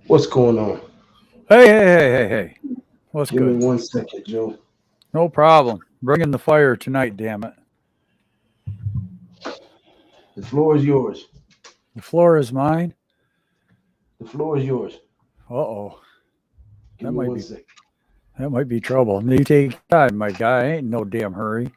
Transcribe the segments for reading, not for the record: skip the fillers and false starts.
What's going on? Hey. What's Give me good? 1 second, Joe. No problem. Bringing the fire tonight, damn it. The floor is yours. The floor is mine. The floor is yours. Uh-oh. Give That me might one be second. that might be trouble. You take your time, my guy. Ain't no damn hurry.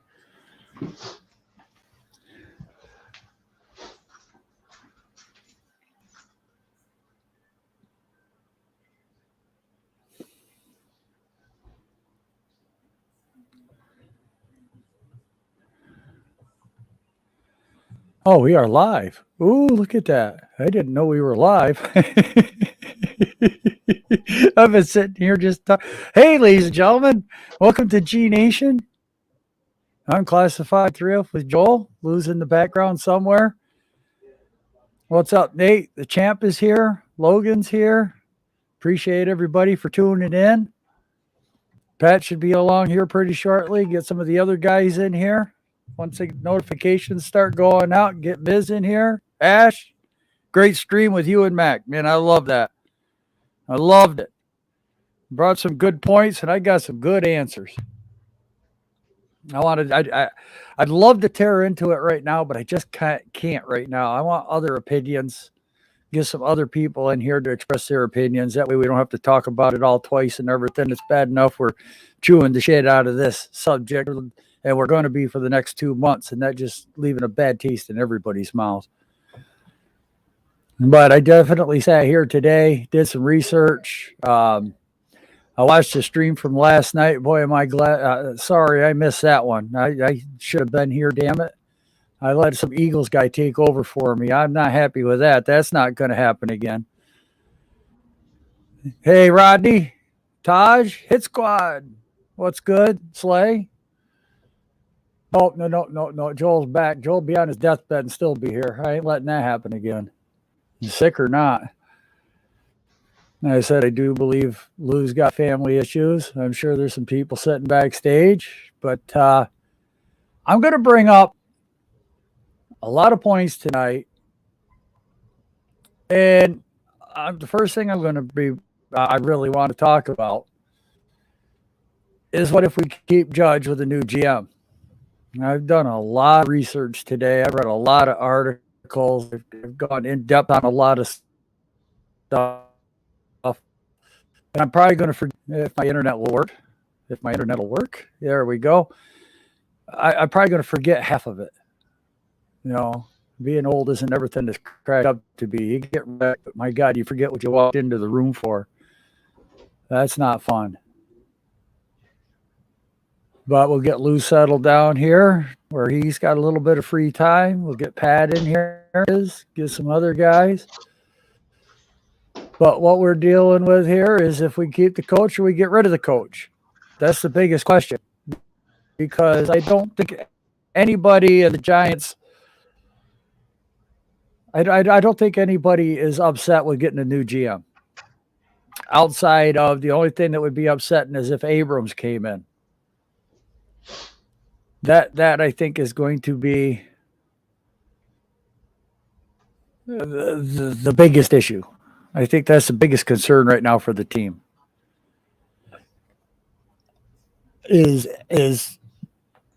Oh, we are live. Ooh, look at that. I didn't know we were live. I've been sitting here just Hey, ladies and gentlemen. Welcome to G Nation. I'm Classified 3 with Joel. Lou's in the background somewhere. What's up, Nate? The champ is here. Logan's here. Appreciate everybody for tuning in. Pat should be along here pretty shortly. Get some of the other guys in here. Once the notifications start going out, get Miz in here. Ash, great stream with you and Mac. Man, I love that. I loved it. Brought some good points, and I got some good answers. I'd love to tear into it right now, but I just can't right now. I want other opinions. Get some other people in here to express their opinions. That way we don't have to talk about it all twice and everything. It's bad enough we're chewing the shit out of this subject, and we're going to be for the next 2 months, and that just leaving a bad taste in everybody's mouth. But I definitely sat here today, did some research. I watched the stream from last night. Boy, am I glad. Sorry, I missed that one. I should have been here, damn it. I let some Eagles guy take over for me. I'm not happy with that. That's not going to happen again. Hey, Rodney, Taj, Hit Squad. What's good? Slay? Oh, no. Joel's back. Joel be on his deathbed and still be here. I ain't letting that happen again. Sick or not. Like I said, I do believe Lou's got family issues. I'm sure there's some people sitting backstage. But I'm going to bring up a lot of points tonight. And the first thing I'm going to be, I really want to talk about is what if we keep Judge with a new GM? I've done a lot of research today. I've read a lot of articles. I've gone in depth on a lot of stuff. And I'm probably going to forget if my internet will work. If my internet will work, there we go. I'm probably going to forget half of it. You know, being old isn't everything that's cracked up to be. You get wrecked, but my God, you forget what you walked into the room for. That's not fun. But we'll get Lou settled down here where he's got a little bit of free time. We'll get Pat in here, get some other guys. But what we're dealing with here is if we keep the coach or we get rid of the coach. That's the biggest question. Because I don't think anybody in the Giants, I don't think anybody is upset with getting a new GM. Outside of the only thing that would be upsetting is if Abrams came in. That I think is going to be the biggest issue. I think that's the biggest concern right now for the team. Is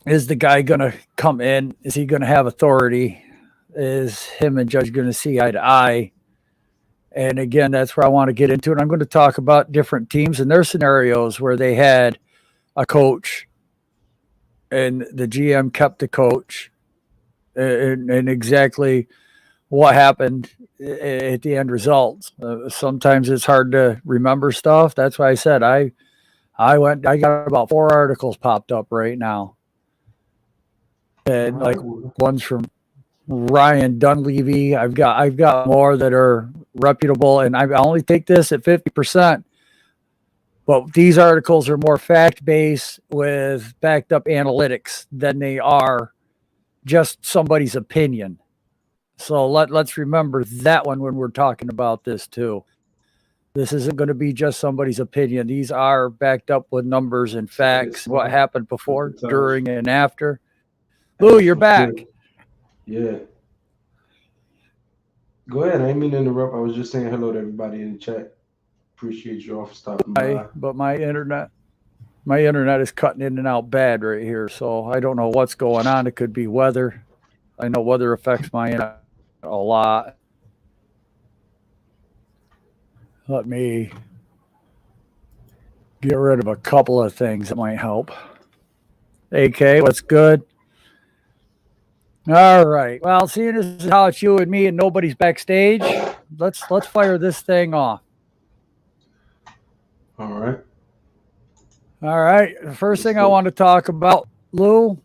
the guy going to come in? Is he going to have authority? Is him and Judge going to see eye to eye? And again, that's where I want to get into it. I'm going to talk about different teams and their scenarios where they had a coach and the GM kept the coach and exactly what happened at the end results. Sometimes it's hard to remember stuff. That's why I said I got about 4 articles popped up right now. And like one's from Ryan Dunleavy. I've got more that are reputable, and I only take this at 50%. But these articles are more fact-based with backed up analytics than they are just somebody's opinion. So let's remember that one when we're talking about this too. This isn't going to be just somebody's opinion. These are backed up with numbers and facts, what happened before, during, and after. Lou, you're back. Yeah. Go ahead. I didn't mean to interrupt. I was just saying hello to everybody in the chat. Appreciate you all for stopping by. But my internet is cutting in and out bad right here, so I don't know what's going on. It could be weather. I know weather affects my internet a lot. Let me get rid of a couple of things that might help. AK, what's good? All right. Well, seeing as how it's you and me and nobody's backstage, let's fire this thing off. All right. All right. The first thing I want to talk about, Lou,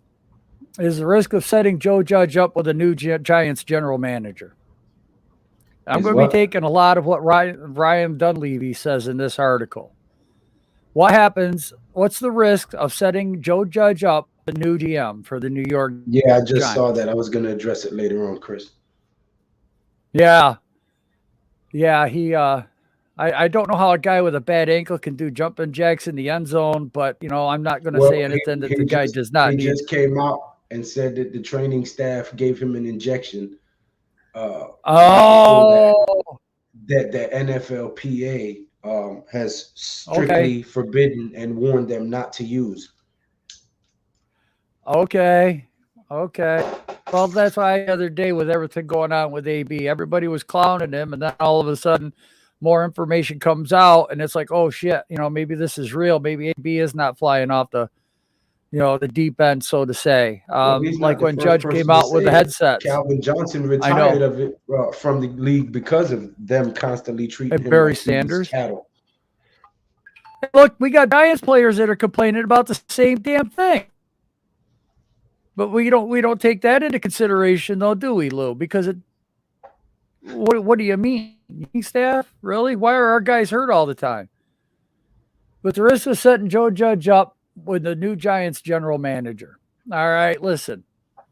is the risk of setting Joe Judge up with a new Giants general manager. I'm going to be taking a lot of what Ryan Dunleavy says in this article. What happens? What's the risk of setting Joe Judge up, the new GM for the New York Yeah, I just Giants? saw that. I was going to address it later on, Chris. Yeah. Yeah, I don't know how a guy with a bad ankle can do jumping jacks in the end zone, but, I'm not going to say anything that the guy does not need. He just came out and said that the training staff gave him an injection. That the NFLPA has strictly forbidden and warned them not to use. Okay. Well, that's why the other day with everything going on with AB, everybody was clowning him, and then all of a sudden more information comes out, and it's like, oh shit, maybe this is real. Maybe AB is not flying off the deep end, so to say. Like when Judge came out with the headsets. Calvin Johnson retired of it from the league because of them constantly treating him Barry like Sanders. Cattle. Look, we got Giants players that are complaining about the same damn thing. But we don't take that into consideration, though, do we, Lou? Because what do you mean? Staff? Really? Why are our guys hurt all the time? But the risk of setting Joe Judge up with the new Giants general manager. All right, listen. It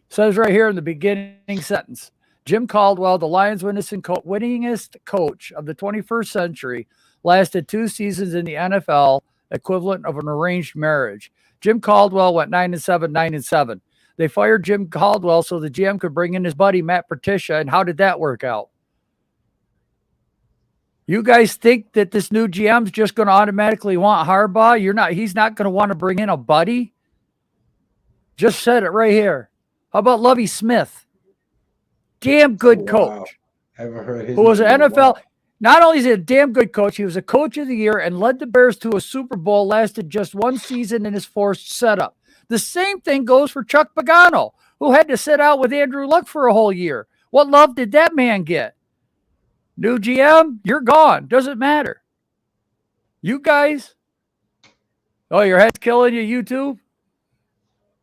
says right here in the beginning sentence, Jim Caldwell, the Lions' winningest coach of the 21st century, lasted 2 seasons in the NFL, equivalent of an arranged marriage. Jim Caldwell went 9-7, 9-7. They fired Jim Caldwell so the GM could bring in his buddy Matt Patricia, and how did that work out? You guys think that this new GM's just going to automatically want Harbaugh? He's not going to want to bring in a buddy? Just said it right here. How about Lovie Smith? Damn good coach. Haven't heard his who was an NFL. Wow. Not only is he a damn good coach, he was a coach of the year and led the Bears to a Super Bowl, lasted just 1 season in his forced setup. The same thing goes for Chuck Pagano, who had to sit out with Andrew Luck for a whole year. What love did that man get? New GM, you're gone. Doesn't matter. You guys, your head's killing you too?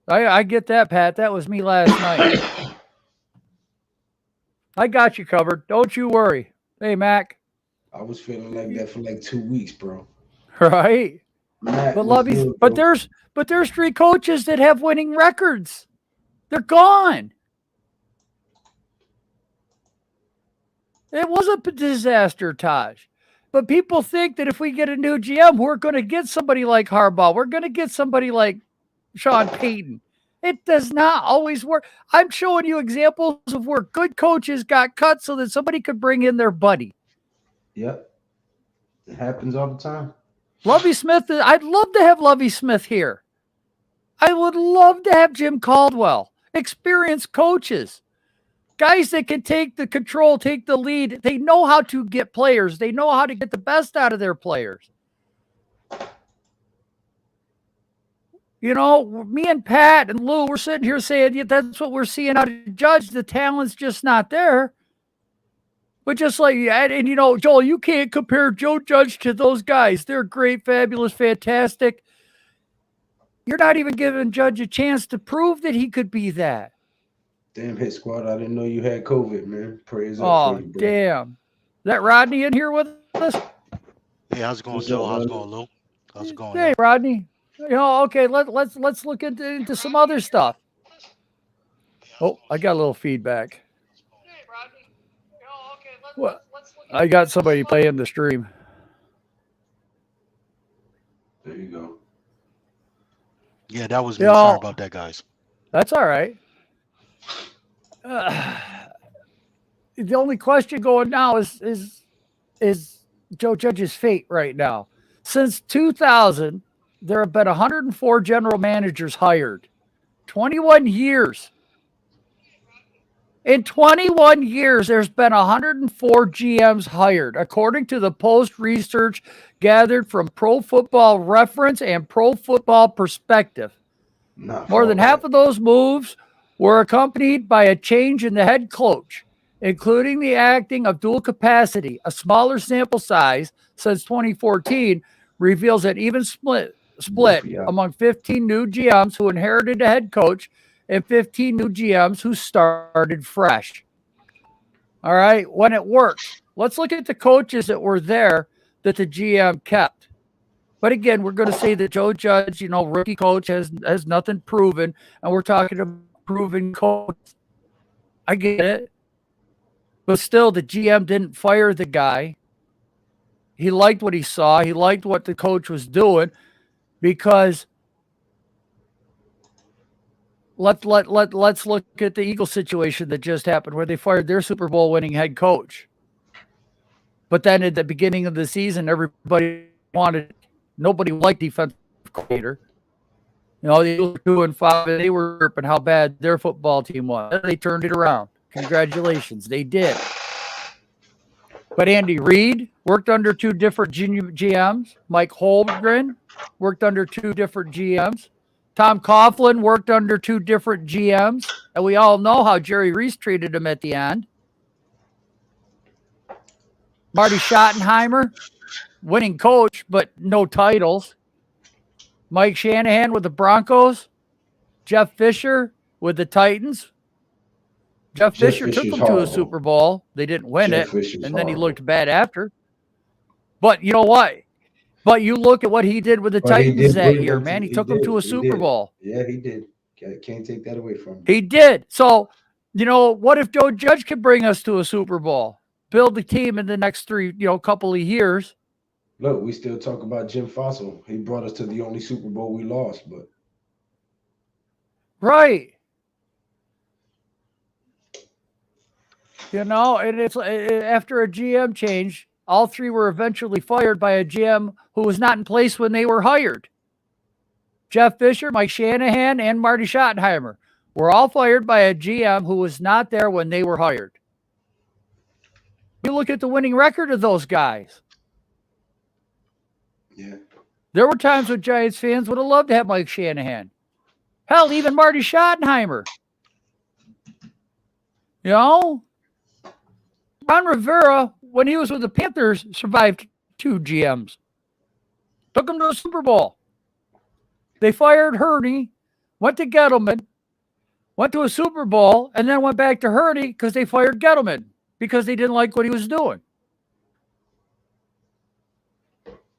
I get that, Pat. That was me last night. I got you covered. Don't you worry. Hey, Mac. I was feeling like that for like 2 weeks, bro. Right? Mac But was good, bro. there's 3 coaches that have winning records. They're gone. It was a disaster, Taj. But people think that if we get a new GM, we're going to get somebody like Harbaugh. We're going to get somebody like Sean Payton. It does not always work. I'm showing you examples of where good coaches got cut so that somebody could bring in their buddy. Yep. It happens all the time. Lovie Smith, I'd love to have Lovie Smith here. I would love to have Jim Caldwell. Experienced coaches. Guys that can take the control, take the lead. They know how to get players. They know how to get the best out of their players. Me and Pat and Lou, we're sitting here saying, yeah, that's what we're seeing out of Judge. The talent's just not there. But just like, and Joel, you can't compare Joe Judge to those guys. They're great, fabulous, fantastic. You're not even giving Judge a chance to prove that he could be that. Damn, Hit Squad, I didn't know you had COVID, man. Prayers up for you, bro. Damn. Is that Rodney in here with us? Hey, how's it going, Joe? How's it going, Lou? How's it going? Hey, Rodney. Okay, let's look into some other stuff. Oh, I got a little feedback. Hey, Rodney. Okay, let's look. I got somebody playing the stream. There you go. Yeah, that was me. Sorry about that, guys. That's all right. The only question going now is Joe Judge's fate right now. Since 2000, there have been 104 general managers hired. 21 years. In 21 years, there's been 104 GMs hired, according to the Post research gathered from Pro Football Reference and Pro Football Perspective. More than half of those moves were accompanied by a change in the head coach, including the acting of dual capacity. A smaller sample size since 2014 reveals an even split among 15 new GMs who inherited a head coach and 15 new GMs who started fresh. All right, when it worked. Let's look at the coaches that were there that the GM kept. But again, we're going to say that Joe Judge, rookie coach has nothing proven, and we're talking about proven coach. I get it. But still, the GM didn't fire the guy. He liked what he saw. He liked what the coach was doing, because let's look at the Eagles situation that just happened, where they fired their Super Bowl winning head coach. But then at the beginning of the season, nobody liked defensive coordinator. They were 2-5, and they were chirping how bad their football team was. They turned it around. Congratulations, they did. But Andy Reid worked under 2 different GMs. Mike Holmgren worked under 2 different GMs. Tom Coughlin worked under 2 different GMs. And we all know how Jerry Reese treated him at the end. Marty Schottenheimer, winning coach, but no titles. Mike Shanahan with the Broncos. Jeff Fisher with the Titans. Jeff Fisher took them to a Super Bowl. They didn't win it, and then he looked bad after. But you know what? But you look at what he did with the Titans that year, man. He took them to a Super Bowl. Yeah, he did. Can't take that away from him. He did. So, what if Joe Judge could bring us to a Super Bowl? Build the team in the next couple of years. Look, we still talk about Jim Fossil. He brought us to the only Super Bowl we lost, but right. And it's after a GM change, all 3 were eventually fired by a GM who was not in place when they were hired. Jeff Fisher, Mike Shanahan, and Marty Schottenheimer were all fired by a GM who was not there when they were hired. You look at the winning record of those guys. Yeah. There were times when Giants fans would have loved to have Mike Shanahan. Hell, even Marty Schottenheimer. Ron Rivera, when he was with the Panthers, survived 2 GMs. Took him to a Super Bowl. They fired Hurney, went to Gettleman, went to a Super Bowl, and then went back to Hurney because they fired Gettleman because they didn't like what he was doing.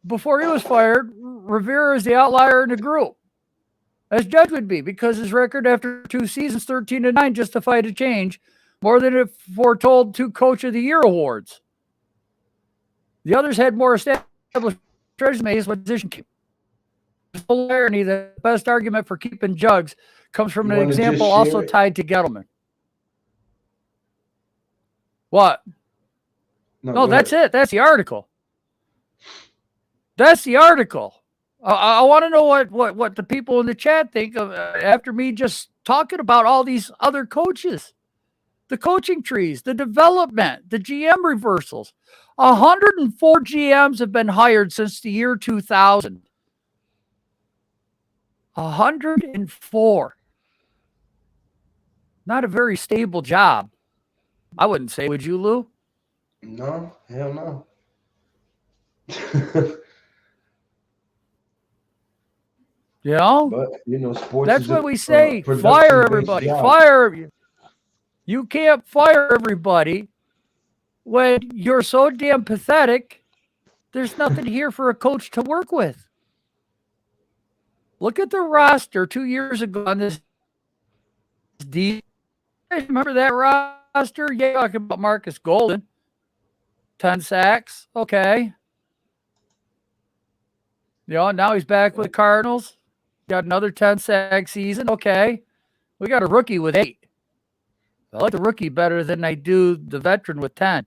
Before he was fired, Rivera is the outlier in the group, as Judge would be, because his record after 2 seasons, 13-9, justified a change more than it foretold 2 Coach of the Year awards. The others had more established resumes with position keep. Irony, the best argument for keeping Jugs comes from an example also tied to Gettleman. What? No, that's it. That's the article. That's the article. I want to know what the people in the chat think of after me just talking about all these other coaches. The coaching trees, the development, the GM reversals. 104 GMs have been hired since the year 2000. 104. Not a very stable job. I wouldn't say, would you, Lou? No, hell no. But sports. That's what we say. Fire everybody. Fire. You can't fire everybody when you're so damn pathetic. There's nothing here for a coach to work with. Look at the roster 2 years ago on this. Remember that roster? Yeah, talking about Marcus Golden. 10 sacks. Okay. Now he's back with the Cardinals. Got another 10 sack season. Okay. We got a rookie with 8. I like the rookie better than I do the veteran with 10.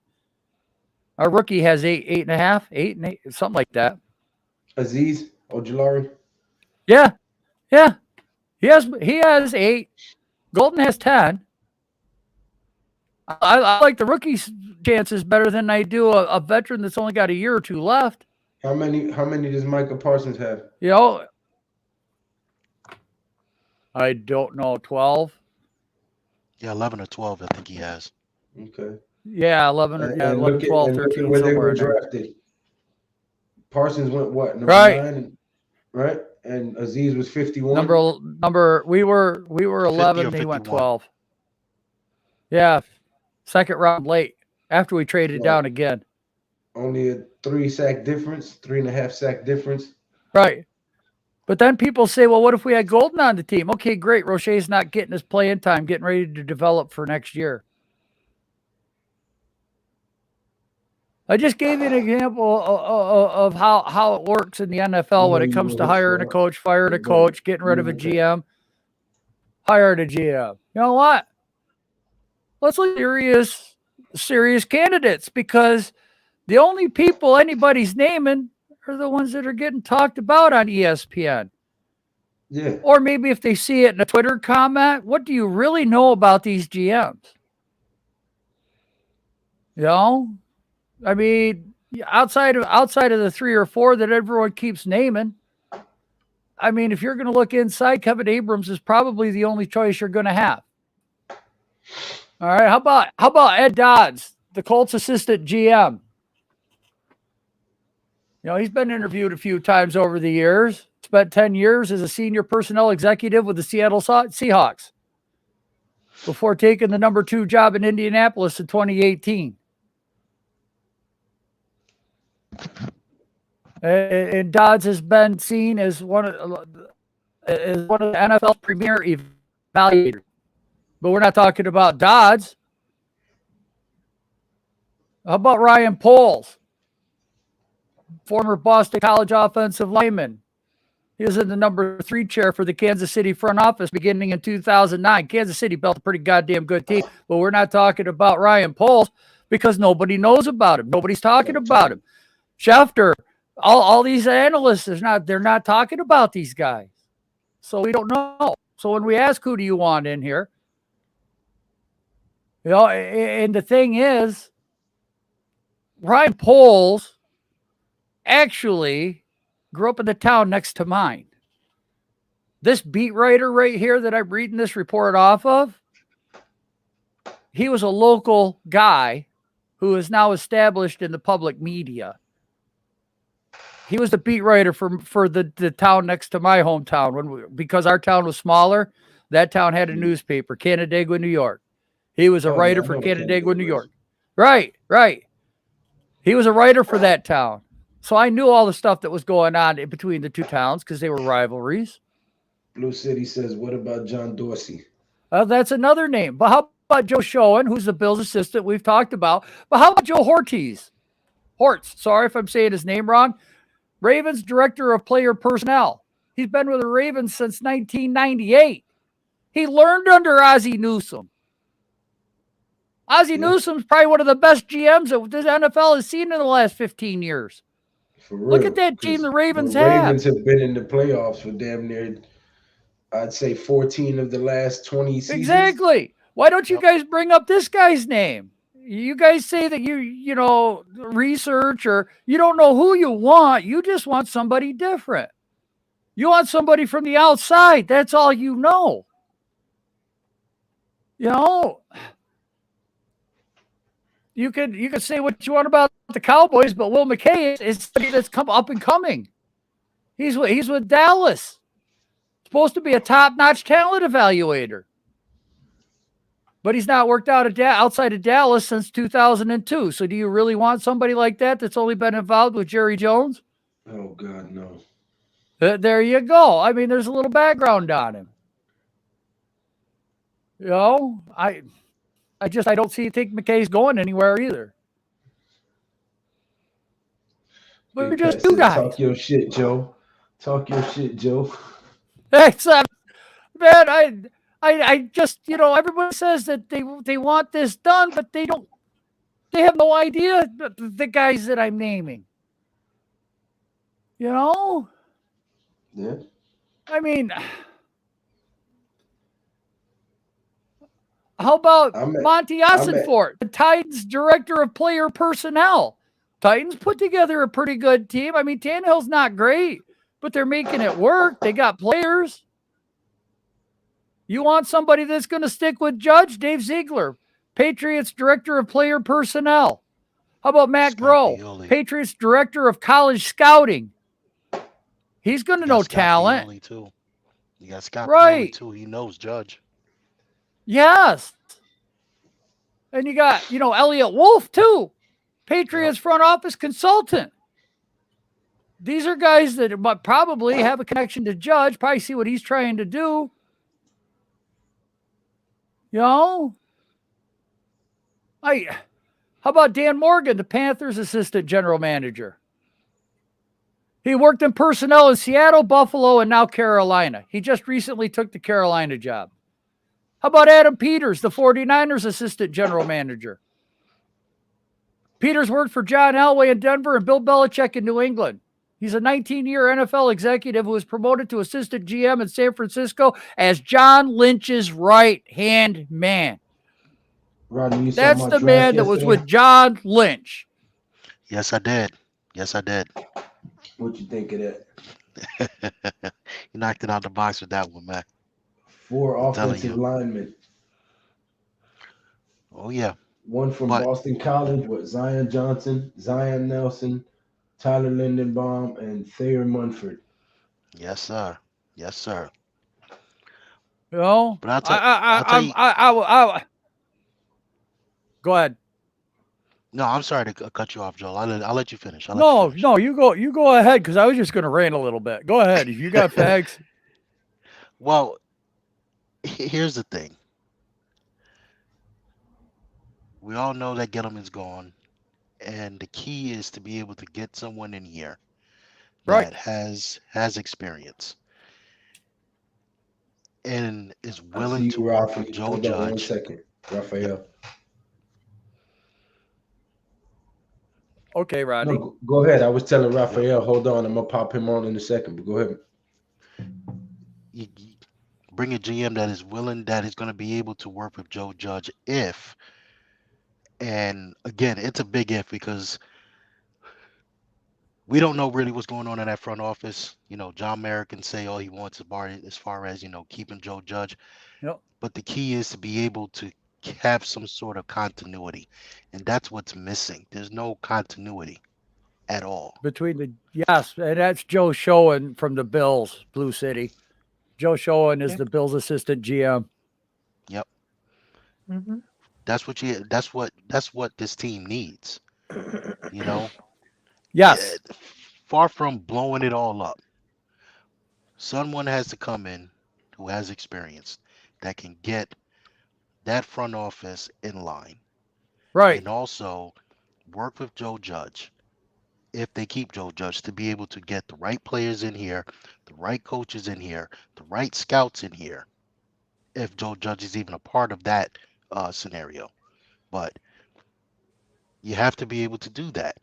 Our rookie has 8.5, 8, something like that. Aziz Ojulari. Yeah, yeah. He has 8. Golden has 10. I like the rookie's chances better than I do a veteran that's only got a year or 2 left. How many does Micah Parsons have? You know, I don't know, 12. Yeah, 11 or 12, I think he has. Okay. Yeah, 11 or 11, 12, 13, where they somewhere were in there. drafted. Parsons went what, number Right. 9, right? And Aziz was 51. Number we were 11, he went 12. Yeah, second round late after we traded down again. Only a 3-sack difference, 3.5 sack difference. Right. But then people say, well, what if we had Golden on the team? Okay, great. Roche's not getting his playing time, getting ready to develop for next year. I just gave you an example of how it works in the NFL when it comes to hiring a coach, firing a coach, getting rid of a GM, hiring a GM. You know what? Let's look at serious candidates, because the only people anybody's naming are the ones that are getting talked about on ESPN. Yeah. Or maybe if they see it in a Twitter comment, what do you really know about these GMs? You know? I mean, outside of the 3 or 4 that everyone keeps naming, I mean, if you're going to look inside, Kevin Abrams is probably the only choice you're going to have. All right, how about Ed Dodds, the Colts assistant GM? You know, he's been interviewed a few times over the years. Spent 10 years as a senior personnel executive with the Seattle Seahawks before taking the number 2 job in Indianapolis in 2018. And Dodds has been seen as one of the NFL's premier evaluators. But we're not talking about Dodds. How about Ryan Poles, former Boston College offensive lineman? He was in the number 3 chair for the Kansas City front office beginning in 2009. Kansas City built a pretty goddamn good team, but we're not talking about Ryan Poles because nobody knows about him. Nobody's talking about him. Schefter, all these analysts, they're not talking about these guys. So we don't know. So when we ask, who do you want in here? You know, and the thing is, Ryan Poles actually grew up in the town next to mine. This beat writer right here that I'm reading this report off of, he was a local guy who is now established in the public media. He was the beat writer for the town next to my hometown. Because our town was smaller, that town had a newspaper, Canandaigua, New York. He was a writer for Canandaigua, New York. Right. He was a writer for that town. So I knew all the stuff that was going on in between the two towns because they were rivalries. Blue City says, what about John Dorsey? That's another name. But how about Joe Schoen, who's the Bills assistant we've talked about? But how about Joe Hortz, sorry if I'm saying his name wrong. Ravens director of player personnel. He's been with the Ravens since 1998. He learned under Ozzie Newsome. Newsome's probably one of the best GMs that the NFL has seen in the last 15 years. For real, look at that team the Ravens have. The Ravens have been in the playoffs for damn near, I'd say, 14 of the last 20 seasons. Exactly. Why don't you guys bring up this guy's name? You guys say that you know, research, or you don't know who you want. You just want somebody different. You want somebody from the outside. That's all you know. You know, you could say what you want about the Cowboys, but Will McKay is somebody that's come up and coming. He's with Dallas. Supposed to be a top-notch talent evaluator. But he's not worked out outside of Dallas since 2002. So do you really want somebody like that that's only been involved with Jerry Jones? Oh, God, no. There you go. I mean, there's a little background on him. You know, I don't think McKay's going anywhere either. But we're just two guys. Talk your shit, Joe. Talk your shit, Joe. Except, man, I just, you know, everybody says that they want this done, but they don't They have no idea the guys that I'm naming. You know? Yeah. I mean, how about Monty Ossenfort, the Titans director of player personnel? Titans put together a pretty good team. I mean, Tannehill's not great, but they're making it work. They got players. You want somebody that's going to stick with Judge? Dave Ziegler, Patriots director of player personnel. How about Matt Groh, Patriots director of college scouting? He's going to know talent. Pioli too. You got Scott right. Pioli too. He knows Judge. Yes. And you got, Elliot Wolf too, Patriots front office consultant. These are guys that probably have a connection to Judge, probably see what he's trying to do. How about Dan Morgan, the Panthers assistant general manager? He worked in personnel in Seattle, Buffalo, and now Carolina. He just recently took the Carolina job. How about Adam Peters, the 49ers assistant general manager? Peters worked for John Elway in Denver and Bill Belichick in New England. He's a 19-year NFL executive who was promoted to assistant GM in San Francisco as John Lynch's right-hand man. Rodney, that's the man that was with John Lynch. Yes, I did. What you think of that? You knocked it out the box with that one, man. 4 offensive linemen. Oh, yeah. One from Boston College with Zion Johnson, Zion Nelson, Tyler Lindenbaum, and Thayer Munford. Yes, sir. But I'll tell you. Go ahead. No, I'm sorry to cut you off, Joel. I'll let you finish. No, you go ahead, because I was just going to rant a little bit. Go ahead if you got facts. Well, here's the thing. We all know that Gettleman's gone, and the key is to be able to get someone in here that has experience and is willing to work with Joe Judge. 1 second, Raphael. Okay, Rodney. No, go ahead. I was telling Raphael, hold on, I'm gonna pop him on in a second, but go ahead. You bring a GM that is willing, that is going to be able to work with Joe Judge and again, it's a big if, because we don't know really what's going on in that front office. John Merrick can say all he wants as far as, keeping Joe Judge. Yep. But the key is to be able to have some sort of continuity. And that's what's missing. There's no continuity at all. And that's Joe Schoen from the Bills, Blue City. Joe Schoen is the Bills assistant GM. Yep. Mm-hmm. That's what this team needs. Yes. Far from blowing it all up, someone has to come in who has experience that can get that front office in line. Right. And also work with Joe Judge, if they keep Joe Judge, to be able to get the right players in here, the right coaches in here, the right scouts in here, if Joe Judge is even a part of that scenario. But you have to be able to do that.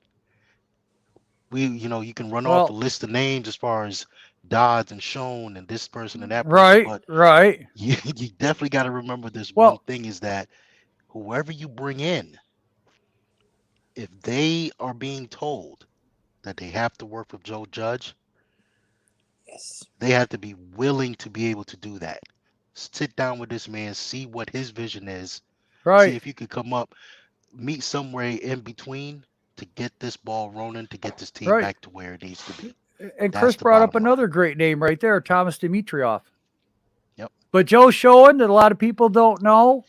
You can run off a list of names as far as Dodds and Schoen and this person and that person. Right. You definitely got to remember this one thing, is that whoever you bring in, if they are being told that they have to work with Joe Judge, they have to be willing to be able to do that. Sit down with this man, see what his vision is, see if you could come up, meet somewhere in between to get this ball rolling, to get this team back to where it needs to be. And Chris brought up another great name right there, Thomas Dimitroff. Yep. But Joe Schoen, that a lot of people don't know,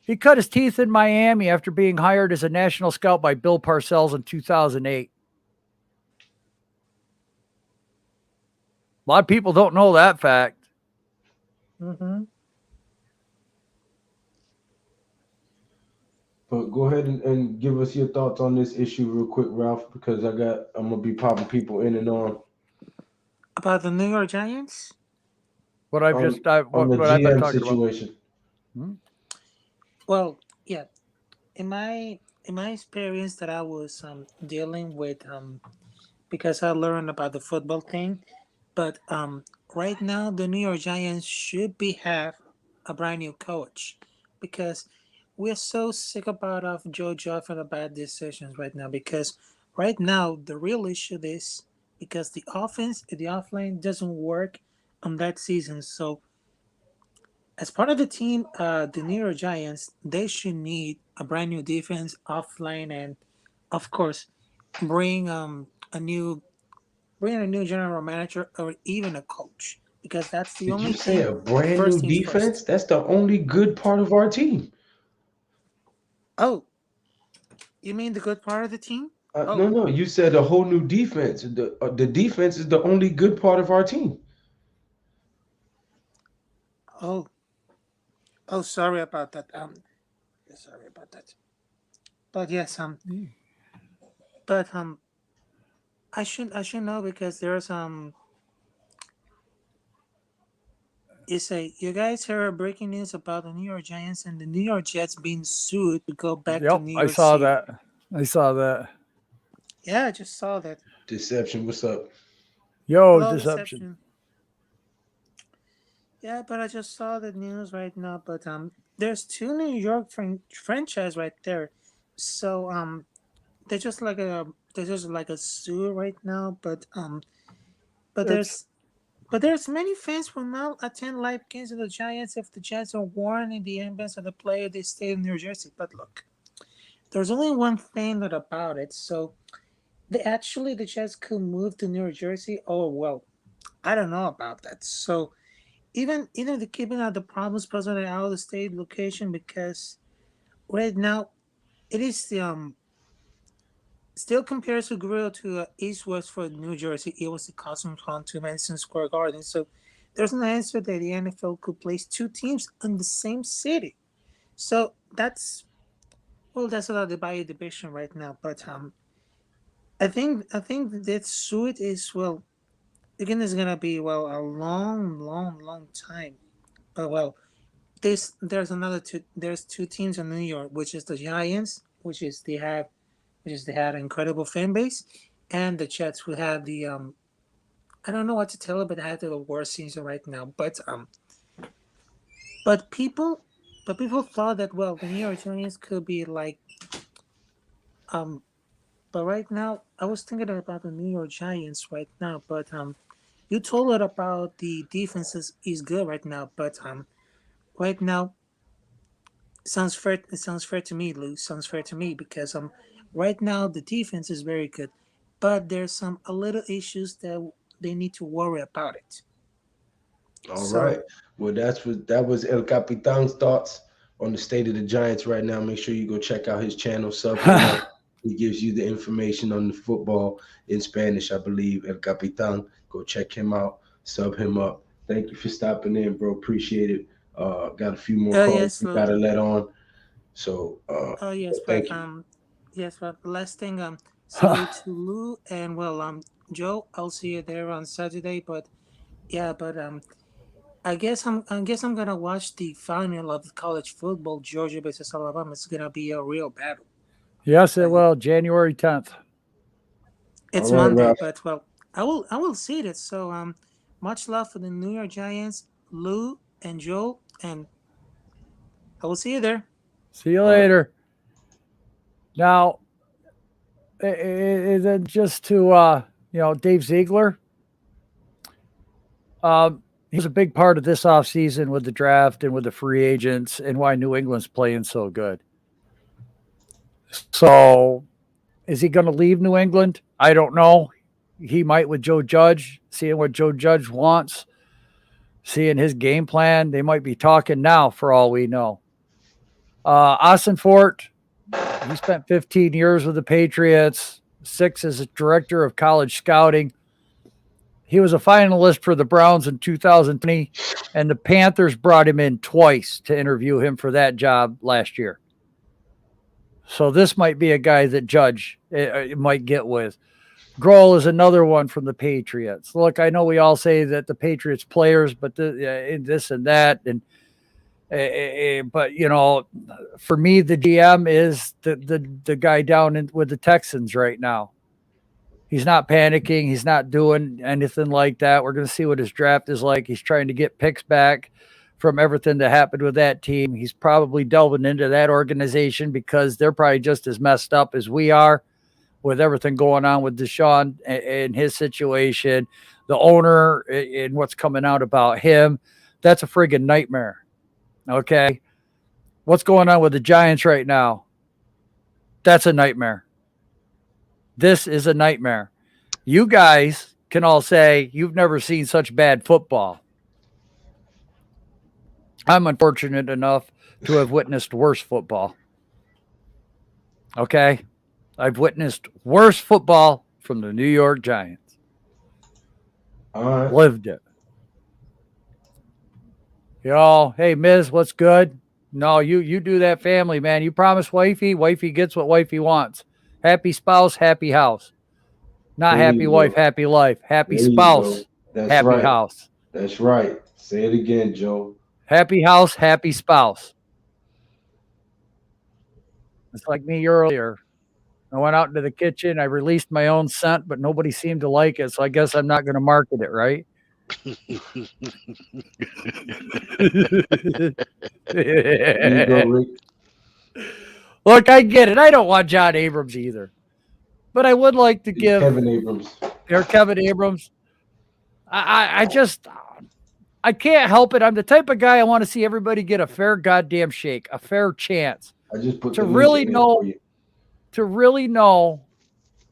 he cut his teeth in Miami after being hired as a national scout by Bill Parcells in 2008. A lot of people don't know that fact. Mm-hmm. But go ahead and give us your thoughts on this issue real quick, Ralph, because I'm gonna be popping people in and on. About the New York Giants? On the GM situation. Well, yeah. in my experience that I was dealing with because I learned about the football thing, but right now the New York Giants should be have a brand new coach because we're so sick about of Joe Judge and the bad decisions right now. Because right now the real issue is because the offense, the offline doesn't work on that season. So as part of the team, the New York Giants, they should need a brand new defense, offline, and of course, bring a new bring a new general manager or even a coach because that's the Did you only say thing. a brand First new things defense? first. That's the only good part of our team. Oh, you mean the good part of the team? No, Oh, no, you said a whole new defense. The defense is the only good part of our team. oh, oh. Sorry about that. Sorry about that. But yes, but I should know because there's you say you guys heard breaking news about the New York Giants and the New York Jets being sued to go back to Yep, New I York saw City. that. I saw that. Yeah, I just saw that. Deception, what's up? Yo, Hello, deception. deception. Yeah, but I just saw the news right now. But there's two New York franchise right there, so they're just like a zoo right now. But It's there's many fans will not attend live games of the Giants if the Jets are worn in the ambience of the player they stay in New Jersey. But look, there's only one thing that about it. So the Jets could move to New Jersey. Oh well, I don't know about that. So even the keeping out the problems present at out of the state location because right now it is still compares to Grill to East West for New Jersey. It was the custom front to Madison Square Garden. So there's an answer that the NFL could place two teams in the same city. So that's a lot of debate division right now. But I think that suit is well again is gonna be well a long time. But well there's two teams in New York, which is the Giants, which is they had an incredible fan base, and the Jets who have the I don't know what to tell you, but they have the worst season right now. But people but people thought that well the New York Giants could be like um but right now I was thinking about the New York Giants right now, but you told it about the defenses is good right now, but right now sounds fair. It sounds fair to me, Lou. Sounds fair to me because right now the defense is very good, but there's some a little issues that they need to worry about it. All right. So Well, that was El Capitan's thoughts on the state of the Giants right now. Make sure you go check out his channel, sub him up. He gives you the information on the football in Spanish, I believe. El Capitan. Go check him out, sub him up. Thank you for stopping in, bro. Appreciate it. Got a few more calls yes, we Lou. gotta let on. So Yes, thank you. but last thing salute to Lou and well Joe. I'll see you there on Saturday. But yeah, but I guess I'm gonna watch the final of college football. Georgia versus Alabama. It's gonna be a real battle. yes, it But will. January 10th. All it's right, Monday, Ralph. but well, I will see it. So much love for the New York Giants, Lou and Joe, and I will see you there. See you All right. later. Now, is it just to Dave Ziegler? He was a big part of this offseason with the draft and with the free agents and why New England's playing so good. So, is he going to leave New England? I don't know. He might with Joe Judge, seeing what Joe Judge wants, seeing his game plan. They might be talking now for all we know. Austin Fort, he spent 15 years with the Patriots, 6 as a director of college scouting. He was a finalist for the Browns in 2020, and the Panthers brought him in twice to interview him for that job last year. So this might be a guy that Judge might get with. Grohl is another one from the Patriots. Look, I know we all say that the Patriots players, but this and that, and But for me, the GM is the guy down with the Texans right now. He's not panicking. He's not doing anything like that. We're going to see what his draft is like. He's trying to get picks back from everything that happened with that team. He's probably delving into that organization because they're probably just as messed up as we are with everything going on with Deshaun and his situation, the owner and what's coming out about him. That's a friggin' nightmare. Okay. What's going on with the Giants right now? That's a nightmare. This is a nightmare. You guys can all say you've never seen such bad football. I'm unfortunate enough to have witnessed worse football. Okay? I've witnessed worse football from the New York Giants. All right. Lived it. Hey, Miz, what's good? No, you do that family, man. You promise wifey. Wifey gets what wifey wants. Happy spouse, happy house. Not happy wife, happy life. Happy spouse, happy house. That's right. Say it again, Joe. Happy house, happy spouse. It's like me earlier. I went out into the kitchen. I released my own scent, but nobody seemed to like it. So I guess I'm not going to market it, right? There you go, Rick. Look, I get it. I don't want John Abrams either. But I would like to give Kevin Abrams. Or Kevin Abrams. I can't help it. I'm the type of guy I want to see everybody get a fair goddamn shake, a fair chance. I just put to really know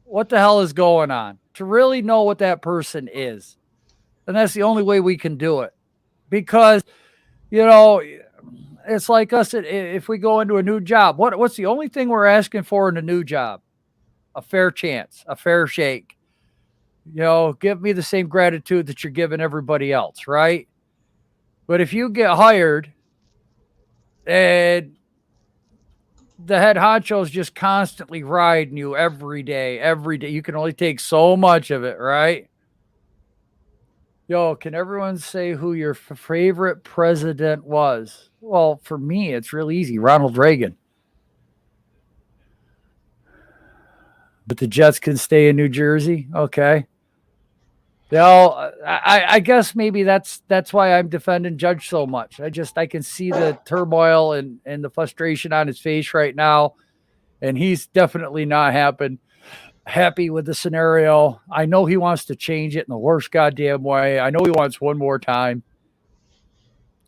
what the hell is going on, to really know what that person is. And that's the only way we can do it. Because, it's like us if we go into a new job. What's the only thing we're asking for in a new job? A fair chance, a fair shake. Give me the same gratitude that you're giving everybody else, right? But if you get hired and the head honcho is just constantly riding you every day, you can only take so much of it, right? Can everyone say who your favorite president was? Well, for me, it's real easy. Ronald Reagan. But the Jets can stay in New Jersey. Okay. I guess maybe that's why I'm defending Judge so much. I can see the turmoil and the frustration on his face right now. And he's definitely not happy with the scenario. I know he wants to change it in the worst goddamn way. I know he wants one more time,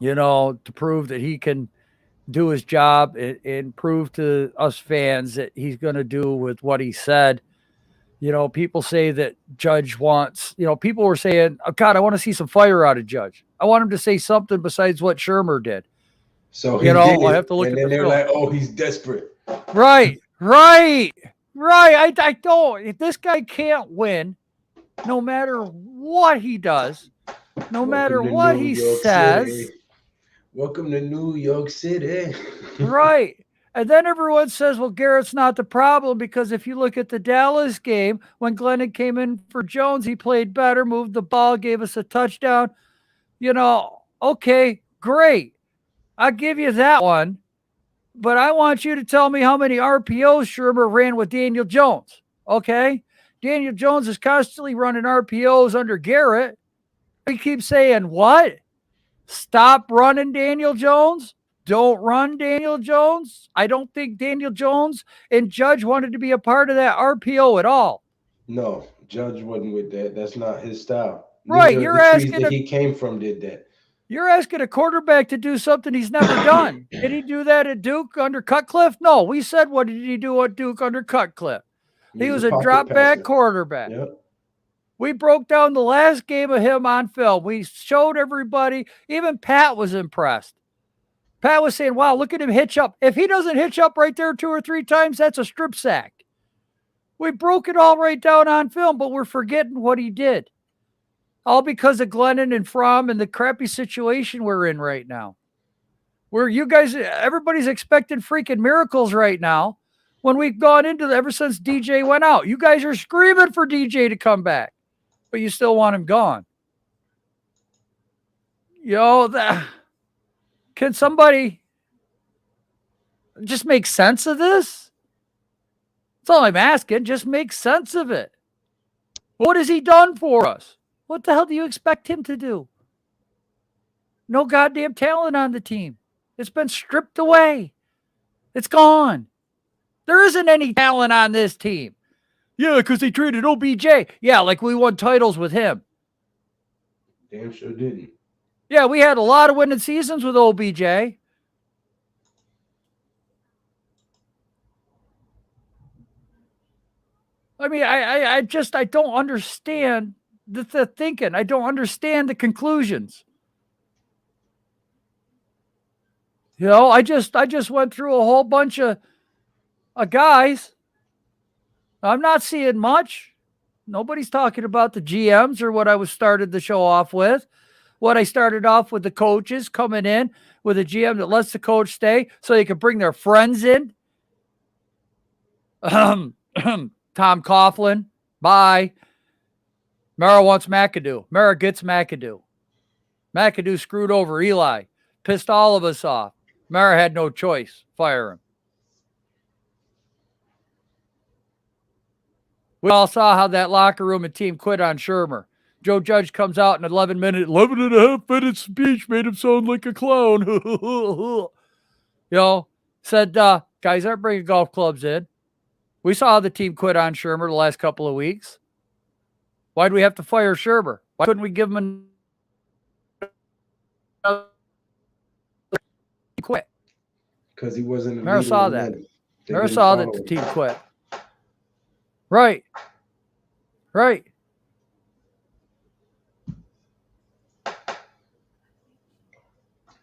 to prove that he can do his job and prove to us fans that he's going to do with what he said. People say that Judge wants, people were saying, oh, God, I want to see some fire out of Judge. I want him to say something besides what Shermer did. So, I have to look at the they're film. like, oh, he's desperate. Right. I don't. If this guy can't win, no matter what he does, no matter what he says. Welcome to New York City. Right. And then everyone says, well, Garrett's not the problem because if you look at the Dallas game, when Glennon came in for Jones, he played better, moved the ball, gave us a touchdown. Okay, great. I'll give you that one. But I want you to tell me how many RPOs Shermer ran with Daniel Jones. Okay? Daniel Jones is constantly running RPOs under Garrett. We keep saying, what? Stop running Daniel Jones? Don't run Daniel Jones? I don't think Daniel Jones and Judge wanted to be a part of that RPO at all. No, Judge wasn't with that. That's not his style. Right. Neither You're asking that he came from did that. You're asking a quarterback to do something he's never done. Did he do that at Duke under Cutcliffe? No. We said, what did he do at Duke under Cutcliffe? He was a drop back quarterback. Yep. We broke down the last game of him on film. We showed everybody. Even Pat was impressed. Pat was saying, wow, look at him hitch up. If he doesn't hitch up right there 2 or 3 times, that's a strip sack. We broke it all right down on film, but we're forgetting what he did. All because of Glennon and Fromm and the crappy situation we're in right now. Where you guys, everybody's expecting freaking miracles right now when we've gone into ever since DJ went out. You guys are screaming for DJ to come back, but you still want him gone. Can somebody just make sense of this? That's all I'm asking. Just make sense of it. What has he done for us? What the hell do you expect him to do? No goddamn talent on the team. It's been stripped away. It's gone. There isn't any talent on this team. Yeah, because they traded OBJ. Yeah, like we won titles with him. Damn sure didn't. Yeah, we had a lot of winning seasons with OBJ. I mean, I don't understand the thinking. I don't understand the conclusions. You know, I just went through a whole bunch of guys. I'm not seeing much. Nobody's talking about the GMs or what I was started the show off with. What I started off with the coaches coming in with a GM that lets the coach stay so they can bring their friends in. Tom Coughlin, bye. Mara wants McAdoo. Mara gets McAdoo. McAdoo screwed over Eli. Pissed all of us off. Mara had no choice. Fire him. We all saw how that locker room and team quit on Shermer. Joe Judge comes out in 11 and a half minute speech, made him sound like a clown. Said, guys aren't bringing golf clubs in. We saw how the team quit on Shermer the last couple of weeks. Why'd we have to fire Shermer? Why couldn't we give him a quit? Because he wasn't. Mara saw that. Mara saw that the team quit. Right.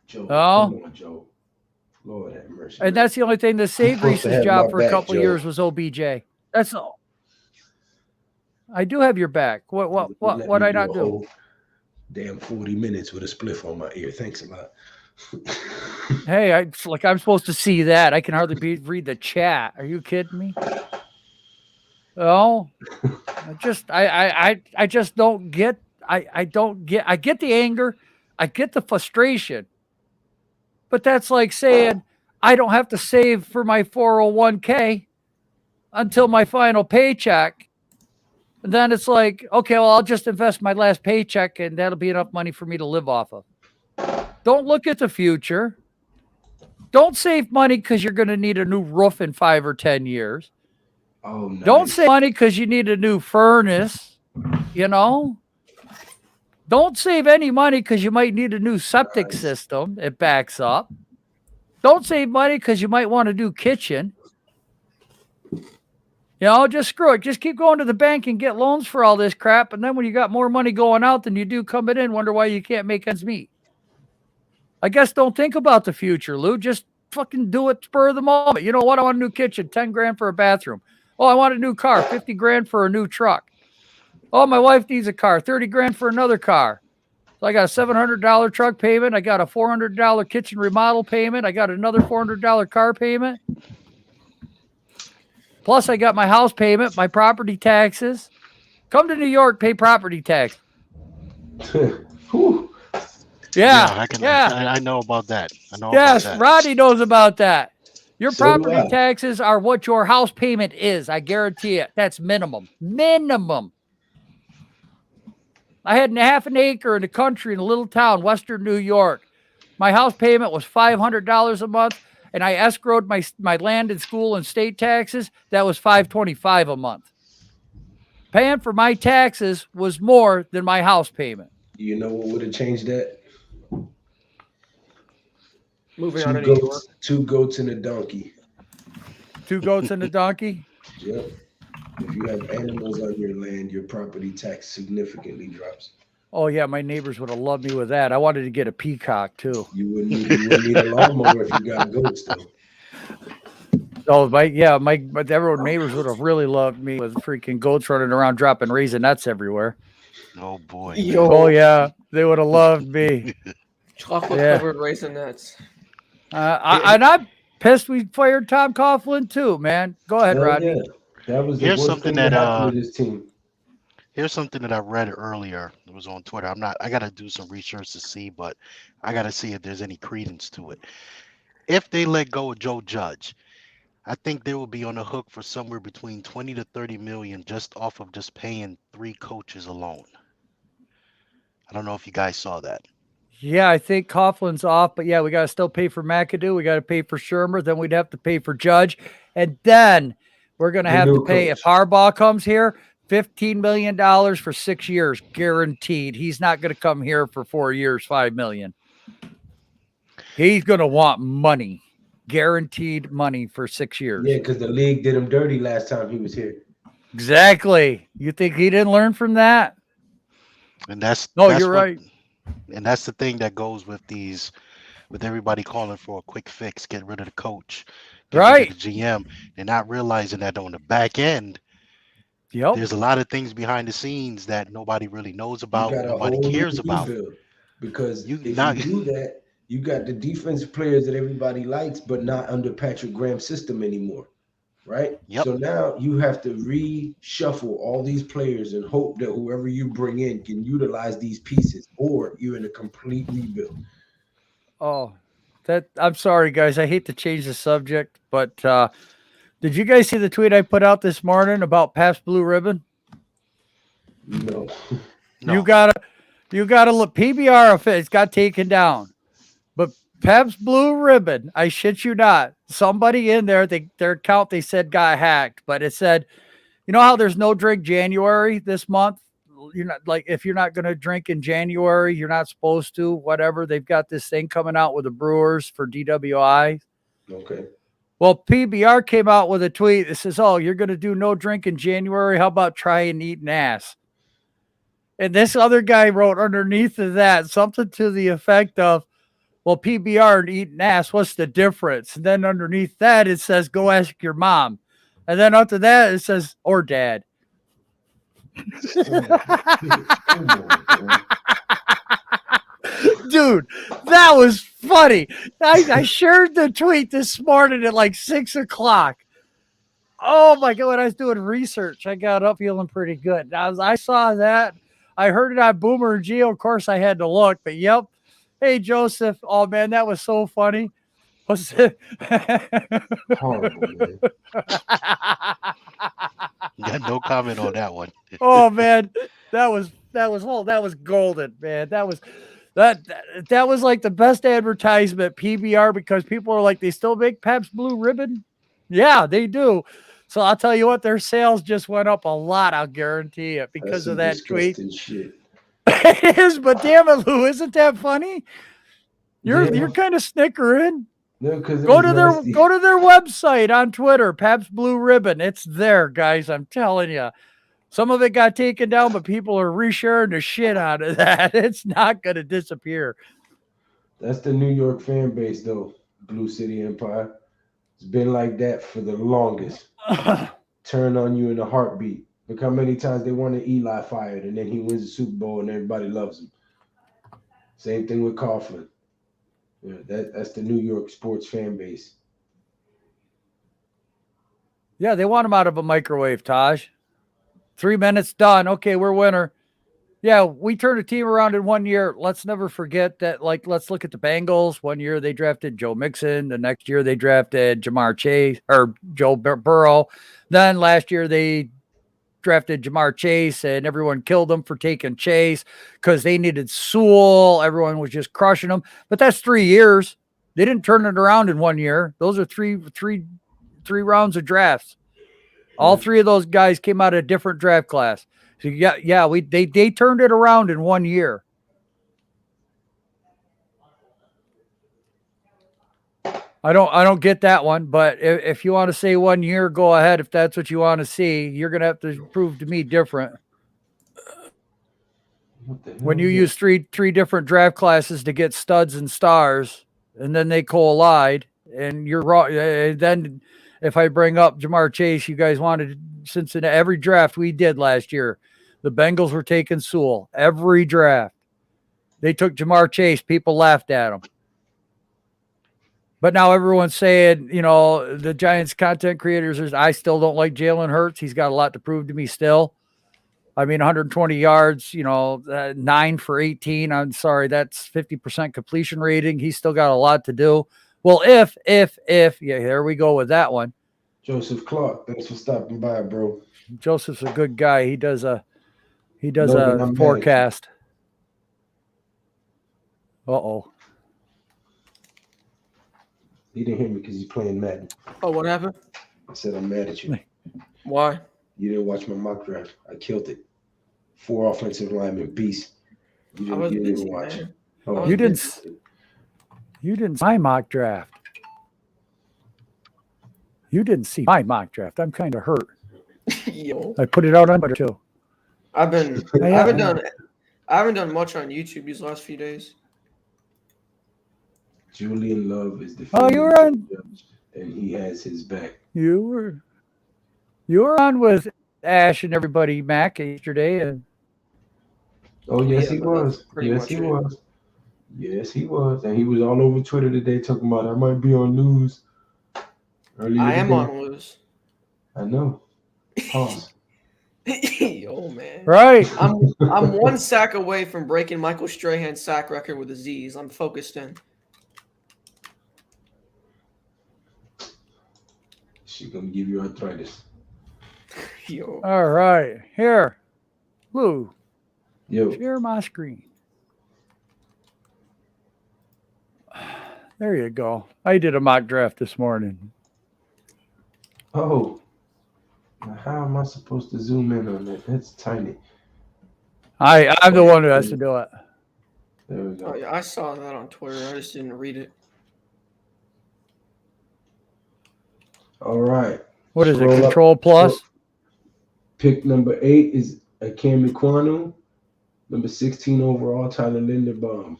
Joe, come on, Joe. Lord have mercy. And that's the only thing that saved Reese's job for a couple of years was OBJ. That's all. I do have your back. What I not do? Damn 40 minutes with a spliff on my ear. Thanks a lot. Hey, I'm supposed to see that. I can hardly read the chat. Are you kidding me? Oh, I just don't get. I get the anger. I get the frustration. But that's like saying I don't have to save for my 401k until my final paycheck. And then it's like, okay, well, I'll just invest my last paycheck and that'll be enough money for me to live off of. Don't look at the future. Don't save money because you're going to need a new roof in 5 or 10 years. Oh, nice. Don't save money because you need a new furnace, Don't save any money because you might need a new septic system. It backs up. Don't save money because you might want a new kitchen. Just screw it. Just keep going to the bank and get loans for all this crap. And then when you got more money going out than you do coming in, wonder why you can't make ends meet. I guess don't think about the future, Lou. Just fucking do it spur of the moment. You know what? I want a new kitchen, 10 grand for a bathroom. Oh, I want a new car, 50 grand for a new truck. Oh, my wife needs a car, 30 grand for another car. So I got a $700 truck payment. I got a $400 kitchen remodel payment. I got another $400 car payment. Plus, I got my house payment, my property taxes. Come to New York, pay property tax. I know about that. Yes, Rodney knows about that. Your property taxes are what your house payment is. I guarantee it. That's minimum. I had half an acre in the country in a little town, Western New York. My house payment was $500 a month, and I escrowed my land and school and state taxes. That was $525 a month. Paying for my taxes was more than my house payment. You know what would have changed that? Moving on to New York. 2 goats and a donkey. 2 goats and a donkey? Yep. If you have animals on your land, your property tax significantly drops. Oh, yeah, my neighbors would have loved me with that. I wanted to get a peacock, too. You wouldn't need a lawnmower if you got goats, though. Oh, my everyone neighbors would have really loved me with freaking goats running around dropping raisinets everywhere. Oh, boy. Oh, yeah, they would have loved me. Chocolate-covered raisinets. And I'm pissed we fired Tom Coughlin, too, man. Go ahead, Rodney. Yeah. That was the Here's worst something thing that happened to this team. Here's something that I read earlier. It was on Twitter. I gotta do some research to see, but I gotta see if there's any credence to it. If they let go of Joe Judge, I think they will be on the hook for somewhere between 20 to 30 million just off of just paying 3 coaches alone. I don't know if you guys saw that. Yeah, I think Coughlin's off, but yeah, we got to still pay for McAdoo. We got to pay for Shermer. Then we'd have to pay for Judge. And then we're going to have to pay, if Harbaugh comes here, $15 million for 6 years, guaranteed. He's not going to come here for 4 years, $5 million. He's going to want money, guaranteed money for 6 years. Yeah, because the league did him dirty last time he was here. Exactly. You think he didn't learn from that? And that's you're right. And that's the thing that goes with everybody calling for a quick fix, get rid of the coach, get rid of the GM, and not realizing that on the back end, there's a lot of things behind the scenes that nobody really knows about, nobody cares about. Because if you do that, you got the defensive players that everybody likes, but not under Patrick Graham's system anymore, right? Yep. So now you have to reshuffle all these players and hope that whoever you bring in can utilize these pieces, or you're in a complete rebuild. Oh, I'm sorry, guys. I hate to change the subject, but did you guys see the tweet I put out this morning about Pabst Blue Ribbon? No. You gotta look. PBR it got taken down, but Pabst Blue Ribbon, I shit you not, somebody in there, their account they said got hacked, but it said, you know how there's no drink January this month? You're not, like, if you're not going to drink in January, you're not supposed to, whatever. They've got this thing coming out with the brewers for DWI. Okay. Well, PBR came out with a tweet that says, oh, you're going to do no drink in January. How about trying eating ass? And this other guy wrote underneath of that something to the effect of, well, PBR and eating ass, what's the difference? And then underneath that, it says, go ask your mom. And then after that, it says, or dad. Dude, that was funny. I shared the tweet this morning at like 6 o'clock. Oh my God, when I was doing research, I got up feeling pretty good. I saw that. I heard it on Boomer and Geo. Of course, I had to look, but yep. Hey, Joseph. Oh man, that was so funny. What's it? Horrible, man. Got no comment on that one. Oh man, that was golden, man. That was like the best advertisement, PBR, because people are like, they still make Pabst Blue Ribbon. Yeah, they do. So I'll tell you what, their sales just went up a lot. I'll guarantee it because of that tweet. Shit. It is, but damn it, Lou, isn't that funny? You're kind of snickering. No, go to their website on Twitter, Pabst Blue Ribbon. It's there, guys. I'm telling you. Some of it got taken down, but people are resharing the shit out of that. It's not going to disappear. That's the New York fan base, though. Blue City Empire. It's been like that for the longest. Turn on you in a heartbeat. Look how many times they wanted Eli fired, and then he wins the Super Bowl, and everybody loves him. Same thing with Coughlin. Yeah, that's the New York sports fan base. Yeah, they want him out of a microwave, Taj. 3 minutes, done. Okay, we're winner. Yeah, we turned a team around in 1 year. Let's never forget that. Like, let's look at the Bengals. 1 year they drafted Joe Mixon. The next year they drafted Jamar Chase or Joe Burrow. Then last year they drafted Jamar Chase, and everyone killed them for taking Chase because they needed Sewell. Everyone was just crushing them. But that's 3 years. They didn't turn it around in 1 year. Those are three rounds of drafts. All three of those guys came out of a different draft class. So they turned it around in 1 year. I don't get that one, but if you want to say 1 year, go ahead. If that's what you want to see, you're going to have to prove to me different. When you use three different draft classes to get studs and stars, and then they collide, and you're wrong. And then if I bring up Jamar Chase, you guys wanted Cincinnati. Every draft we did last year, the Bengals were taking Sewell. Every draft. They took Jamar Chase. People laughed at him. But now everyone's saying, the Giants content creators, I still don't like Jalen Hurts. He's got a lot to prove to me still. I mean, 120 yards, 9 for 18. I'm sorry, that's 50% completion rating. He's still got a lot to do. Well, if, yeah, there we go with that one. Joseph Clark, thanks for stopping by, bro. Joseph's a good guy. He does a Logan, forecast. Uh-oh. He didn't hear me because he's playing Madden. Oh, what happened? I said I'm mad at you. Why? You didn't watch my mock draft. I killed it. 4 offensive linemen, beast. You didn't watch. Oh, you didn't see my mock draft. You didn't see my mock draft. I'm kind of hurt. Yo. I put it out on Twitter too. I haven't done much on YouTube these last few days. Julian Love is the you were on, and he has his back. You were on with Ash and everybody, Mac, yesterday, and yes, he was. Yes, he was. Yes, he was, and he was all over Twitter today talking about I might be on news. I am on news. I know. Pause. Yo, man. Right. I'm 1 sack away from breaking Michael Strahan's sack record with a Z's. I'm focused in. She's gonna give you arthritis. Yo. All right. Here. Lou. Yo. Share my screen. There you go. I did a mock draft this morning. Oh. Now how am I supposed to zoom in on that? That's tiny. I'm the one who has to do it. There we go. Oh, yeah, I saw that on Twitter. I just didn't read it. All right. What is it? Control plus? Pick number 8 is Akemi Kwanu. Number 16 overall, Tyler Linderbaum.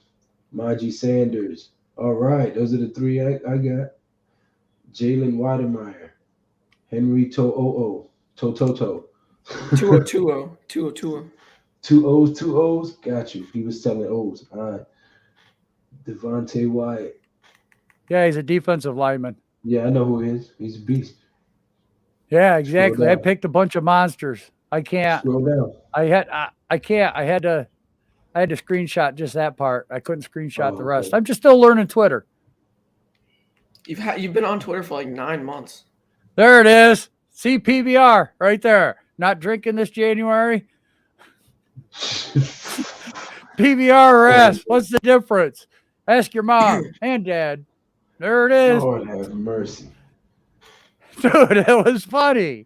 Maji Sanders. All right. Those are the 3 I got. Jalen Wademeyer. Henry To'o. Toto. 2-0-2-0. 2-0-2-0. 2 O's, 2 O's. Got you. He was telling O's. All right. Devontae Wyatt. Yeah, he's a defensive lineman. Yeah, I know who he is. He's a beast. Yeah, exactly. I picked a bunch of monsters. I can't. Scroll down. I can't. I had to screenshot just that part. I couldn't screenshot the rest. Okay. I'm just still learning Twitter. You've been on Twitter for like 9 months. There it is. See PBR right there. Not drinking this January. PBR or S. What's the difference? Ask your mom and dad. There it is. Lord have mercy. Dude, it was funny.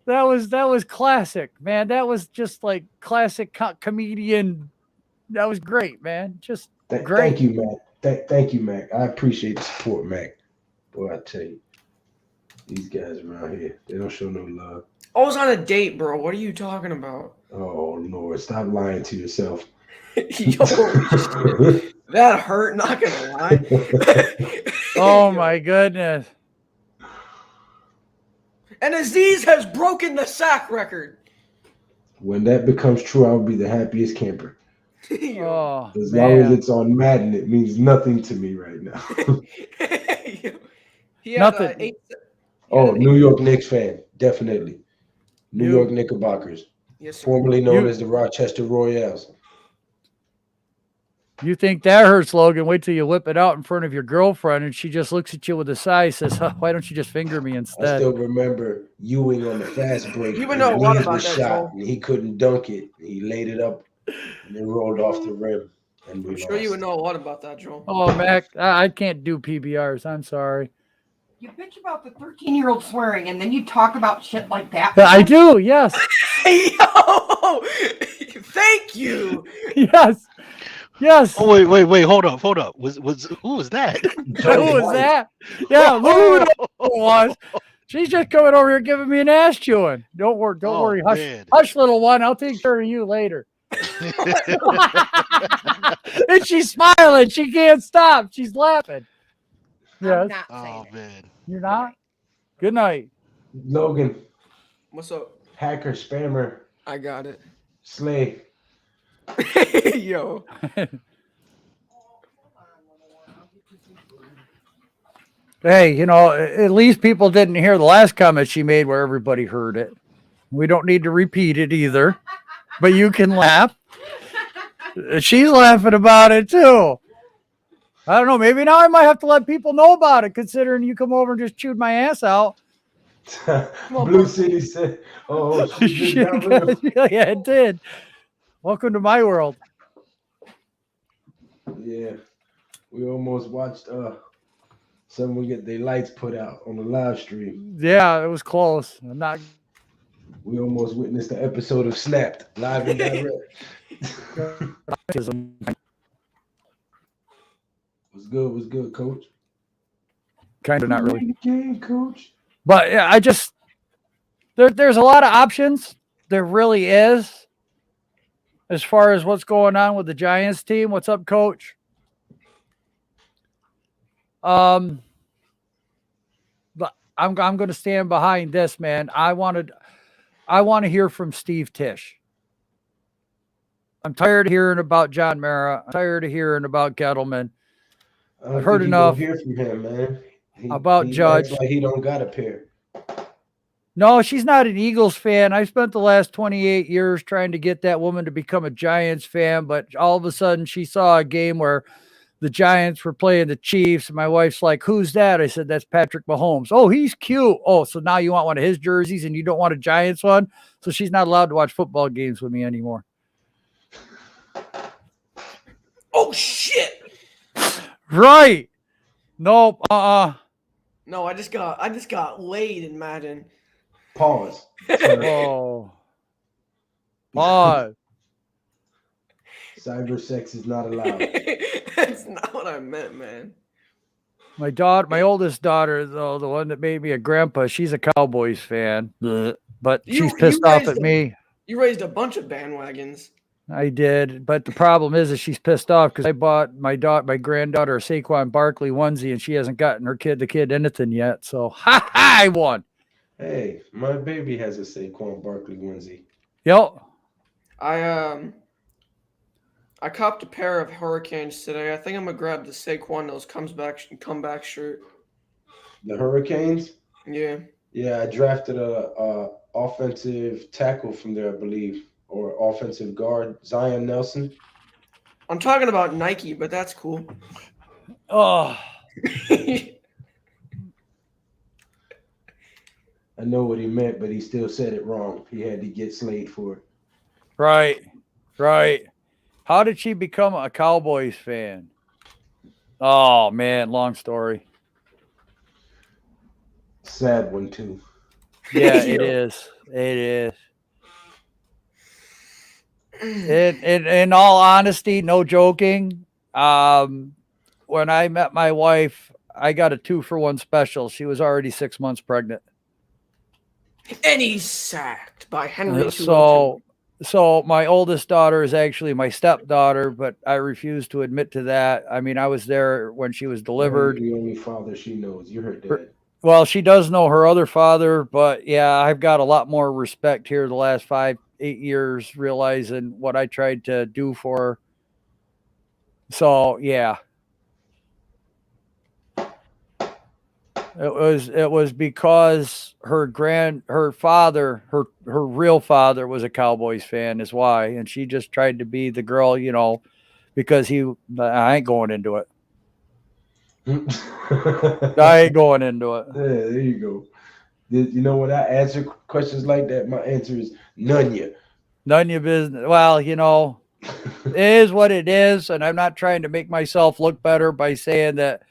That was classic, man. That was just like classic comedian. That was great, man. Just great. Thank you, Mac. Thank you, Mac. I appreciate the support, Mac. Boy, I tell you, these guys around here, they don't show no love. I was on a date, bro. What are you talking about? Oh, Lord. Stop lying to yourself. Yo, that hurt, not gonna lie. Oh, my goodness. And Aziz has broken the sack record. When that becomes true, I'll be the happiest camper. Oh, as long as it's on Madden, it means nothing to me right now. Nothing. New York Knicks fan, definitely. New York Knickerbockers, yes, formerly known as the Rochester Royals. You think that hurts, Logan? Wait till you whip it out in front of your girlfriend, and she just looks at you with a sigh, says, "Why don't you just finger me instead?" I still remember Ewing on the fast break. You would know a lot about that, shot, and he couldn't dunk it. He laid it up and then rolled off the rim. And I'm sure you would know a lot about that, Joel. Oh, Mac, I can't do PBRs. I'm sorry. You bitch about the 13-year-old swearing, and then you talk about shit like that. I do, yes. Yo, thank you. Yes. Yes. Oh wait, hold up. Was who was that? Who was that? Yeah, Lou was. She's just coming over here giving me an ass chewing. Don't worry. Hush, little one. I'll take care of you later. And she's smiling. She can't stop. She's laughing. Yes. Oh man. You're not? Good night. Logan. What's up? Hacker, spammer. I got it. Slay. Yo. Hey, at least people didn't hear the last comment she made where everybody heard it. We don't need to repeat it either. but you can laugh. She's laughing about it too. I don't know. Maybe now I might have to let people know about it, considering you come over and just chewed my ass out. Blue City said, "Oh, she just got real." Yeah, it did. Welcome to my world. Yeah, we almost watched someone get their lights put out on the live stream. Yeah, it was close. I'm not. We almost witnessed the episode of Snapped live and direct. Was good, Coach. Kind of not really. The game, Coach. But yeah, I just there's a lot of options. There really is. As far as what's going on with the Giants team, what's up, Coach? But I'm going to stand behind this, man. I want to hear from Steve Tisch. I'm tired of hearing about John Mara. I'm tired of hearing about Gettleman. I've heard enough. Hear from him, man. About Judge. Like he don't got a pair. No, she's not an Eagles fan. I spent the last 28 years trying to get that woman to become a Giants fan, but all of a sudden she saw a game where the Giants were playing the Chiefs. And my wife's like, "Who's that?" I said, "That's Patrick Mahomes." "Oh, he's cute." "Oh, so now you want one of his jerseys and you don't want a Giants one?" So she's not allowed to watch football games with me anymore. Oh shit! Right. Nope. No, I just got laid in Madden. Pause. Oh. Pause. Cyber sex is not allowed. That's not what I meant, man. My oldest daughter, though, the one that made me a grandpa, she's a Cowboys fan, but she's pissed off at me. You raised a bunch of bandwagons. I did, but the problem is she's pissed off because I bought my granddaughter a Saquon Barkley onesie, and she hasn't gotten the kid anything yet. So I won. Hey, my baby has a Saquon Barkley onesie. Yep. I copped a pair of Hurricanes today. I think I'm gonna grab the Saquon those comeback shirt. The Hurricanes? Yeah. Yeah, I drafted a offensive tackle from there, I believe, or offensive guard, Zion Nelson. I'm talking about Nike, but that's cool. Oh. I know what he meant, but he still said it wrong. He had to get slayed for it. Right. How did she become a Cowboys fan? Oh, man, long story. Sad one, too. Yeah, it is. In all honesty, no joking, when I met my wife, I got a 2-for-1 special. She was already 6 months pregnant. And he's sacked by Henry. So my oldest daughter is actually my stepdaughter, but I refuse to admit to that. I mean, I was there when she was delivered. You're the only father she knows. You're her dad. Well, she does know her other father, but yeah, I've got a lot more respect here the last 5-8 years, realizing what I tried to do for her. So yeah. It was because her father, her real father was a Cowboys fan is why. And she just tried to be the girl, because I ain't going into it. I ain't going into it. Yeah, there you go. You know when I answer questions like that, my answer is none ya. None your business. Well, it is what it is. And I'm not trying to make myself look better by saying that,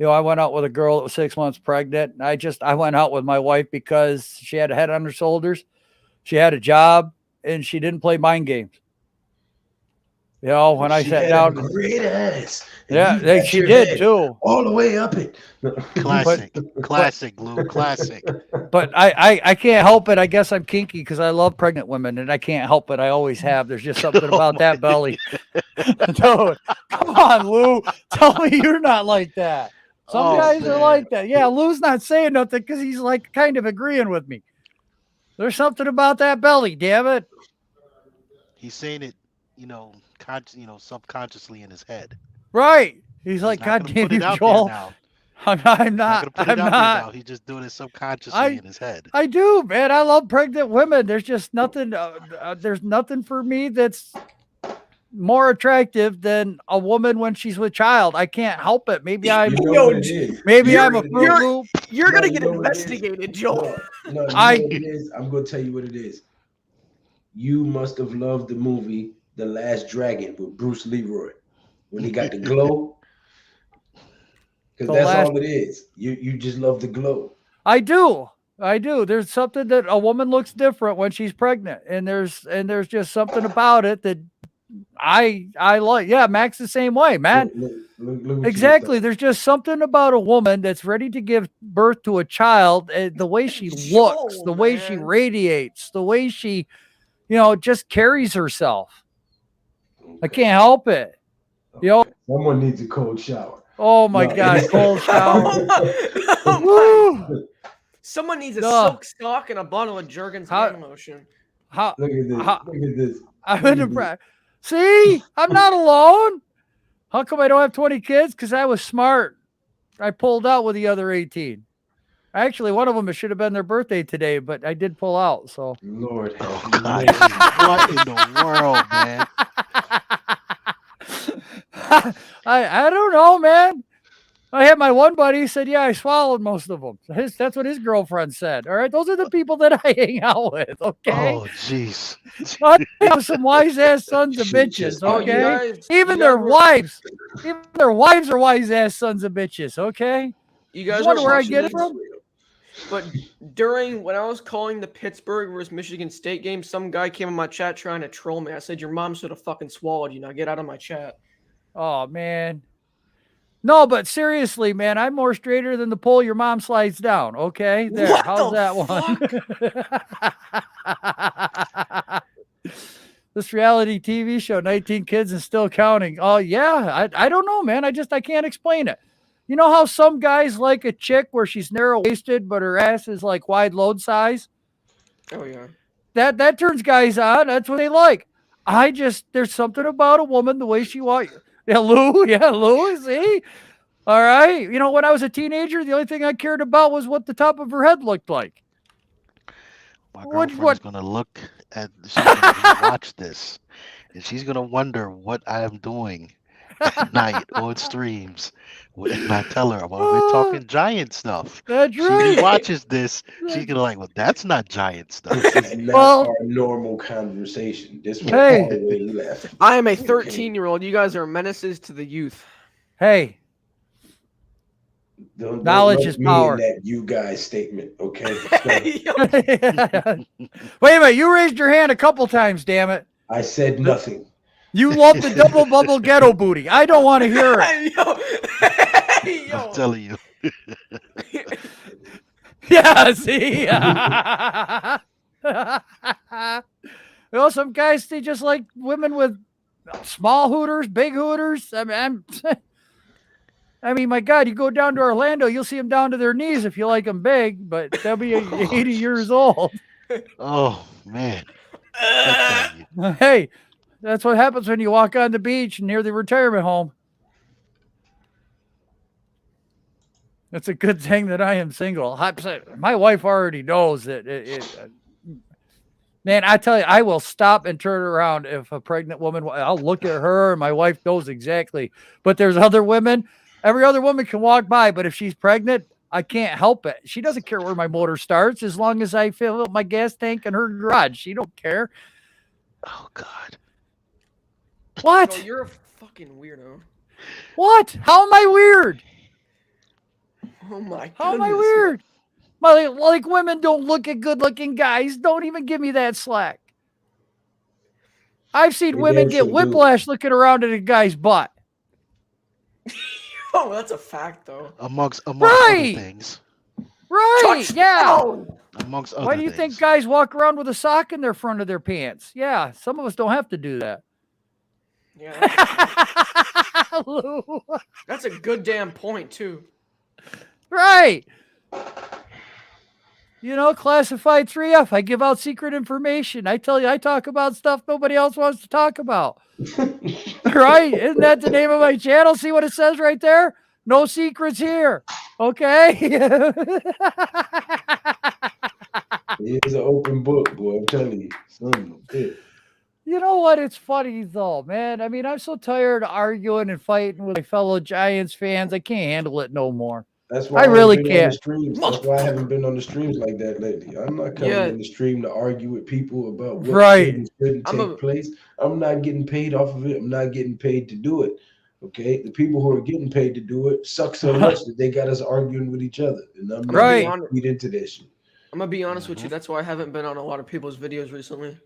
I went out with a girl that was 6 months pregnant. I went out with my wife because she had a head on her shoulders. She had a job and she didn't play mind games. When I sat down. Great ass. Yeah, she did too. All the way up it. Classic, Lou. Classic. But I can't help it. I guess I'm kinky because I love pregnant women, and I can't help it. I always have. There's just something about that belly. Dude, come on, Lou. Tell me you're not like that. Some guys are like that. Yeah, Lou's not saying nothing because he's like kind of agreeing with me. There's something about that belly, damn it. He's saying it, subconsciously in his head. Right. He's like, God damn you, Joel. I'm He's not not. gonna put it I'm out there now. not. He's just doing it subconsciously in his head. I do, man. I love pregnant women. There's just nothing. There's nothing for me that's more attractive than a woman when she's with child. I can't help it. Maybe I'm. You know Yo, what it is. Maybe You know I'm a what it Fruit is. Loop. You're No, gonna you get know what it is? investigated, Joel. No, you know I- what it is. I'm gonna tell you what it is. You must have loved the movie The Last Dragon with Bruce Leroy when he got the glow. Because that's all it is. You just love the glow. I do. I do. There's something that a woman looks different when she's pregnant, and there's just something about it that I like. Yeah, Max the same way, man. Look what you Exactly. just There's just something about a woman that's ready to give birth to a child. The way she looks, Joel, the way she man. radiated, the way she, just carries herself. said. I can't help it. Okay. Someone needs a cold shower. Oh my No, God, it's- cold shower. Oh my- Woo! Someone needs a No. silk sock and a bottle of Jergens How- hand lotion. How Look at this. How- Look at this. I'm in the See, I'm not alone. How come I don't have 20 kids? Because I was smart. I pulled out with the other 18. Actually, one of them, it should have been their birthday today, but I did pull out. So Lord Oh have God! mercy. What in the world, man? I don't know, man. I had my one buddy said, yeah, I swallowed most of them. That's what his girlfriend said. All right. Those are the people that I hang out with. Okay. Oh, jeez. I have some wise ass sons of Shit bitches. just- Oh, you Okay. guys, Even you their guys were- wives. Even their wives are wise ass sons of bitches. Okay. You guys wonder were where I watching get it this, from? But during when I was calling the Pittsburgh versus Michigan State game, some guy came in my chat trying to troll me. I said, "Your mom should have fucking swallowed you. Now get out of my chat." Oh man. No, but seriously, man, I'm more straighter than the pole your mom slides down. Okay, there. What How's the that one? This reality TV show, 19 kids and still counting. Oh yeah, I don't know, man. I can't explain it. You know how some guys like a chick where she's narrow waisted, but her ass is like wide load size? Oh yeah. That turns guys on. That's what they like. There's something about a woman, the way she walks. Yeah, Lou, see? All right. You know, when I was a teenager, the only thing I cared about was what the top of her head looked like. My What- girlfriend's gonna look at. She's gonna watch this, and she's gonna wonder what I am doing at night on streams. And I tell her, well, we're talking giant stuff. That's She right. watches this. She's gonna like, well, that's not giant stuff. This is not Well- our normal conversation. This was Hey. all the way left. I am a 13-year-old. You guys are menaces to the youth. Hey, Don't Knowledge let is me power. in that you guys statement, okay? Yo, wait a minute. You raised your hand a couple times, damn it. I said nothing. You love the double bubble ghetto booty. I don't want to hear it. yo. I'm telling you. Yeah, see? Some guys, they just like women with small hooters, big hooters. I mean, my God, you go down to Orlando, you'll see them down to their knees if you like them big, but they'll be 80 years old. Oh man. I tell you. Hey, that's what happens when you walk on the beach near the retirement home. It's a good thing that I am single. My wife already knows that. Man, I tell you, I will stop and turn around if a pregnant woman. I'll look at her, and my wife knows exactly. But there's other women. Every other woman can walk by, but if she's pregnant, I can't help it. She doesn't care where my motor starts as long as I fill up my gas tank in her garage. She don't care. Oh God. What? Yo, you're a fucking weirdo. What? How am I weird? Oh my god. How am I weird? Like women don't look at good-looking guys. Don't even give me that slack. I've seen They women damn get sure do. whiplash looking around at a guy's butt. Oh, that's a fact though. Amongst Right. other things. Right? Yeah. Touchdown! Amongst other Why do you things. think guys walk around with a sock in their front of their pants? Yeah, some of us don't have to do that. Yeah, Lou. that's a good damn point too. Right. You know, classified 3F. I give out secret information. I tell you, I talk about stuff nobody else wants to talk about. Right? Isn't that the name of my channel? See what it says right there? No secrets here. Okay. He is an open book, boy. I'm telling you, son of a bitch. You know what? It's funny though, man. I mean, I'm so tired of arguing and fighting with my fellow Giants fans. I can't handle it no more. That's I why I ain't really been on the can't. streams. That's why I haven't been on the streams like that lately. I'm not coming Yeah, in the stream to argue with people about what should Right. and shouldn't I'm take a place. I'm not getting paid off of it. I'm not getting paid to do it. Okay, the people who are getting paid to do it suck so much that they got us arguing with each other, and I'm I'm gonna not be Right. going honest. to feed into that shit. I'm gonna be honest with you. Mhm. That's why I haven't been on a lot of people's videos recently.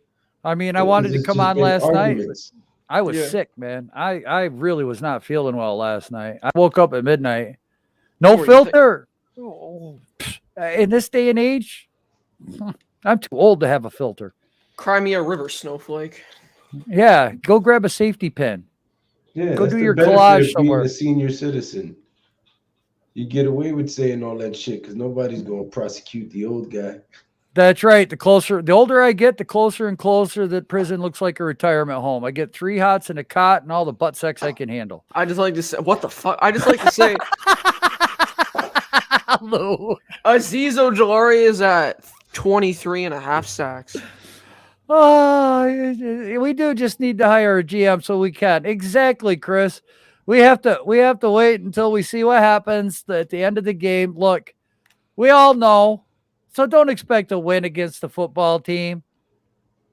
I mean, I Because wanted to it's come just on been last night. arguments. I was Yeah. sick, man. I really was not feeling well last night. I woke up at midnight. No Don't worry, you think filter. Oh, in this day and age, I'm too old to have a filter. Crimea River snowflake. Yeah, go grab a safety pin. Yeah, Go that's do the your benefit collage of being somewhere. a senior citizen. You get away with saying all that shit because nobody's going to prosecute the old guy. That's right. The older I get, the closer and closer that prison looks like a retirement home. I get 3 hots and a cot and all the butt sex I can handle. I just like to say, what the fuck? I just like to say, Lou. Aziz Ojolari is at 23 and a half sacks. Oh, we do just need to hire a GM so we can. Exactly, Chris. We have to wait until we see what happens at the end of the game. Look, we all know, so don't expect a win against the football team.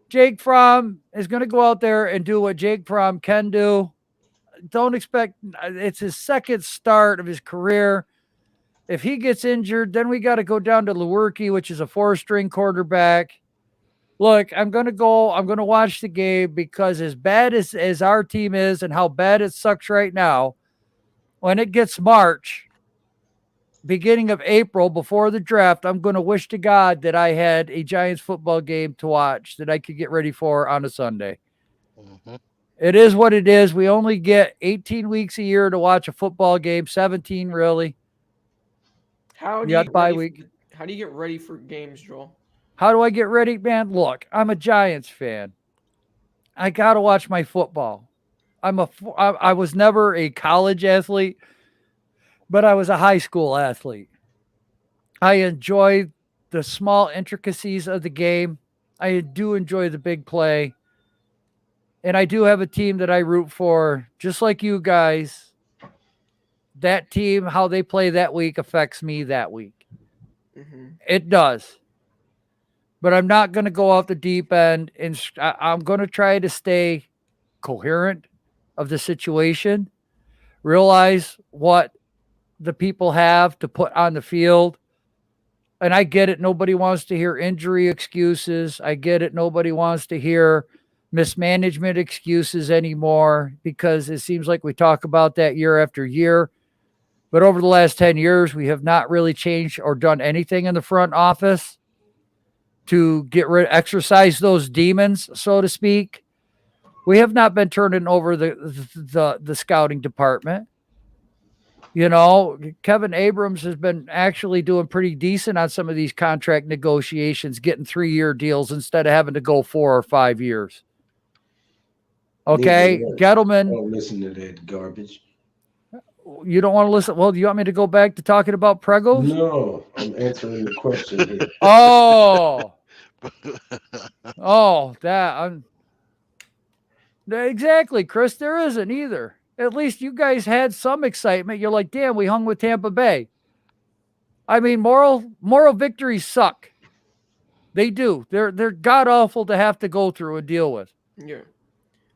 Jake Fromm is going to go out there and do what Jake Fromm can do. Don't expect it's his second start of his career. If he gets injured, then we got to go down to Lewerke, which is a 4-string quarterback. Look, I'm going to watch the game because as bad as our team is and how bad it sucks right now, when it gets March, beginning of April, before the draft, I'm going to wish to God that I had a Giants football game to watch that I could get ready for on a Sunday. Mhm. It is what it is. We only get 18 weeks a year to watch a football game, 17 really. How do You got you bye ready week. how do you get ready for games, Joel? How do I get ready, man? Look, I'm a Giants fan. I got to watch my football. I was never a college athlete, but I was a high school athlete. I enjoy the small intricacies of the game. I do enjoy the big play. And I do have a team that I root for, just like you guys. That team, how they play that week affects me that week. Mm-hmm. It does. But I'm not going to go off the deep end. And I'm going to try to stay coherent of the situation, realize what the people have to put on the field. And I get it. Nobody wants to hear injury excuses. I get it. Nobody wants to hear mismanagement excuses anymore because it seems like we talk about that year after year. But over the last 10 years, we have not really changed or done anything in the front office to exercise those demons, so to speak. We have not been turning over the scouting department. You know, Kevin Abrams has been actually doing pretty decent on some of these contract negotiations, getting 3-year deals instead of having to go 4 or 5 years. Okay, I Gettleman, don't listen to that garbage. you don't want to listen. Well, do you want me to go back to talking about Pregos? No, I'm answering the question here. Oh, exactly, Chris. There isn't either. At least you guys had some excitement. You're like, damn, we hung with Tampa Bay. I mean, moral victories suck. They do. They're god awful to have to go through and deal with. Yeah.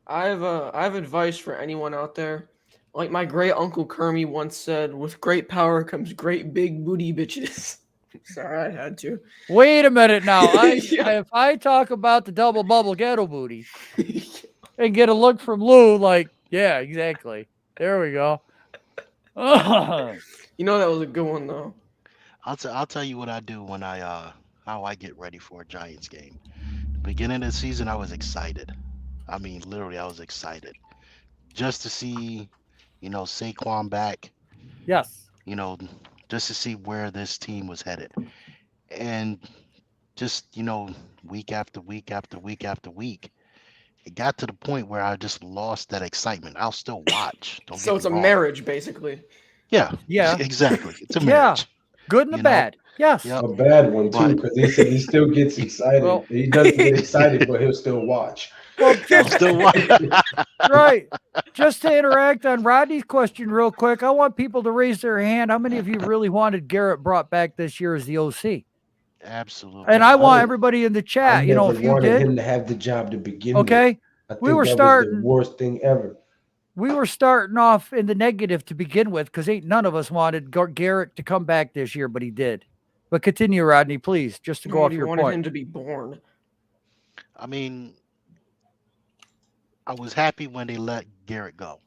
I have advice for anyone out there. Like my great uncle Kermie once said, with great power comes great big booty bitches. Sorry, I had to. Wait a minute now. Yeah. If I talk about the double bubble ghetto booty and get a look from Lou, like, yeah, exactly. There we go. You know that was a good one though. I'll tell you what I do when how I get ready for a Giants game. Beginning of the season, I was excited. I mean, literally, I was excited just to see, Saquon back. Yes. Just to see where this team was headed, and just week after week after week after week, it got to the point where I just lost that excitement. I'll still watch. Don't So get it's me a wrong. marriage, basically. Yeah, Yeah. exactly. It's a Yeah. marriage. Good and the You know. bad. Yes. Yep. A bad one too, But because he said he still gets excited. Well, He doesn't get excited, but he'll still watch. well, I'm just still watching. right. Just to interact on Rodney's question real quick, I want people to raise their hand. How many of you really wanted Garrett brought back this year as the OC? Absolutely. And I want I everybody in the I chat, never if you wanted did, him to have the job to begin with. okay, I we think were that was the starting worst thing ever. off in the negative to begin with because ain't none of us wanted Garrett to come back this year, but he did. But continue, Rodney, please, just to go off Nobody your wanted point. him to be born. I mean, I was happy when they let Garrett go.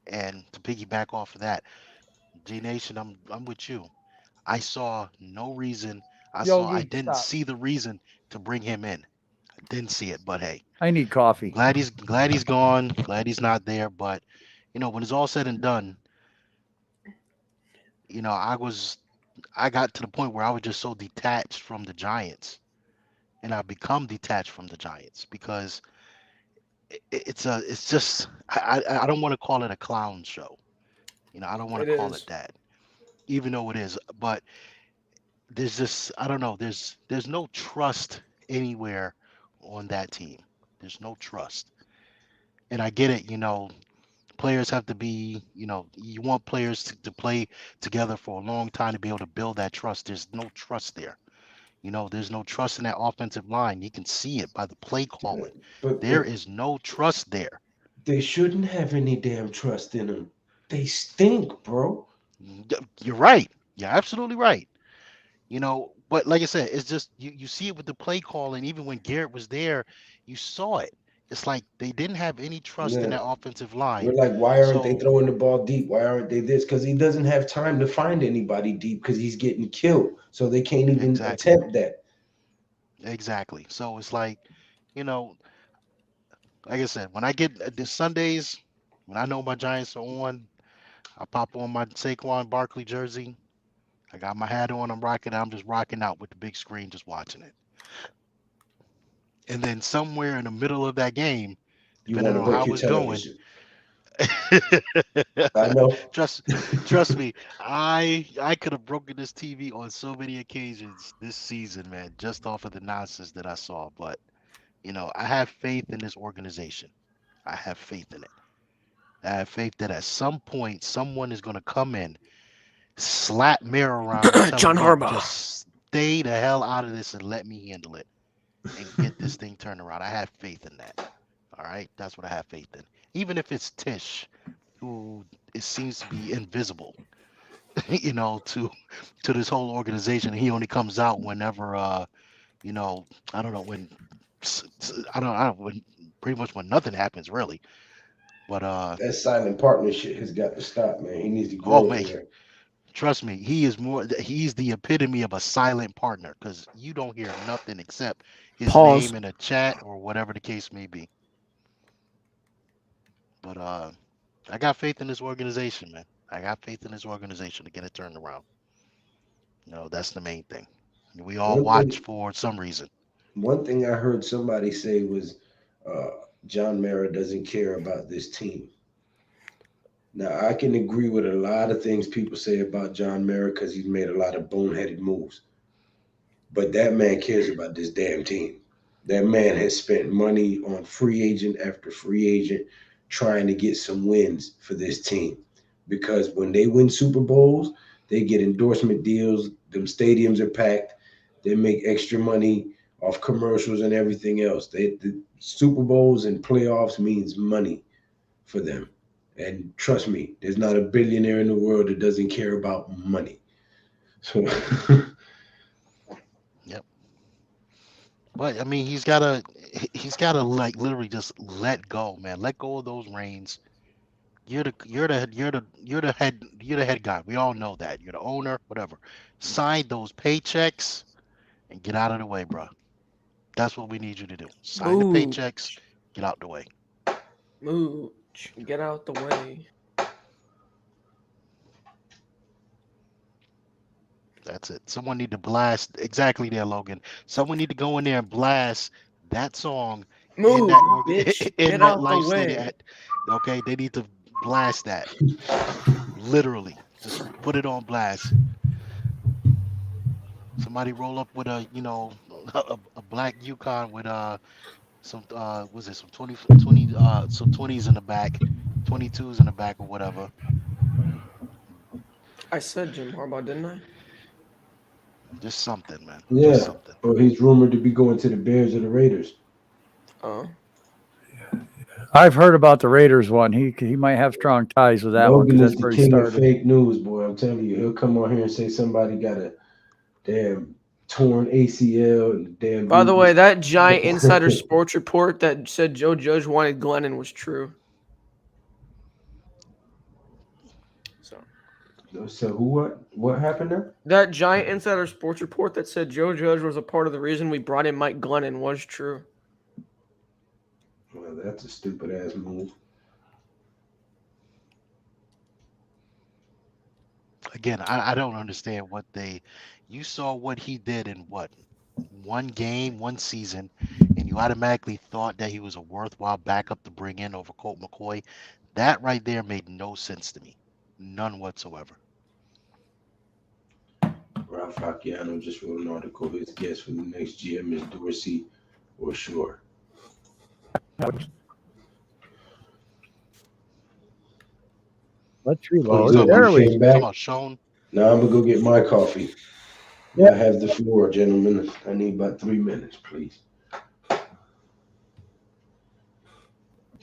And to piggyback off of that, G Nation, I'm with you. I saw no reason. I Yogi, didn't stop. see the reason to bring him in. I didn't see it, but hey, I need coffee. glad he's gone. Glad he's not there. But when it's all said and done, I got to the point where I was just so detached from the Giants, and I become detached from the Giants because it's just I don't want to call it a clown show. I don't want It to call it is. that, even though it is. But there's just I don't know. There's no trust anywhere on that team. There's no trust, and I get it. Players have to be. You want players to play together for a long time to be able to build that trust. There's no trust there. There's no trust in that offensive line. You can see it by the play calling. There But is no trust there. they shouldn't have any damn trust in them. They stink, bro. You're right. You're absolutely right. But like I said, it's just you see it with the play calling. Even when Garrett was there, you saw it. It's like they didn't have any trust in Yeah. that offensive We're line. like, why aren't they So throwing the ball deep? Why aren't they this? Because he doesn't have time to find anybody deep because he's getting killed. So they can't even exactly, attempt that. exactly. So it's you know, like I said, when I get the Sundays, when I know my Giants are on, I pop on my Saquon Barkley jersey. I got my hat on. I'm rocking. I'm just rocking out with the big screen, just watching it. And then somewhere in the middle of that game, You depending want to on break how your it's going, television. I know. trust trust me, I could have broken this TV on so many occasions this season, man, just off of the nonsense that I saw. But I have faith in this organization. I have faith in it. I have faith that at some point someone is going to come in, slap Mayor around, and tell him, John "Look, Harbaugh. just stay the hell out of this and let me handle it and get this thing turned around." I have faith in that. All right, that's what I have faith in. Even if it's Tish, who it seems to be invisible, to this whole organization. He only comes out whenever, I don't know when, I don't when pretty much when nothing happens really. But That silent partnership has got to stop, man. He needs to oh grow man, there. trust me, he's the epitome of a silent partner because you don't hear nothing except his Pause. name in a chat or whatever the case may be. But I got faith in this organization, man. I got faith in this organization to get it turned around. That's the main thing. We all One watch thing, for some reason. one thing I heard somebody say was John Mara doesn't care about this team. Now I can agree with a lot of things people say about John Mara because he's made a lot of boneheaded moves. But that man cares about this damn team. That man has spent money on free agent after free agent trying to get some wins for this team. Because when they win Super Bowls, they get endorsement deals. Them stadiums are packed. They make extra money off commercials and everything else. The Super Bowls and playoffs means money for them. And trust me, there's not a billionaire in the world that doesn't care about money. So Yep. But I mean, he's gotta like literally just let go, man. Let go of those reins. You're the head guy. We all know that. You're the owner, whatever. Sign those paychecks and get out of the way, bro. That's what we need you to do. Sign the paychecks, Mooch. get out the way. Mooch. Get out the way. That's it. Someone need to blast exactly there, Logan. Someone need to go in there and blast that song in Move, that bitch. in Get that out the life stadium. way. Okay, they need to blast that literally. Just put it on blast. Somebody roll up with a black Yukon with some was it some 20 some 20s in the back, 22s in the back or whatever. I said Jim Harbaugh, didn't I? Just something, man. Just Yeah. something. Or he's rumored to be going to the Bears or the Raiders. Oh, I've heard about the Raiders one. He might have strong ties with that one Logan because is that's the where he king of started. fake news, boy. I'm telling you, he'll come on here and say somebody got a damn torn ACL and damn by the dude. way, that giant insider sports report that said Joe Judge wanted Glennon was true. So So what happened there? that giant insider sports report that said Joe Judge was a part of the reason we brought in Mike Glennon was true. Well, that's a stupid ass move. Again, I don't understand what they. You saw what he did in what, one game, one season, and you automatically thought that he was a worthwhile backup to bring in over Colt McCoy. That right there made no sense to me, none whatsoever. Ralph Facciano just wrote an article. His guess for the next GM is Dorsey or Shore. Let's Oh, reload. look, There you we came Talking back. about Sean. Now I'm gonna go get my coffee. Yeah. I have the floor, gentlemen. I need about 3 minutes, please. Can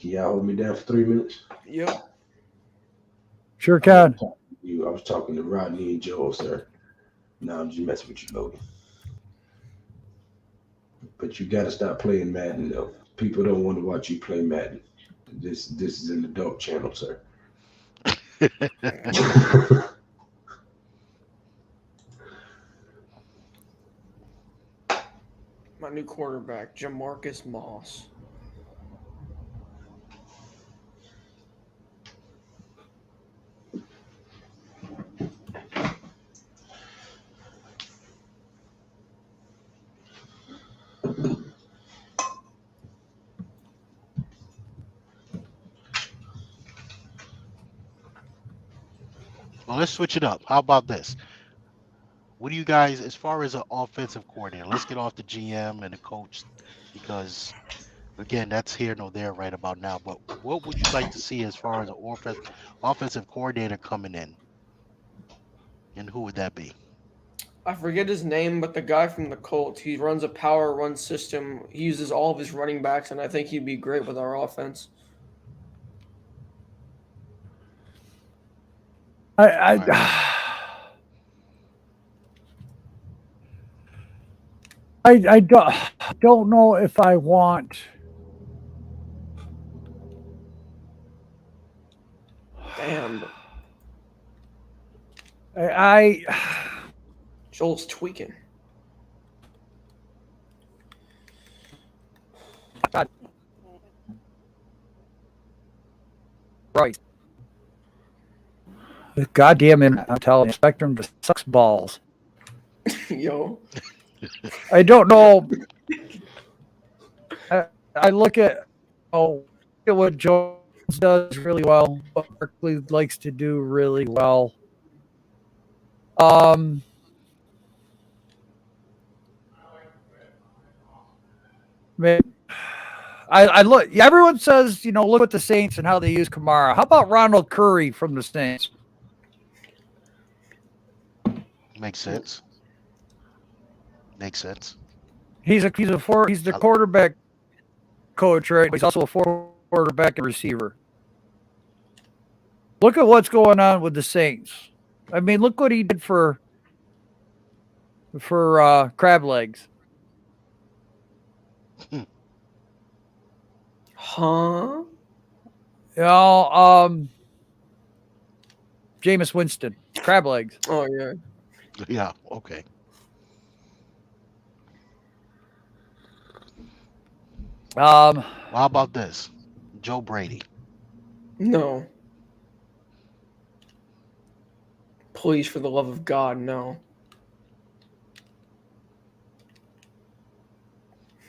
y'all hold me down for 3 minutes? Yep. sure can. I was talking to Rodney and Joel, sir. No, I'm just messing with you, Logan. But you gotta stop playing Madden, though. People don't want to watch you play Madden. This is an adult channel, sir. My new quarterback, Jamarcus Moss. Well, let's switch it up. How about this? What do you guys, as far as an offensive coordinator, let's get off the GM and the coach because, again, that's here nor there right about now. But what would you like to see as far as an offensive coordinator coming in? And who would that be? I forget his name, but the guy from the Colts, he runs a power run system. He uses all of his running backs, and I think he'd be great with our offense. I don't know if I want. Damn. I Joel's tweaking. Right. Goddamn it! I'm telling you, Spectrum just sucks balls. Yo. I don't know. I look at what Jones does really well, what Berkeley likes to do really well. Man, I look. Everyone says look at the Saints and how they use Kamara. How about Ronald Curry from the Saints? Makes sense. Makes sense. He's the quarterback coach, right? He's also a quarterback and receiver. Look at what's going on with the Saints. I mean, look what he did for crab legs. Huh? Jameis Winston, crab legs. Oh yeah. Yeah. Okay. Well, how about this? Joe Brady. No. Please, for the love of God, no.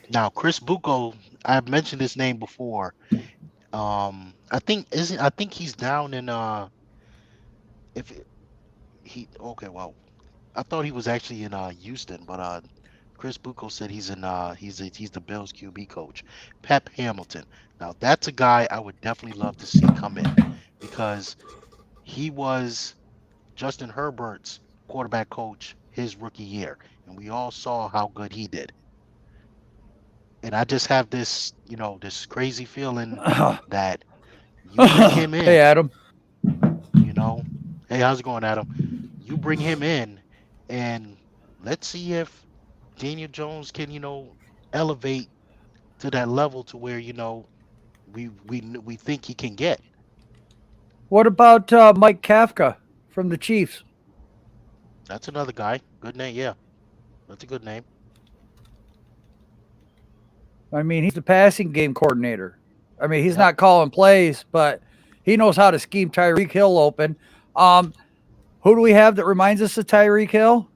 Now, Chris Bucco, I've mentioned his name before. I think he's down in if he okay. Well, I thought he was actually in Houston, but Chris Bucco said he's in he's the Bills QB coach. Pep Hamilton. Now that's a guy I would definitely love to see come in because he was Justin Herbert's quarterback coach his rookie year, and we all saw how good he did. And I just have this, this crazy feeling that you bring him Hey, in, Adam. you know, hey, how's it going, Adam? You bring him in, and let's see if Daniel Jones can, elevate to that level to where, we think he can get. What about Mike Kafka from the Chiefs? That's another guy. Good name, yeah. That's a good name. I mean, he's the passing game coordinator. I mean, he's Yep. not calling plays, but he knows how to scheme Tyreek Hill open. Um, who do we have that reminds us of Tyreek Hill?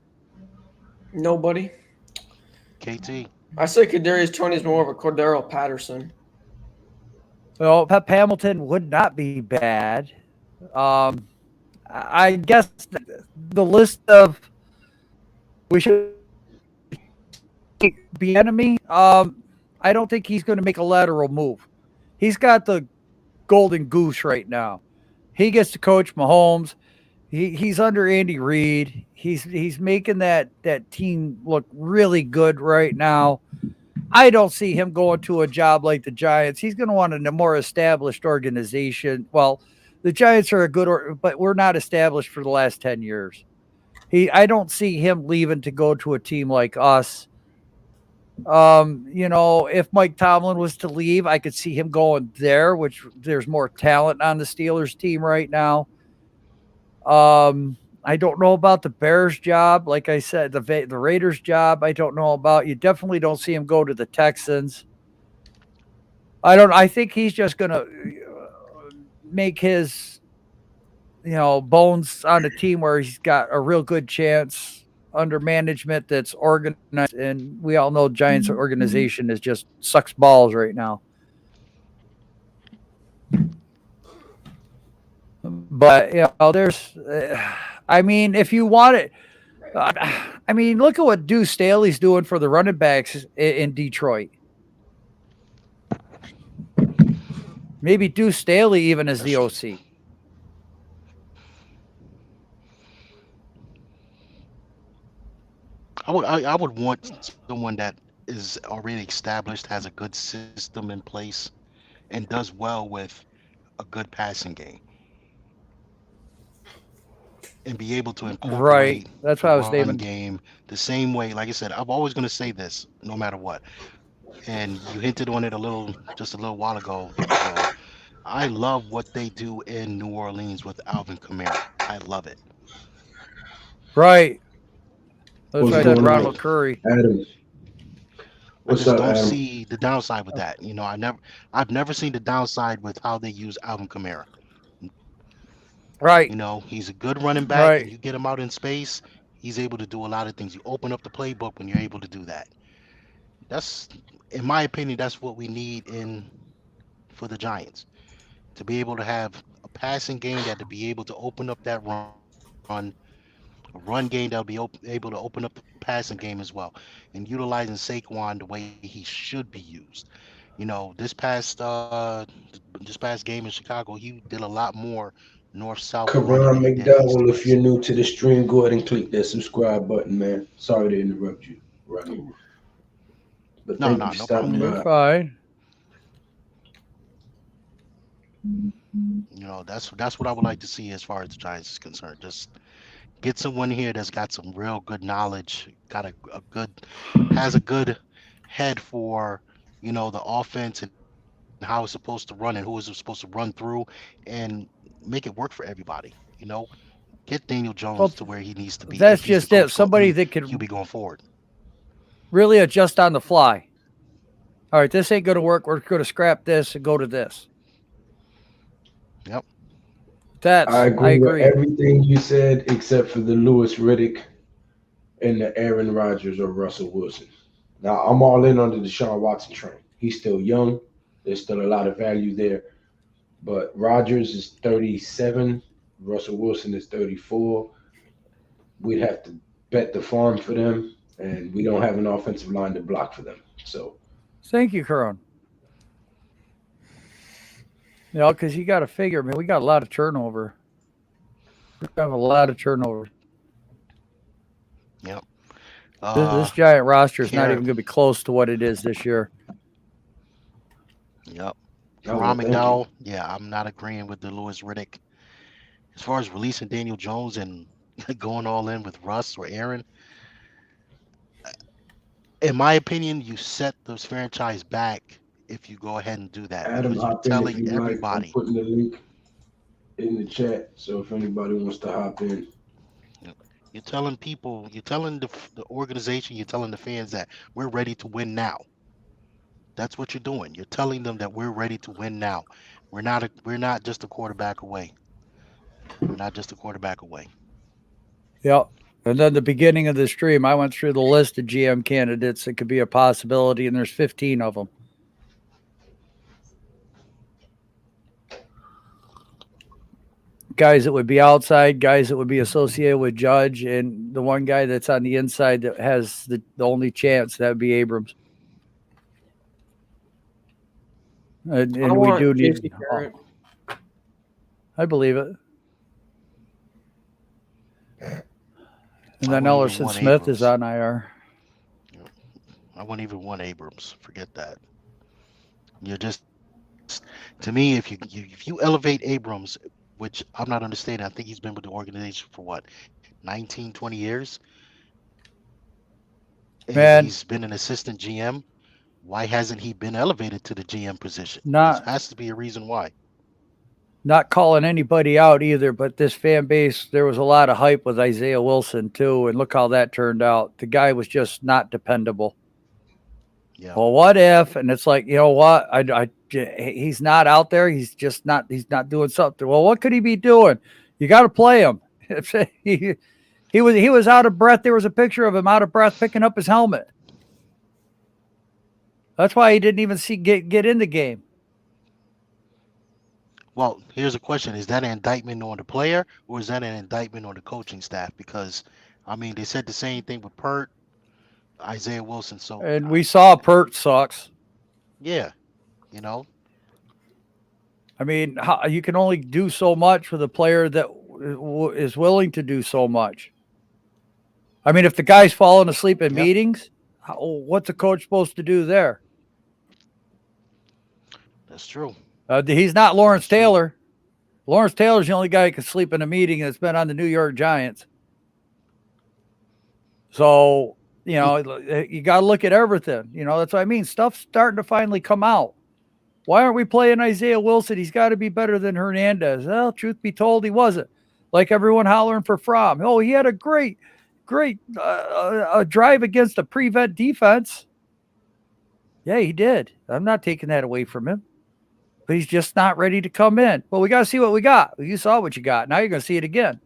Nobody. KT. I say Kadarius Tony is more of a Cordero Patterson. Well, Pep Hamilton would not be bad. Um, I guess the list of we should be enemy. I don't think he's going to make a lateral move. He's got the golden goose right now. He gets to coach Mahomes. He's under Andy Reid. He's making that team look really good right now. I don't see him going to a job like the Giants. He's going to want a more established organization. Well, the Giants are a good, but we're not established for the last 10 years. I don't see him leaving to go to a team like us. If Mike Tomlin was to leave, I could see him going there, which there's more talent on the Steelers team right now. I don't know about the Bears job. Like I said, the Raiders job, I don't know about. You definitely don't see him go to the Texans. I think he's just going to make his, bones on a team where he's got a real good chance under management that's organized. And we all know Giants organization is just sucks balls right now. But there's, I mean, if you want it, I mean, look at what Deuce Staley's doing for the running backs in Detroit. Maybe Deuce Staley even as the OC. I would want someone that is already established, has a good system in place, and does well with a good passing game, and be able to Right. incorporate That's the what I was run naming. game the same way. Like I said, I'm always going to say this no matter what. And you hinted on it just a little while ago, Joel. I love what they do in New Orleans with Alvin Kamara. I love it. Right. That's What's what I said, going on, Ronald Curry. Adam? I What's just up, don't Adam? see the downside with that. I've never seen the downside with how they use Alvin Kamara. Right. He's a good running back, and Right. you get him out in space, he's able to do a lot of things. You open up the playbook when you're able to do that. That's, in my opinion, that's what we need in for the Giants to be able to have a passing game that to be able to open up that run, a run game that'll be able to open up the passing game as well, and utilizing Saquon the way he should be used. This past game in Chicago, he did a lot more north-south running than Karan he did east to McDowell, if west. you're new to the stream, go ahead and click that subscribe button, man. Sorry to interrupt you, Rodney. But No, thank you no, for no problem. stopping You're by. fine. That's what I would like to see as far as the Giants is concerned. Just get someone here that's got some real good knowledge, got has a good head for, the offense and how it's supposed to run and who is supposed to run through and make it work for everybody. Get Daniel Jones to Well, where he needs to be if that's he's the just coach it. go Somebody be that QB can going forward. really adjust on the fly. All right, this ain't going to work. We're going to scrap this and go to this. Yep. I I agree with agree. everything you said except for the Lewis Riddick and the Aaron Rodgers or Russell Wilson. Now, I'm all in on the Deshaun Watson train. He's still young. There's still a lot of value there. But Rodgers is 37. Russell Wilson is 34. we'd have to bet the farm for them, and we don't have an offensive line to block for them. So Thank you, Karan. You know, because you got to figure, man, we got a lot of turnover. We have a lot of turnover. Yep. This giant roster is not Karen. even going to be close to what it is this year. Yep. Oh, well, thank you. McDowell, yeah, I'm not agreeing with the Lewis Riddick. As far as releasing Daniel Jones and going all in with Russ or Aaron, in my opinion, you set this franchise back if you go ahead and do that Adam, because you're hop in if telling you like. I'm everybody. putting the link in the chat, so if anybody wants to hop in. You're telling people, you're telling the organization, you're telling the fans that we're ready to win now. That's what you're doing. You're telling them that we're ready to win now. We're not just a quarterback away. We're not just a quarterback away. Yep. And then the beginning of the stream, I went through the list of GM candidates that could be a possibility, and there's 15 of them. Guys that would be outside, guys that would be associated with Judge, and the one guy that's on the inside that has the only chance, that would be Abrams. And we do need. I believe it. And then Ellerson Smith is on IR. I wouldn't even want Abrams. Forget that. You're just, to me, if you elevate Abrams, which I'm not understanding, I think he's been with the organization for what, 19, 20 years? Man, he's been an assistant GM. Why hasn't he been elevated to the GM position? There has to be a reason why. Not calling anybody out either, but this fan base, there was a lot of hype with Isaiah Wilson too, and look how that turned out. The guy was just not dependable. Yeah. Well, what if? And it's like, you know what? He's not out there. He's just not. He's not doing something. Well, what could he be doing? You got to play him. He was out of breath. There was a picture of him out of breath picking up his helmet. That's why he didn't even get in the game. Well, here's a question. Is that an indictment on the player or is that an indictment on the coaching staff? Because, I mean, they said the same thing with Pert, Isaiah Wilson. So, and we saw Pert sucks. Yeah, you know. I mean, you can only do so much with a player that is willing to do so much. I mean, if the guy's falling asleep in meetings, what's a coach supposed to do there? That's true. He's not Lawrence Taylor. Lawrence Taylor's the only guy who can sleep in a meeting that's been on the New York Giants. So, you know, you got to look at everything. You know, that's what I mean. Stuff's starting to finally come out. Why aren't we playing Isaiah Wilson? He's got to be better than Hernandez. Well, truth be told, he wasn't. Like everyone hollering for Fromm. Oh, he had a great drive against a prevent defense. Yeah, he did. I'm not taking that away from him. But he's just not ready to come in. Well, we got to see what we got. You saw what you got. Now you're going to see it again.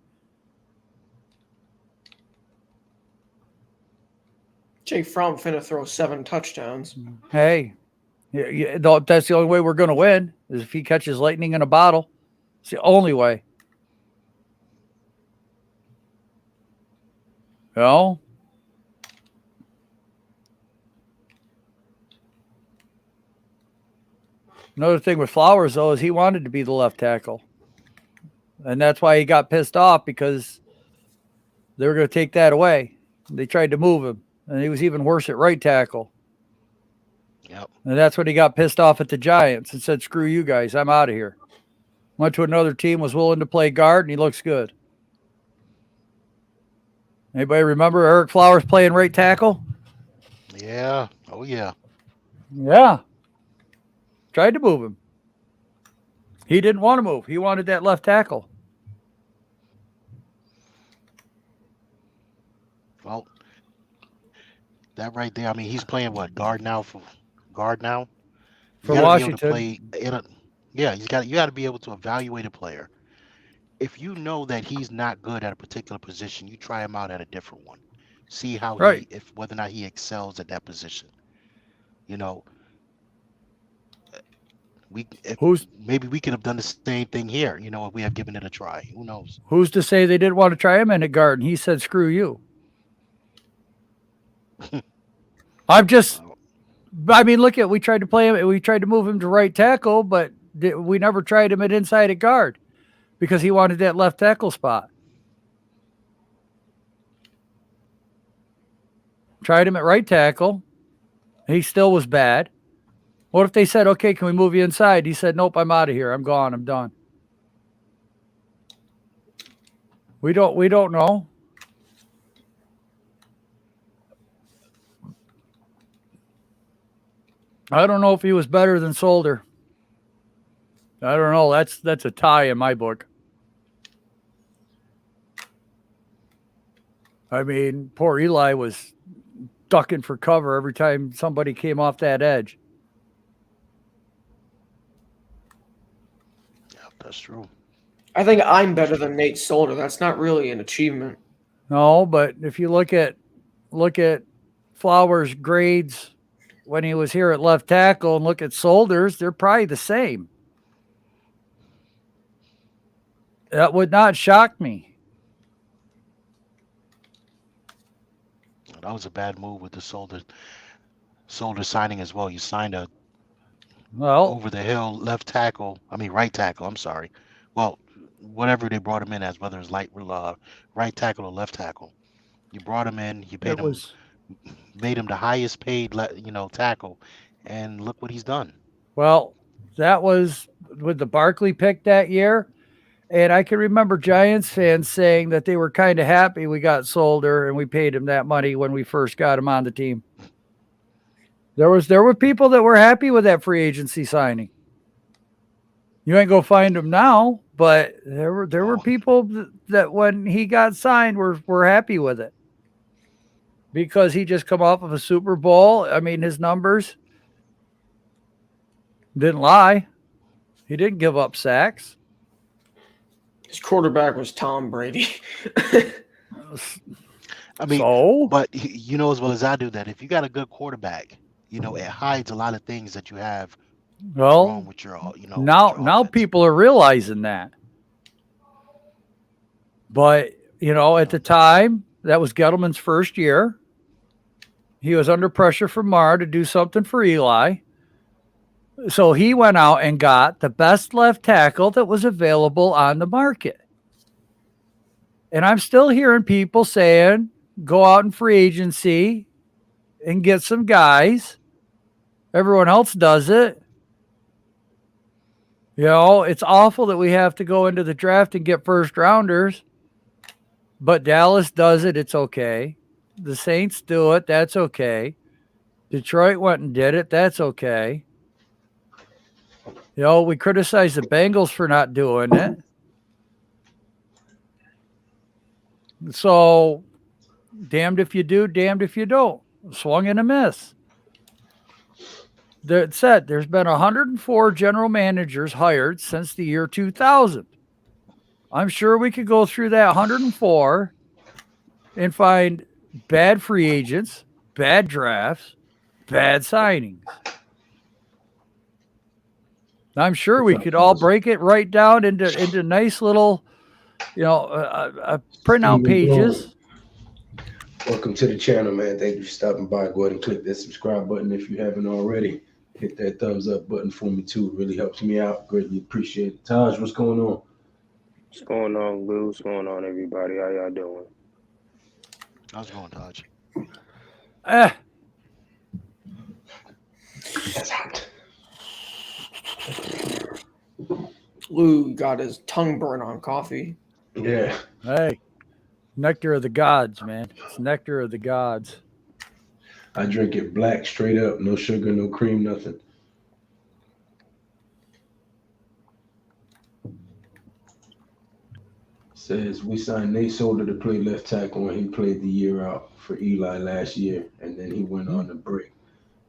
Jake Fromm finna throw 7 touchdowns. Hey, that's the only way we're going to win is if he catches lightning in a bottle. It's the only way. You know? Another thing with Flowers, though, is he wanted to be the left tackle. And that's why he got pissed off because they were going to take that away. They tried to move him. And he was even worse at right tackle. Yep. And that's when he got pissed off at the Giants and said, screw you guys, I'm out of here. Went to another team, was willing to play guard, and he looks good. Anybody remember Eric Flowers playing right tackle? Yeah. Oh, yeah. Yeah. Tried to move him. He didn't want to move. He wanted that left tackle. Well, that right there. I mean, he's playing what, guard now? For Washington. You got to be able to evaluate a player. If you know that he's not good at a particular position, you try him out at a different one. See how whether or not he excels at that position. You know, Maybe we could have done the same thing here. If we had given it a try. Who knows? Who's to say they didn't want to try him in a guard? And he said, "Screw you." I mean, look at, we tried to play him. We tried to move him to right tackle, but we never tried him at inside at guard because he wanted that left tackle spot. Tried him at right tackle. He still was bad. What if they said, "Okay, can we move you inside?" He said, "Nope, I'm out of here. I'm gone. I'm done." We don't know. I don't know if he was better than Solder. I don't know. That's a tie in my book. I mean, poor Eli was ducking for cover every time somebody came off that edge. Yeah, that's true. I think I'm better than Nate Solder. That's not really an achievement. No, but if you look at Flowers' grades when he was here at left tackle and look at Solder's, they're probably the same. That would not shock me. That was a bad move with the Solder signing as well. You signed a over the hill right tackle. I'm sorry. Well, whatever they brought him in as, whether it's right tackle or left tackle, you brought him in. You made him the highest paid tackle, and look what he's done. Well, that was with the Barkley pick that year. And I can remember Giants fans saying that they were kind of happy we got Solder and we paid him that money when we first got him on the team. There were people that were happy with that free agency signing. You ain't go find him now, but there were people that when he got signed were happy with it because he just come off of a Super Bowl. I mean, his numbers didn't lie. He didn't give up sacks. His quarterback was Tom Brady. I mean, but you know as well as I do that if you got a good quarterback, it hides a lot of things that you have wrong with your, now people are realizing that. But, at the time, that was Gettleman's first year. He was under pressure from Marr to do something for Eli. So he went out and got the best left tackle that was available on the market. And I'm still hearing people saying, go out in free agency and get some guys. Everyone else does it. It's awful that we have to go into the draft and get first rounders. But Dallas does it. It's okay. The Saints do it. That's okay. Detroit went and did it. That's okay. We criticize the Bengals for not doing it. So, damned if you do, damned if you don't. Swung and a miss. That said, there's been 104 general managers hired since the year 2000. I'm sure we could go through that 104 and find bad free agents, bad drafts, bad signings. I'm sure we could all break it right down into nice little, printout pages. Welcome to the channel, man. Thank you for stopping by. Go ahead and click that subscribe button if you haven't already. Hit that thumbs up button for me too. It really helps me out. Greatly appreciate it. Taj, what's going on? What's going on, Lou? What's going on, everybody? How y'all doing? How's it going, Taj? That's hot. Lou got his tongue burnt on coffee. Yeah. Hey, nectar of the gods, man. It's nectar of the gods. I drink it black, straight up. No sugar, no cream, nothing. Says we signed Nate Solder to play left tackle when he played the year out for Eli last year, and then he went on the break.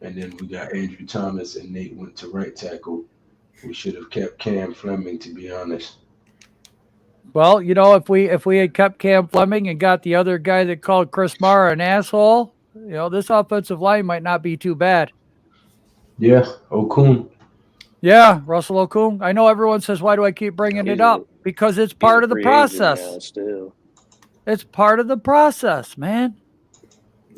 And then we got Andrew Thomas, and Nate went to right tackle. We should have kept Cam Fleming, to be honest. Well, if we had kept Cam Fleming and got the other guy that called Chris Marr an asshole, this offensive line might not be too bad. Yeah, Okun. Yeah, Russell Okung. I know everyone says, why do I keep bringing it up? Because it's part of the process. Now still. It's part of the process, man.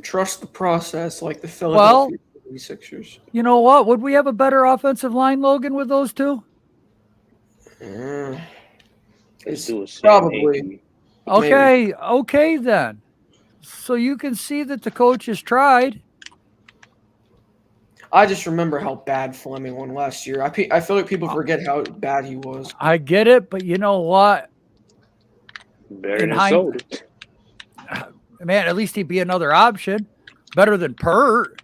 Trust the process, like the Philadelphia 76ers. You know what? Would we have a better offensive line, Logan, with those two? Let's do a Probably. Okay then. So you can see that the coach has tried. I just remember how bad Fleming won last year. I feel like people forget how bad he was. I get it, but you know what? Better than Solder. Man, at least he'd be another option. Better than Pert.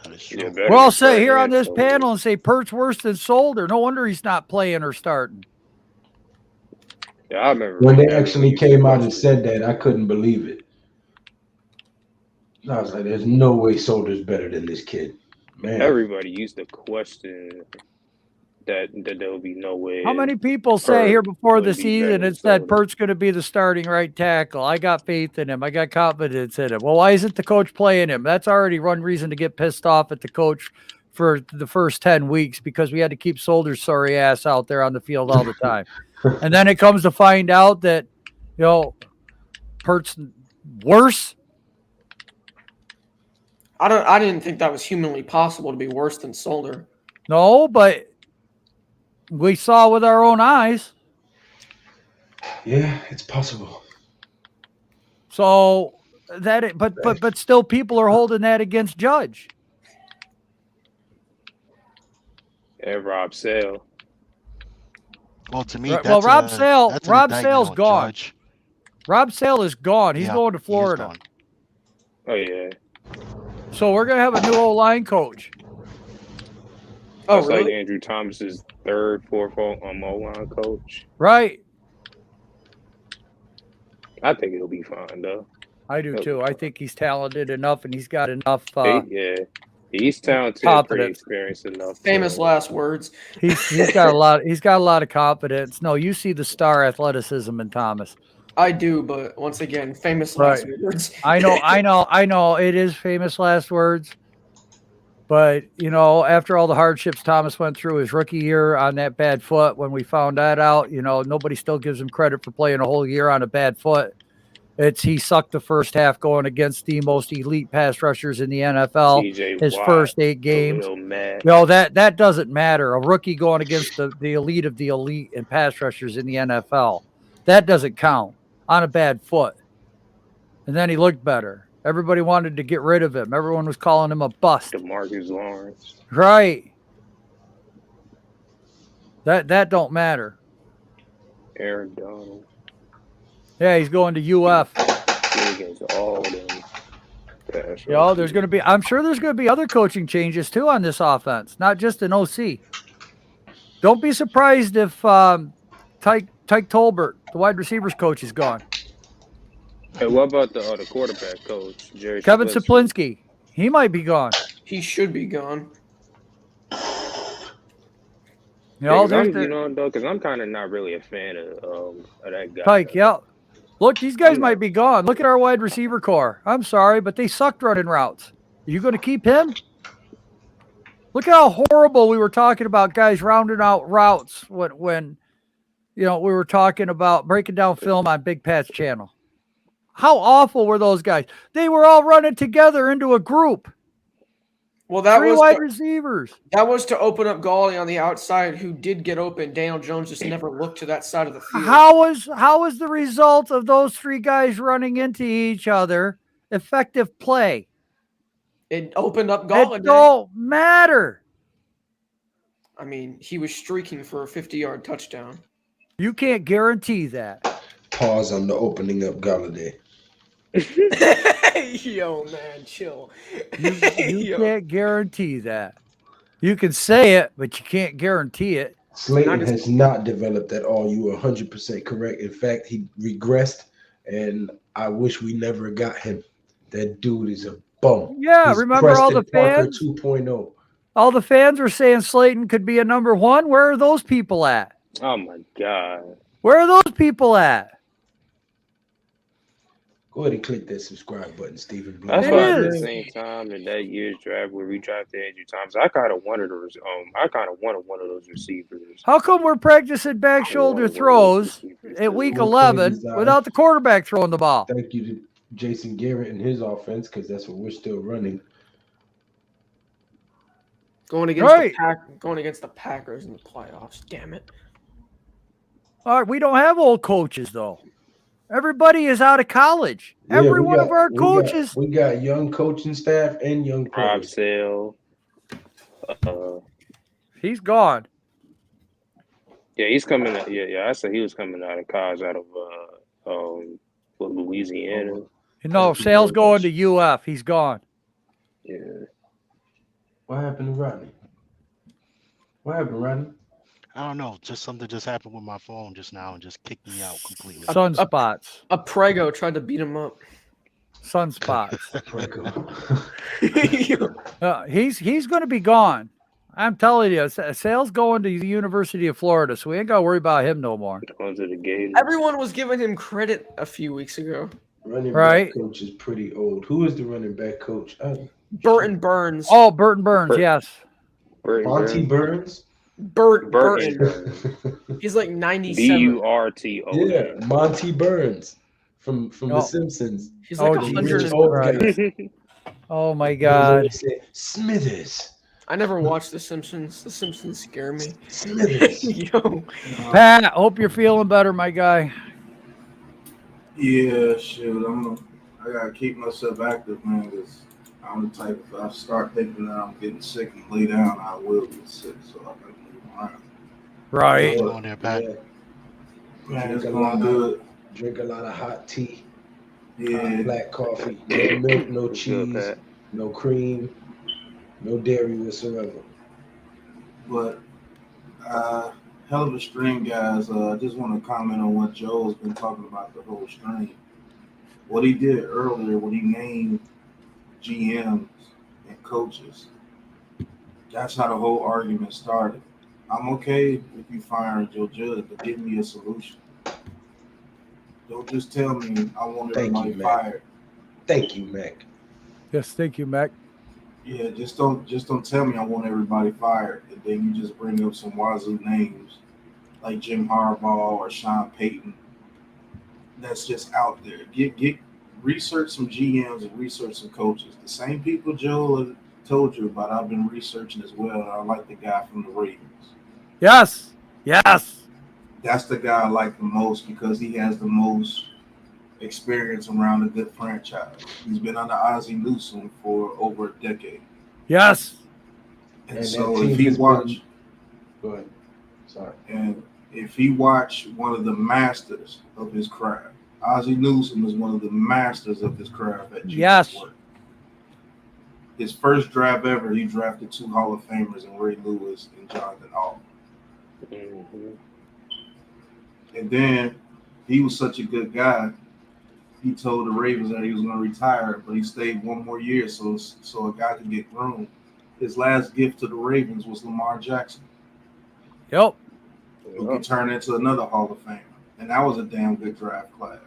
That is true. Yeah, We'll all sit here on this panel and say Pert's worse than Solder. No wonder he's not playing or starting. Yeah, I remember when they actually came out and said that, I couldn't believe it. I was like, "There's no way Solder's better than this kid." Man, everybody used to question that there would be no way. How many people say here before the season it said Pert's going to be the starting right tackle? I got faith in him. I got confidence in him. Well, why isn't the coach playing him? That's already one reason to get pissed off at the coach for the first 10 weeks because we had to keep Solder's sorry ass out there on the field all the time. And then it comes to find out that, Pert's worse. I didn't think that was humanly possible to be worse than Solder. No, but we saw with our own eyes. Yeah, it's possible. So but still people are holding that against Judge. And Rob Sale. Well, to me, Rob Sale's gone. Judge. Rob Sale is gone. He's going to Florida. Oh yeah. So we're gonna have a new O-line coach. That's really? Like Andrew Thomas's third, fourth O-line coach. Right. I think it'll be fine though. I do too. I think he's talented enough, and he's got enough. Yeah, he's talented, pretty experienced enough. Famous last words. He's got a lot. He's got a lot of confidence. No, you see the star athleticism in Thomas. I do, but once again, famous last words. I know. It is famous last words. But, after all the hardships Thomas went through his rookie year on that bad foot, when we found that out, nobody still gives him credit for playing a whole year on a bad foot. He sucked the first half going against the most elite pass rushers in the NFL. His first 8 games. That doesn't matter. A rookie going against the elite of the elite and pass rushers in the NFL. That doesn't count on a bad foot. And then he looked better. Everybody wanted to get rid of him. Everyone was calling him a bust. DeMarcus Lawrence. Right. That don't matter. Aaron Donald. Yeah, he's going to UF. Against all them. There's going to be. I'm sure there's going to be other coaching changes too on this offense, not just an OC. Don't be surprised if Tyke Tolbert, the wide receivers coach, is gone. Hey, what about the quarterback coach, Jerry Kevin Saplinski? He might be gone. He should be gone. Because I'm kind of not really a fan of that guy. Tyke, yeah. Look, these guys might be gone. Look at our wide receiver core. I'm sorry, but they sucked running routes. Are you going to keep him? Look at how horrible we were talking about guys rounding out routes when we were talking about breaking down film on Big Pat's channel. How awful were those guys? They were all running together into a group. Well, that was wide receivers. That was to open up Gawley on the outside, who did get open. Daniel Jones just never looked to that side of the field. How was the result of those 3 guys running into each other effective play? It opened up Gawley. It don't matter. I mean, he was streaking for a 50-yard touchdown. You can't guarantee that. Pause on the opening up Galladay. Yo, man, chill. You can't guarantee that. You can say it, but you can't guarantee it. Slayton has not developed at all. You are 100% correct. In fact, he regressed, and I wish we never got him. That dude is a bum. Yeah, remember all the fans? 2.0. All the fans were saying Slayton could be a number 1. Where are those people at? Oh, my God. Where are those people at? Go ahead and click that subscribe button, Stephen B. That's It why at the is. same time in that year's draft where we drafted Andrew Thomas, I kind of wanted those. I kind of wanted one of those receivers. How come we're practicing back I shoulder wanted one of those throws receivers at week too. What caught his 11 eye? without the quarterback throwing the ball? Thank you to Jason Garrett and his offense, because that's what we're still running. Going against Right. going against the Packers in the playoffs. Damn it. All right, we don't have old coaches though. Everybody is out of college. Yeah, Every one of our coaches. We got young coaching staff and young Rob players. Sale. He's gone. Yeah, he's coming. I said he was coming out of college out of Louisiana. No, Thank you Sale's very going much. to UF. He's gone. Yeah. What happened to Rodney? What happened, Rodney? I don't know. Just something just happened with my phone just now and just kicked me out completely. Sunspots. A Prego tried to beat him up. Sunspots. Yeah. He's going to be gone. I'm telling you, Sale's going to the University of Florida, so we ain't got to worry about him no more. Going to the Gators. Everyone was giving him credit a few weeks ago. Running Right. back coach is pretty old. Who is the running back coach? Burton Burns. Oh, Burton Burns, yes. Monty Burns? Burton. Burns. He's like 97. Burton. Yeah, Monty Burns from The Simpsons. He's like Oh, 100. Jesus old Christ. guy. Oh, my God. Smithers. I never watched The Simpsons. The Simpsons scare me. Smithers. Yo. Pat, hope you're feeling better, my guy. Yeah, shoot. I gotta keep myself active, man. Because I'm the type. If I start thinking that I'm getting sick and lay down, I will get sick. So I gotta move around. Right. What's going on there, Pat? Yeah. Man, it's Drink a going lot good. Drink a lot of hot tea, Yeah, black coffee, no milk, no What's good, cheese, Pat? no cream, no dairy whatsoever. but hell of a stream, guys. I just want to comment on what Joe's been talking about the whole stream. What he did earlier when he named GMs and coaches. That's how the whole argument started. I'm okay if you firing Joe Judge, but give me a solution. Don't just tell me I want Thank you, everybody man. fired. Thank you, Mac. Yes, thank you, Mac. Yeah, just don't tell me I want everybody fired, and then you just bring up some wazoo names like Jim Harbaugh or Sean Payton. That's just out there. Get research some GMs and research some coaches. The same people Joe told you about, I've been researching as well. I like the guy from the Ravens. Yes. Yes. That's the guy I like the most because he has the most experience around a good franchise. He's been under Ozzie Newsome for over a decade. Yes. And And so that team if he has watch Go ahead. Sorry. and if he watch one of the masters of his craft, Ozzie Newsome is one of the masters of his craft at Jesus Yes. Work. His first draft ever, he drafted 2 Hall of Famers in Ray Lewis and Jonathan Allen. Mm-hmm. And then he was such a good guy. He told the Ravens that he was going to retire, but he stayed 1 more year so a guy could get groomed. His last gift to the Ravens was Lamar Jackson, Yep. who could turn into another Hall of Famer. And that was a damn good draft class.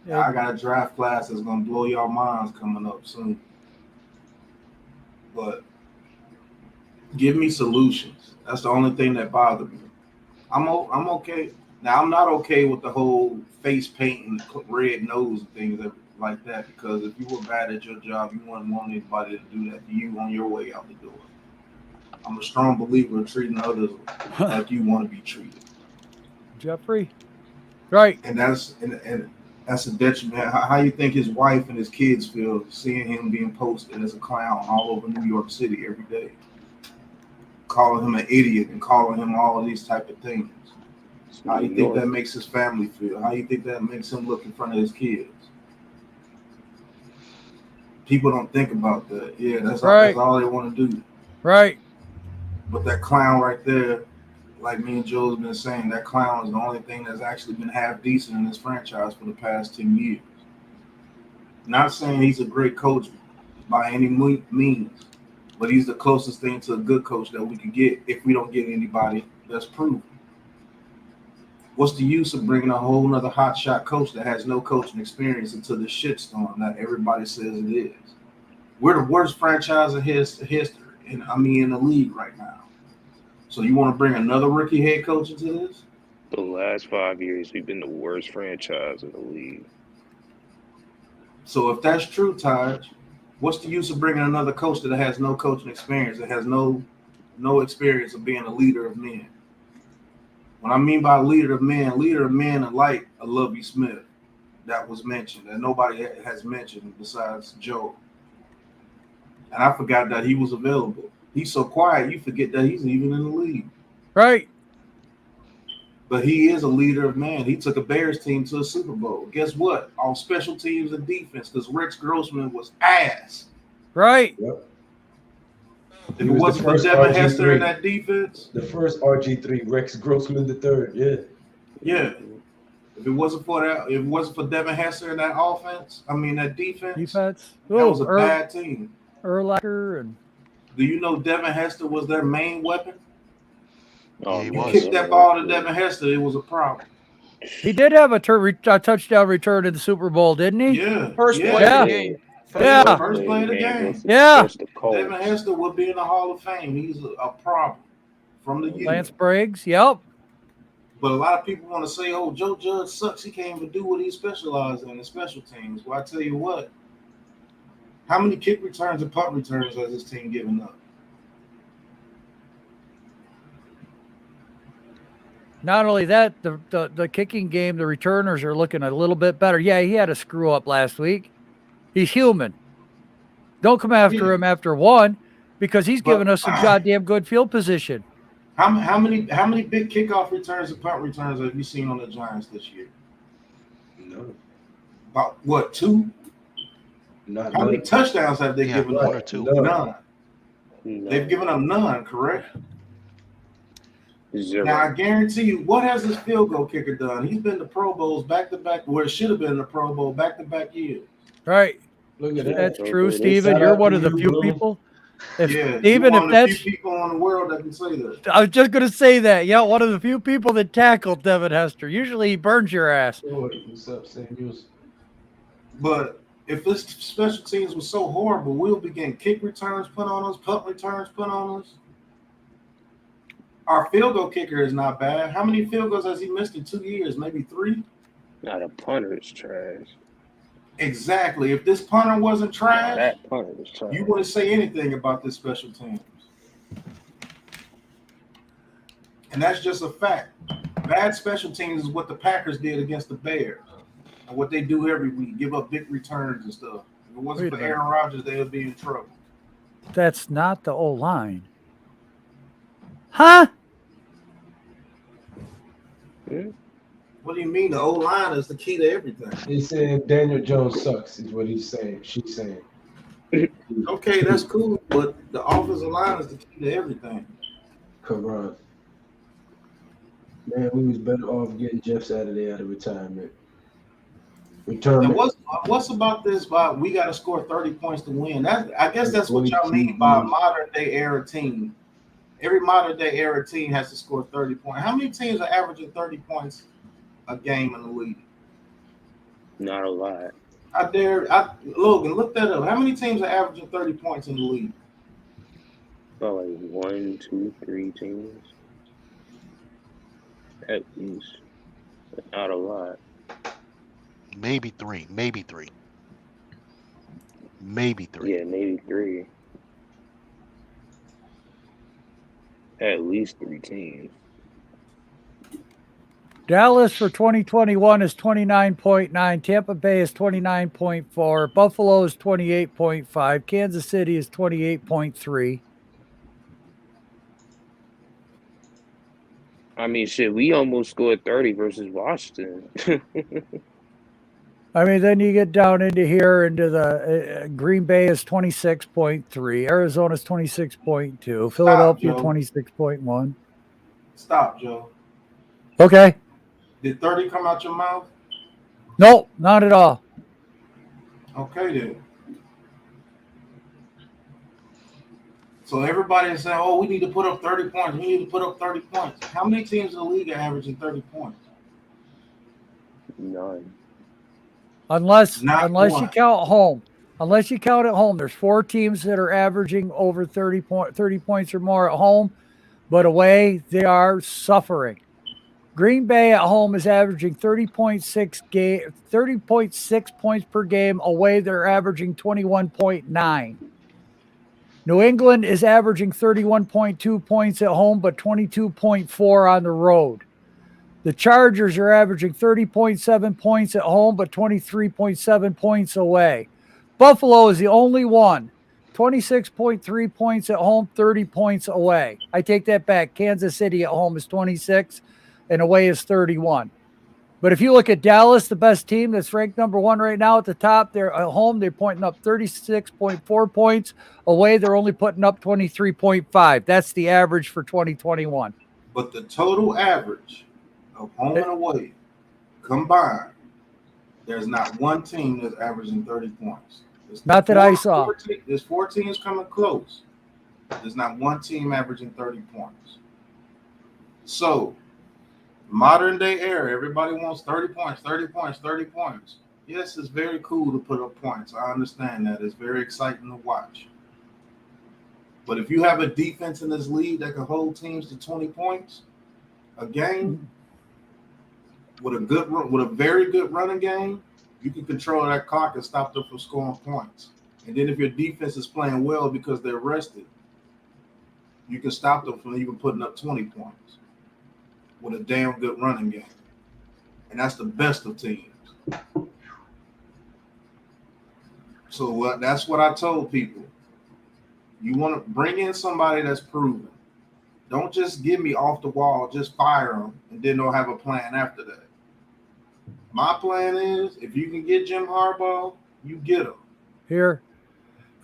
Now, I got a draft class that's going to blow y'all minds coming up soon. But give me solutions. That's the only thing that bothered me. I'm okay. Now, I'm not okay with the whole face paint and red nose and things like that, because if you were bad at your job, you wouldn't want anybody to do that to you on your way out the door. I'm a strong believer in treating others like you want to be treated. Jeffrey. Right. And that's a detriment. How you think his wife and his kids feel seeing him being posted as a clown all over New York City every day, calling him an idiot and calling him all of these type of things? How do you think that makes his family feel? How do you think that makes him look in front of his kids? People don't think about that. Yeah, that's all they want to do. Right. But that clown right there, like me and Joe's been saying, that clown is the only thing that's actually been half decent in this franchise for the past 10 years. Not saying he's a great coach by any means, but he's the closest thing to a good coach that we could get if we don't get anybody that's proven. What's the use of bringing a whole nother hotshot coach that has no coaching experience into the shitstorm that everybody says it is? We're the worst franchise in history, and in the league right now. So you want to bring another rookie head coach into this? The last 5 years, we've been the worst franchise in the league. So if that's true, Taj, what's the use of bringing another coach that has no coaching experience, that has no experience of being a leader of men? What I mean by leader of men are like a Lovie Smith that was mentioned, that nobody has mentioned besides Joe. And I forgot that he was available. He's so quiet, you forget that he's even in the league. Right. But he is a leader of men. He took a Bears team to a Super Bowl. Guess what? On special teams and defense, because Rex Grossman was ass. Right. Yep. If it wasn't for Devin Hester in that defense. The first RG3, Rex Grossman III. Yeah. Yeah. If it wasn't for Devin Hester in that offense, that defense. That was a bad team. Urlacher and do you know Devin Hester was their main weapon? Oh, you kicked that ball to Devin Hester, it was a problem. He did have a touchdown return in the Super Bowl, didn't he? Yeah. First play of the game. First play of the game. Yeah. Devin Hester would be in the Hall of Fame. He's a problem from the youth. Lance Briggs, yep. But a lot of people want to say, oh, Joe Judge sucks. He can't even do what he specializes in special teams. Well, I tell you what. How many kick returns and punt returns has this team given up? Not only that, the kicking game, the returners are looking a little bit better. Yeah, he had a screw up last week. He's human. Don't come after him after one, because he's given us some goddamn good field position. How many big kickoff returns and punt returns have you seen on the Giants this year? No. About what, 2? How many touchdowns have they given up? 1 or 2. None. They've given up none, correct? 0. Now, I guarantee you, what has this field goal kicker done? He's been to Pro Bowls back-to-back, where it should have been the Pro Bowl back-to-back years. Right. Look at that. That's true, Steven. You're one of the few people. Steven, if that's few people in the world that can say that. I was just going to say that. Yeah, one of the few people that tackled Devin Hester. Usually he burns your ass. What's up, Samuels? But if this special teams was so horrible, we'll be getting kick returns put on us, punt returns put on us. Our field goal kicker is not bad. How many field goals has he missed in 2 years? Maybe 3? Not a punter is trash. Exactly. If this punter wasn't trash, that punter was trash. You wouldn't say anything about this special teams. And that's just a fact. Bad special teams is what the Packers did against the Bears. And what they do every week, give up big returns and stuff. If it wasn't for Aaron Rodgers, they would be in trouble. That's not the O-line. Huh? Yeah. What do you mean? The O-line is the key to everything. He's saying Daniel Jones sucks, is what he's saying. She's saying. Okay, that's cool, but the offensive line is the key to everything. Come on. Man, we was better off getting Jeff Saturday out of retirement. And what's about this? We got to score 30 points to win. I guess that's what y'all mean by a modern day era team. Every modern day era team has to score 30 points. How many teams are averaging 30 points a game in the league? Not a lot. Logan, look that up. How many teams are averaging 30 points in the league? About like 1, 2, 3 teams. At least. But not a lot. Maybe 3. Maybe 3. Maybe 3. Yeah, maybe 3. At least 3 teams. Dallas for 2021 is 29.9. Tampa Bay is 29.4. Buffalo is 28.5. Kansas City is 28.3. I mean, shit, we almost scored 30 versus Washington. I mean, then you get down into the Green Bay is 26.3. Arizona's 26.2. Philadelphia 26.1. Stop, Joe. Okay. Did 30 come out your mouth? No, not at all. Okay, then. So everybody is saying, oh, we need to put up 30 points. We need to put up 30 points. How many teams in the league are averaging 30 points? None. Unless Not you one. count home. Unless you count at home. There's 4 teams that are averaging over 30 points or more at home, but away they are suffering. Green Bay at home is averaging 30.6 points per game. Away they're averaging 21.9. New England is averaging 31.2 points at home, but 22.4 on the road. The Chargers are averaging 30.7 points at home, but 23.7 points away. Buffalo is the only one. 26.3 points at home, 30 points away. I take that back. Kansas City at home is 26 and away is 31. But if you look at Dallas, the best team that's ranked number 1 right now at the top, they're at home, they're pointing up 36.4 points. Away, they're only putting up 23.5. That's the average for 2021. But the total average of home and away combined, there's not one team that's averaging 30 points. Not that I saw. There's 4 teams coming close. There's not one team averaging 30 points. So, modern day era, everybody wants 30 points, 30 points, 30 points. Yes, it's very cool to put up points. I understand that. It's very exciting to watch. But if you have a defense in this league that can hold teams to 20 points a game, with a very good running game, you can control that clock and stop them from scoring points. And then if your defense is playing well because they're rested, you can stop them from even putting up 20 points with a damn good running game. And that's the best of teams. So that's what I told people. You want to bring in somebody that's proven. Don't just give me off the wall, just fire them, and then don't have a plan after that. My plan is, if you can get Jim Harbaugh, you get him. Here,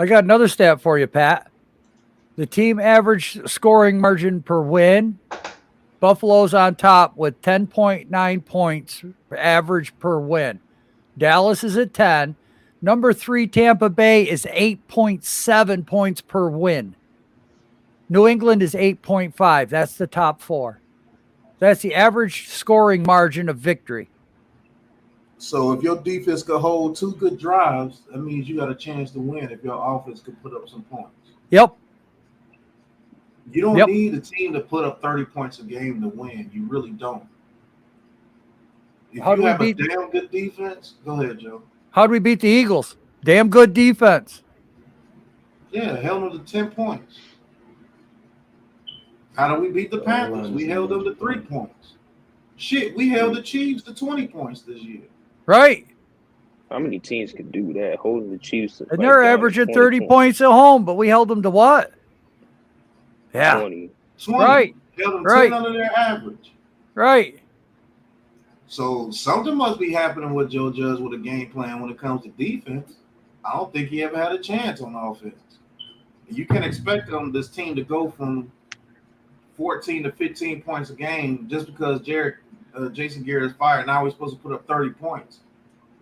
I got another stat for you, Pat. The team average scoring margin per win, Buffalo's on top with 10.9 points average per win. Dallas is at 10. Number 3, Tampa Bay is 8.7 points per win. New England is 8.5. That's the top 4. That's the average scoring margin of victory. So if your defense could hold 2 good drives, that means you got a chance to win if your offense could put up some points. Yep. You don't need a team to put up 30 points a game to win. You really don't. If you have a damn good defense, go ahead, Joe. How do we beat the Eagles? Damn good defense. Yeah, held them to 10 points. How do we beat the Panthers? We held them to 3 points. Shit, we held the Chiefs to 20 points this year. Right. How many teams could do that? Holding the Chiefs. And they're averaging 30 points at home, but we held them to what? Yeah. 20. Right. Held them 10 under their average. Right. So something must be happening with Joe Judge with a game plan when it comes to defense. I don't think he ever had a chance on offense. You can expect this team to go from 14 to 15 points a game just because Jason Garrett is fired. Now we're supposed to put up 30 points.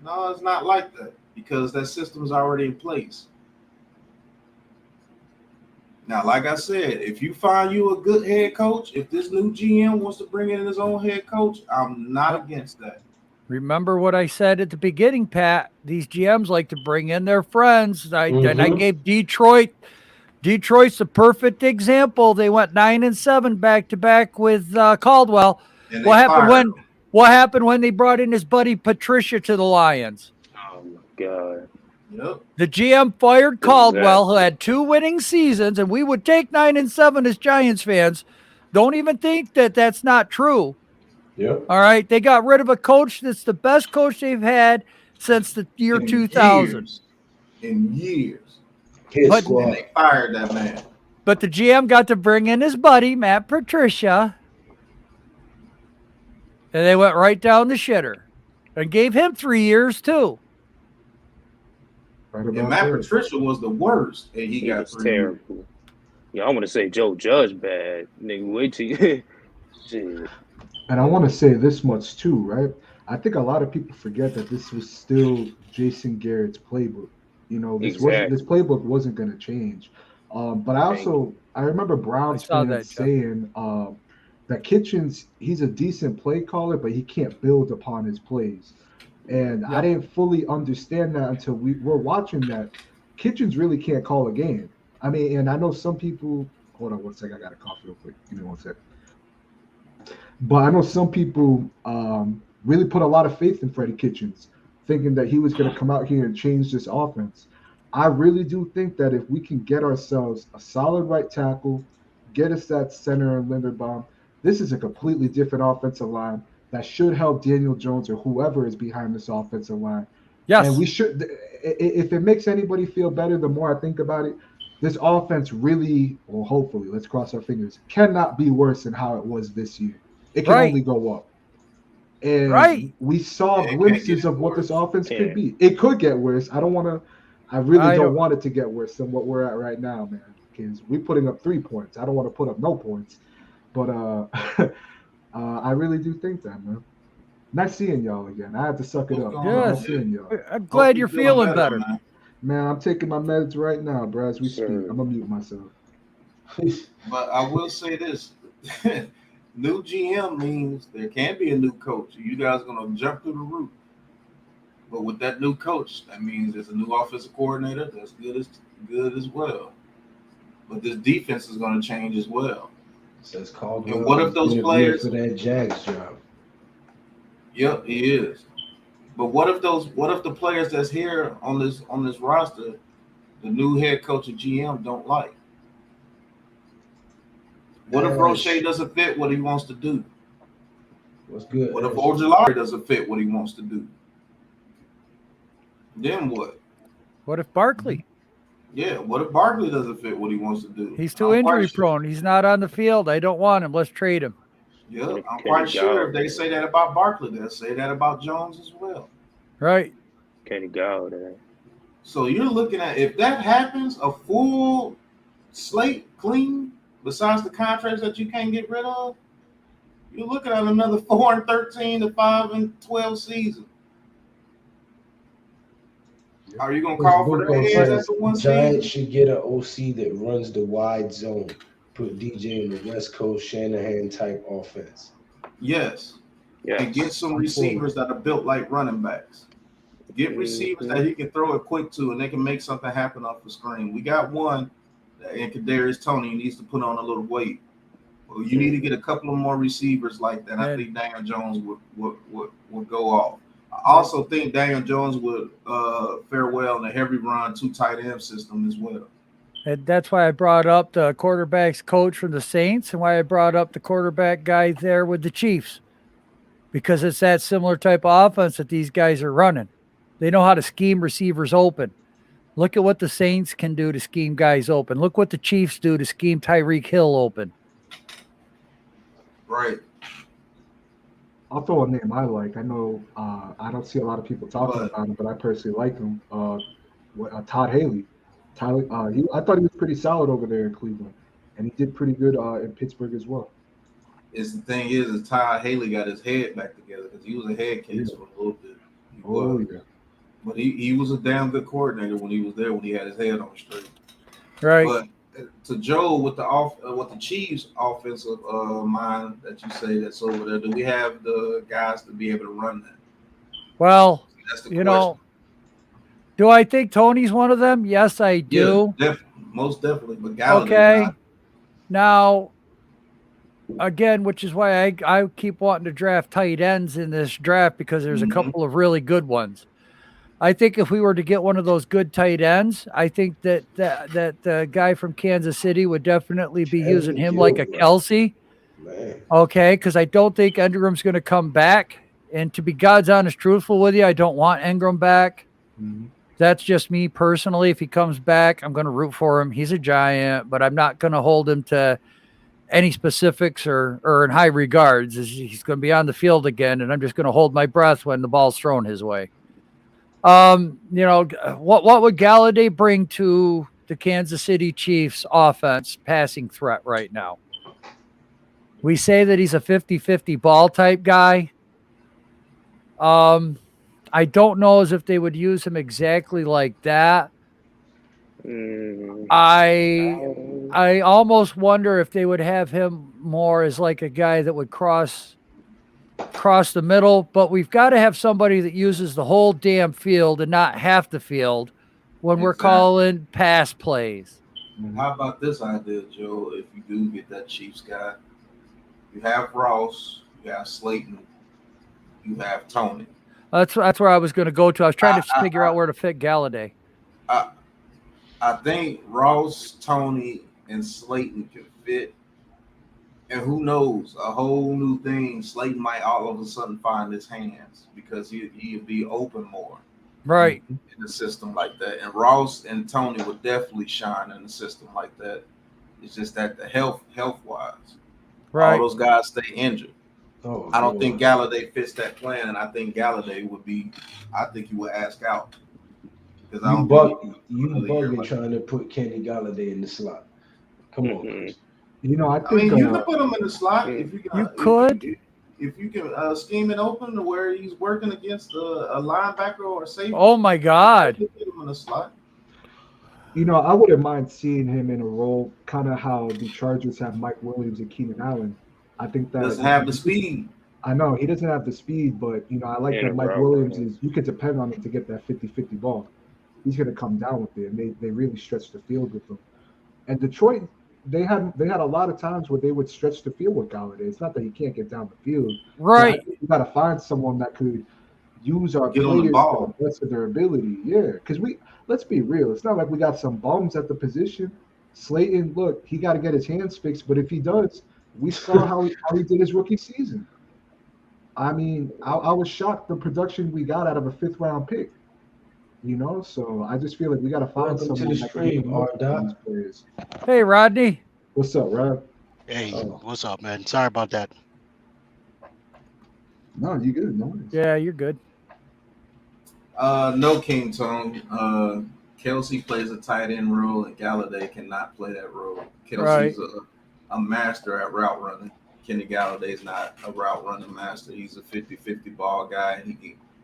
No, it's not like that because that system is already in place. Now, like I said, if you find you a good head coach, if this new GM wants to bring in his own head coach, I'm not against that. Remember what I said at the beginning, Pat? These GMs like to bring in their friends. And I gave Detroit. Detroit's the perfect example. They went 9-7 back to back with Caldwell. What happened when they brought in his buddy Patricia to the Lions? Oh my God. Yep. The GM fired Caldwell, who had 2 winning seasons, and we would take 9-7 as Giants fans. Don't even think that that's not true. Yep. All right. They got rid of a coach that's the best coach they've had since the year 2000. In years. But they fired that man. But the GM got to bring in his buddy, Matt Patricia, and they went right down the shitter and gave him 3 years too. And Matt Patricia was the worst, and he got 3 years. Terrible. Yeah, I want to say Joe Judge bad. Nigga, wait till you. Shit. And I want to say this much too, right? I think a lot of people forget that this was still Jason Garrett's playbook. You know, this playbook wasn't going to change. But I remember Browns fans saying, that Kitchens, he's a decent play caller, but he can't build upon his plays. And I didn't fully understand that until we were watching that. Kitchens really can't call a game. I mean, and I know some people. Hold on one second. I got a cough real quick. Give me one second. But I know some people really put a lot of faith in Freddie Kitchens, thinking that he was going to come out here and change this offense. I really do think that if we can get ourselves a solid right tackle, get us that center and Linderbaum, this is a completely different offensive line that should help Daniel Jones or whoever is behind this offensive line. Yes. And we should, if it makes anybody feel better, the more I think about it, this offense really, well, hopefully, let's cross our fingers, cannot be worse than how it was this year. It can only go up. And we saw glimpses of what this offense could be. It could get worse. I really don't want it to get worse than what we're at right now, man. Because we're putting up 3 points. I don't want to put up no points. But I really do think that, man. Nice seeing y'all again. I had to suck it up. Yes. Nice seeing y'all. I'm glad you're feeling better. Man, I'm taking my meds right now, bro, as we speak. I'm going to mute myself. But I will say this. New GM means there can be a new coach. You guys are going to jump through the roof. But with that new coach, that means there's a new offensive coordinator that's good as well. But this defense is going to change as well. Says Caldwell. And what if those players for that Jags job? Yep, he is. But what if the players that's here on this roster, the new head coach and GM don't like? What if Roche doesn't fit what he wants to do? What's good? What if Ojulari doesn't fit what he wants to do? Then what? What if Barkley? Yeah, what if Barkley doesn't fit what he wants to do? He's too injury prone. He's not on the field. I don't want him. Let's trade him. Yeah, I'm quite sure if they say that about Barkley, they'll say that about Jones as well. Right. Kenny Galladay. So you're looking at, if that happens, a full slate clean, besides the contracts that you can't get rid of, you're looking at another 4-13 to 5-12 season. Are you gonna call for the heads after one season? Giants should get an OC that runs the wide zone. Put DJ in the West Coast Shanahan type offense. Yes. And get some receivers that are built like running backs. Get receivers that he can throw it quick to, and they can make something happen off the screen. We got one, and Kadarius Toney needs to put on a little weight. Well, you need to get a couple of more receivers like that. I think Daniel Jones would go off. I also think Daniel Jones would fare well in a heavy run 2 tight end system as well. And that's why I brought up the quarterback's coach from the Saints and why I brought up the quarterback guy there with the Chiefs. Because it's that similar type of offense that these guys are running. They know how to scheme receivers open. Look at what the Saints can do to scheme guys open. Look what the Chiefs do to scheme Tyreek Hill open. Right. I'll throw a name I like. I know I don't see a lot of people talking about him, but I personally like him. Todd Haley. I thought he was pretty solid over there in Cleveland, and he did pretty good in Pittsburgh as well. The thing is Todd Haley got his head back together because he was a head case for a little bit. Yeah. But he was a damn good coordinator when he was there, when he had his head on straight. Right. But to Joe, with the Chiefs offensive mind that you say that's over there, do we have the guys to be able to run that? Well, that's the question. Do I think Tony's one of them? Yes, I do. Yeah, most definitely. But Galladay, okay. Now, again, which is why I keep wanting to draft tight ends in this draft, because there's a couple of really good ones. I think if we were to get one of those good tight ends, I think that the guy from Kansas City would definitely be using him like a Kelsey. Man. Okay, because I don't think Ingram's going to come back. And to be God's honest, truthful with you, I don't want Ingram back. Mm-hmm. That's just me personally. If he comes back, I'm going to root for him. He's a Giant, but I'm not going to hold him to any specifics or in high regards. He's going to be on the field again, and I'm just going to hold my breath when the ball's thrown his way. What would Galladay bring to the Kansas City Chiefs offense passing threat right now? We say that he's a 50-50 ball type guy. I don't know as if they would use him exactly like that. I I almost wonder if they would have him more as like a guy that would cross the middle, but we've got to have somebody that uses the whole damn field and not half the field when we're calling pass plays. How about this idea, Joe? If you do get that Chiefs guy, you have Ross, you have Slayton, you have Tony. That's where I was going to go to. I was trying to figure out where to fit Galladay. I think Ross, Tony, and Slayton can fit. And who knows, a whole new thing. Slayton might all of a sudden find his hands because he'd be open more. Right. In a system like that. And Ross and Tony would definitely shine in a system like that. It's just that the health-wise, right, all those guys stay injured. Oh, I don't think Galladay fits that plan, and I think Galladay would be. I think he would ask out. Because you bugging trying to put Kenny Galladay in the slot. Come on. You know, I mean, you can put him in the slot if you can. You could. If you can scheme it open to where he's working against a linebacker or a safety. Oh my God! You put him in the slot. You know, I wouldn't mind seeing him in a role, kind of how the Chargers have Mike Williams and Keenan Allen. I think that doesn't have the speed. I know he doesn't have the speed, but you know, I like that Mike Williams is. You can depend on him to get that 50-50 ball. He's going to come down with it, and they really stretch the field with him. And Detroit, they had a lot of times where they would stretch the field with Galladay. It's not that he can't get down the field, right? You got to find someone that could use our players to the best of their ability. Yeah, because let's be real. It's not like we got some bums at the position. Slayton, look, he got to get his hands fixed, but if he does, we saw how he did his rookie season. I mean, I was shocked the production we got out of a 5th round pick. You know, so I just feel like we got to find someone that can players. Hey, Rodney. What's up, Rod? Hey, what's up, man? Sorry about that. No, you good. No worries. Yeah, you're good. No, King Tone. Kelsey plays a tight end role, and Galladay cannot play that role. Kelsey's a master at route running. Kenny Galladay's not a route running master. He's a 50-50 ball guy, and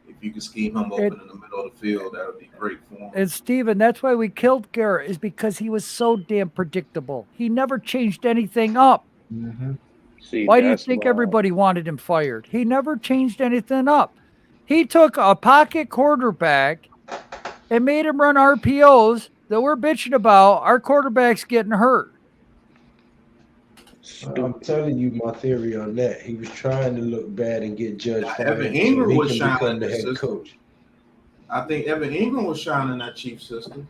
if you can scheme him open in the middle of the field, that would be great for him. And Steven, that's why we killed Garrett, is because he was so damn predictable. He never changed anything up. Mm-hmm. Why do you think everybody wanted him fired? He never changed anything up. He took a pocket quarterback and made him run RPOs that we're bitching about. Our quarterback's getting hurt. I'm telling you my theory on that. He was trying to look bad and get Judge fired. Evan Ingram was shining the head coach. I think Evan Ingram was shining in that Chiefs system.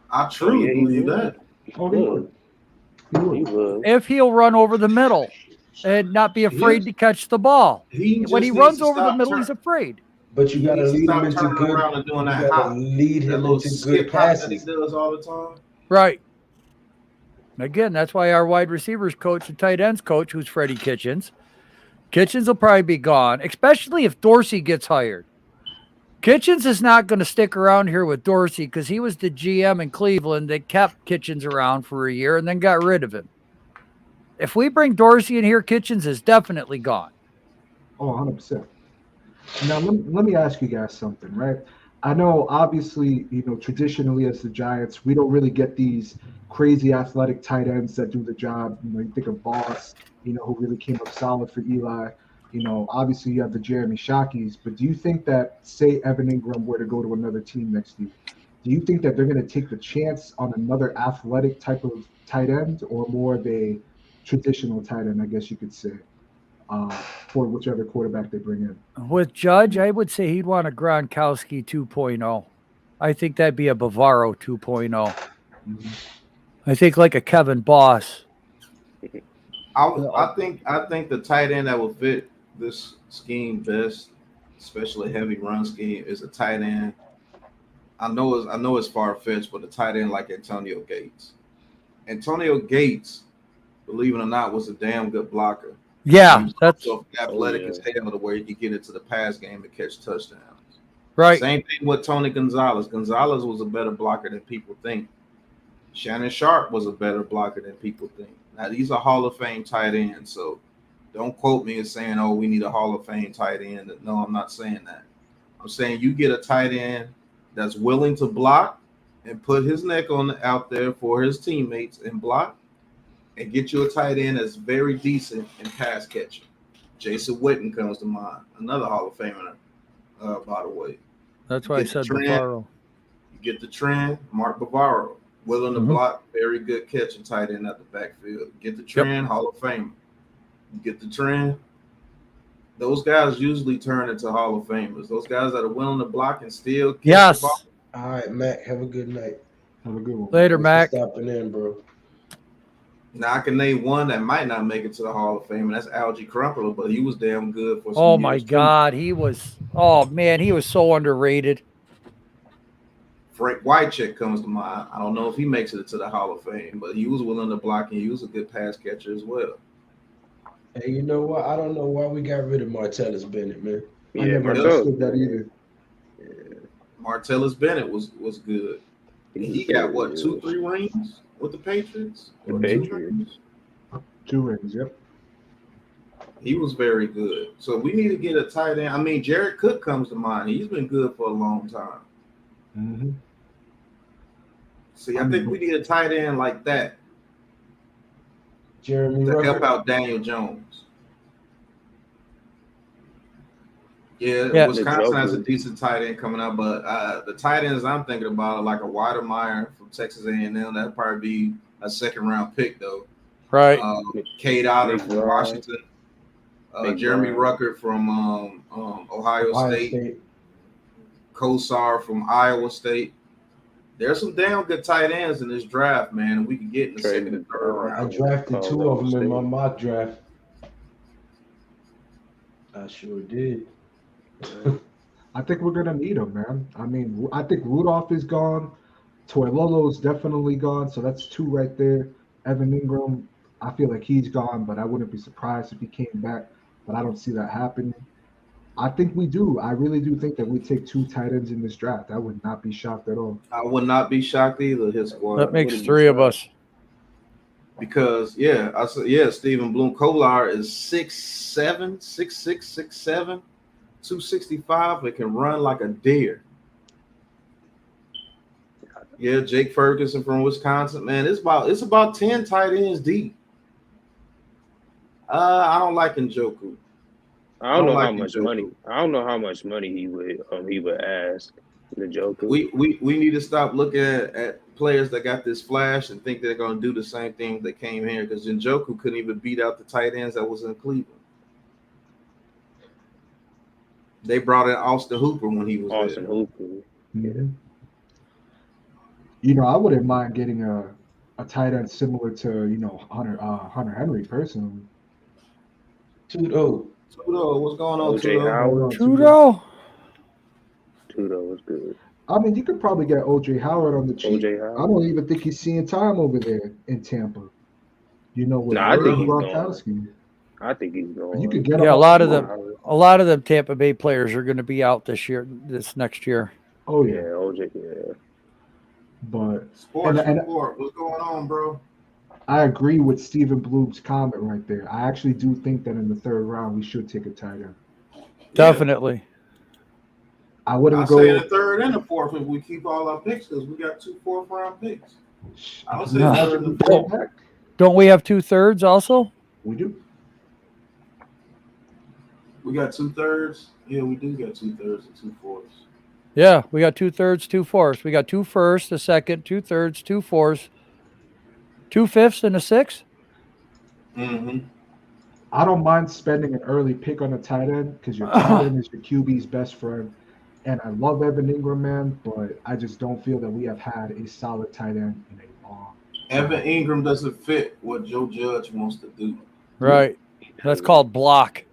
I truly believe that. Oh, he would. If he'll run over the middle and not be afraid to catch the ball. When he runs over the middle, he's afraid. But you got to lead him into good. You got to lead him into good passes. That he does all the time. Right. Again, that's why our wide receivers coach and tight ends coach, who's Freddie Kitchens. Kitchens will probably be gone, especially if Dorsey gets hired. Kitchens is not going to stick around here with Dorsey because he was the GM in Cleveland that kept Kitchens around for a year and then got rid of him. If we bring Dorsey in here, Kitchens is definitely gone. Oh, 100%. Now, let me ask you guys something, right? I know, obviously, you know, traditionally as the Giants, we don't really get these crazy athletic tight ends that do the job. You know, you think of Boss, you know, who really came up solid for Eli. You know, obviously you have the Jeremy Shockeys, but do you think that, say, Evan Ingram were to go to another team next year, do you think that they're going to take the chance on another athletic type of tight end or more of a traditional tight end, I guess you could say, for whichever quarterback they bring in? With Judge, I would say he'd want a Gronkowski 2.0. I think that'd be a Bavaro 2.0. Mm-hmm. I think like a Kevin Boss. I think the tight end that will fit this scheme best, especially heavy run scheme, is a tight end. I know it's far-fetched, but a tight end like Antonio Gates. Antonio Gates, believe it or not, was a damn good blocker. Yeah, that's so athletic as hell to where he could get into the pass game and catch touchdowns. Right. Same thing with Tony Gonzalez. Gonzalez was a better blocker than people think. Shannon Sharp was a better blocker than people think. Now, these are Hall of Fame tight ends, so don't quote me as saying, oh, we need a Hall of Fame tight end. No, I'm not saying that. I'm saying you get a tight end that's willing to block and put his neck out there for his teammates and block, and get you a tight end that's very decent in pass catching. Jason Witten comes to mind, another Hall of Famer, by the way. That's You why I get the said trend. Bavaro. You get the trend, Mark Bavaro, willing to Mhm. block, very good catching tight end at the backfield. Get the trend, Hall of Famer. You get the trend. Those guys usually turn into Hall of Famers. Those guys that are willing to block and still catch the ball. Yes. All right, Mac. Have a good night. Have a good one. Later, Thanks Mac. for stopping in, bro. Now I can name one that might not make it to the Hall of Fame, and that's Algie Crumpler, but he was damn good for some Oh years my too. God, he was. Oh man, he was so underrated. Frank Wycheck comes to mind. I don't know if he makes it to the Hall of Fame, but he was willing to block and he was a good pass catcher as well. Hey, you know what? I don't know why we got rid of Martellus Bennett, man. I Yeah, never Marcellus understood that either. Martellus Bennett was good. And he got what, 2-3 rings with the Patriots? The Or Patriots. 2 rings? 2 rings, yep. He was very good. So we need to get a tight end. I mean, Jared Cook comes to mind. He's been good for a long time. Mm-hmm. See, I think we need a tight end like that Jeremy to help Ruckert. out Daniel Jones. Yeah. Wisconsin has a decent tight end coming out, but the tight ends I'm thinking about are like a Weidemeyer from Texas A&M. That'd probably be a second-round pick, though. Right. Cade Otter Nick from Brown. Washington. Jeremy Brown. Ruckert from Ohio State. Kosar from Iowa State. There's some damn good tight ends in this draft, man. And we can get in the second and third I round. drafted 2 of them in my mock draft. I sure did. I think we're gonna need him, man. I mean, I think Rudolph is gone. Toilolo's definitely gone, so that's 2 right there. Evan Ingram, I feel like he's gone, but I wouldn't be surprised if he came back. But I don't see that happening. I think we do. I really do think that we take 2 tight ends in this draft. I would not be shocked at all. I would not be shocked either. His squad. That makes 3 of us. Because Stephen Bloom Kolar is 6'7", 6'6", 6'7", 265. It can run like a deer. Yeah, Jake Ferguson from Wisconsin. Man, it's about 10 tight ends deep. I don't like Njoku. I don't know how much money. I don't know how much money he would ask Njoku. We need to stop looking at players that got this flash and think they're going to do the same thing that came here, because Njoku couldn't even beat out the tight ends that was in Cleveland. They brought in Austin Hooper when he was Austin there. Hooper. Mm-hmm. You know, I wouldn't mind getting a tight end similar to Hunter Henry personally. Tudo, what's going on? OJ Howard. Tudo was good. I mean, you could probably get OJ Howard on the cheap. OJ Howard. I don't even think he's seeing time over there in Tampa. With I think he's Gronkowski. I think he's going. You could get a lot of them Tampa Bay players are going to be out this next year. Oh yeah, OJ, yeah. But Sports report, what's going on, bro? I agree with Stephen Bloom's comment right there. I actually do think that in the 3rd round we should take a tight end. Definitely. I wouldn't say go in the 3rd and the 4th if we keep all our picks, because we got 2 4th-round picks. I would say 3rd and the 4th. Don't we have 2/3 also? We do. We got 2/3. Yeah, we do got 2/3 and 2/4. Yeah, we got 2/3, 2/4. We got 2 firsts, a second, 2/3, 2 fourths, 2 fifths, and a 6. Mm-hmm. I don't mind spending an early pick on a tight end because your tight end is your QB's best friend. And I love Evan Ingram, man, but I just don't feel that we have had a solid tight end in a long time. Evan Ingram doesn't fit what Joe Judge wants to do. Right. That's called block.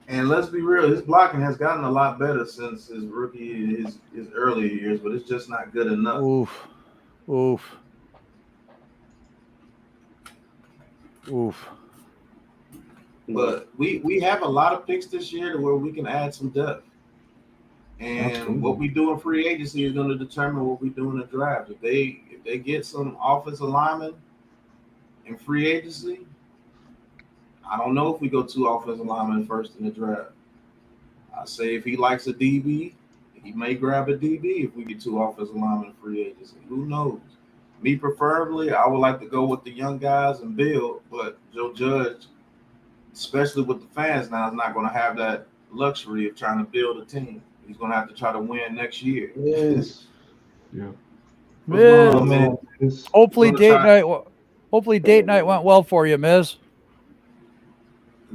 And let's be real, his blocking has gotten a lot better since his rookie, his earlier years, but it's just not good enough. Oof. But we have a lot of picks this year to where we can add some depth. And Absolutely. what we do in free agency is going to determine what we do in the draft. If they get some offensive linemen in free agency, I don't know if we go 2 offensive linemen first in the draft. I say if he likes a DB, he may grab a DB if we get 2 offensive linemen in free agency. Who knows? Me preferably, I would like to go with the young guys and build, but Joe Judge, especially with the fans now, is not going to have that luxury of trying to build a team. He's going to have to try to win next year. Yes. Yeah. What's going Miz, on, man? He's hopefully going to date try. night. Hopefully date night went well for you, Miz.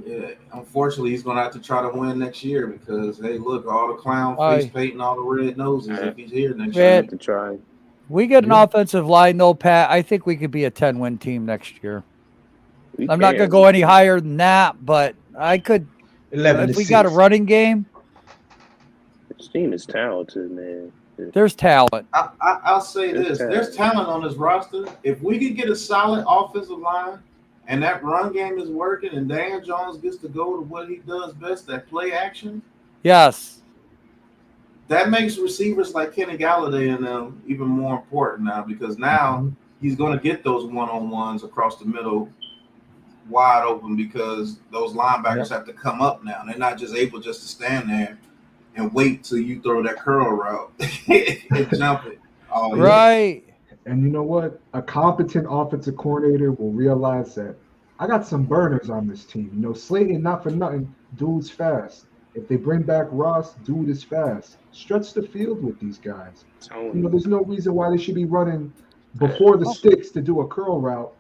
Yeah, unfortunately, he's going to have to try to win next year because, hey, look, all the clown face Aye. painting, all the red noses. If he's here next I year, have to try. We get an Yeah. offensive line though, Pat. I think we could be a 10-win team next year. We I'm not gonna can. go any higher than that, but I could 11 if to we got a 6. running game. This team is talented, man. There's talent. I'll say There's this: there's talent on this roster. If we can get a solid offensive line, and that run game is working, and Dan Jones gets to go to what he does best, that play action, Yes. that makes receivers like Kenny Galladay and them even more important now because now he's going to get those one-on-ones across the middle wide open because those linebackers have to come up now. They're not just able just to stand there and wait till you throw that curl route and jump it. Oh, Right. And you know what? A competent offensive coordinator will realize that I got some burners on this team. You know, Slayton, not for nothing, dude's fast. If they bring back Ross, dude is fast. Stretch the field with these guys. You know, there's no reason why they should be running before the sticks to do a curl route,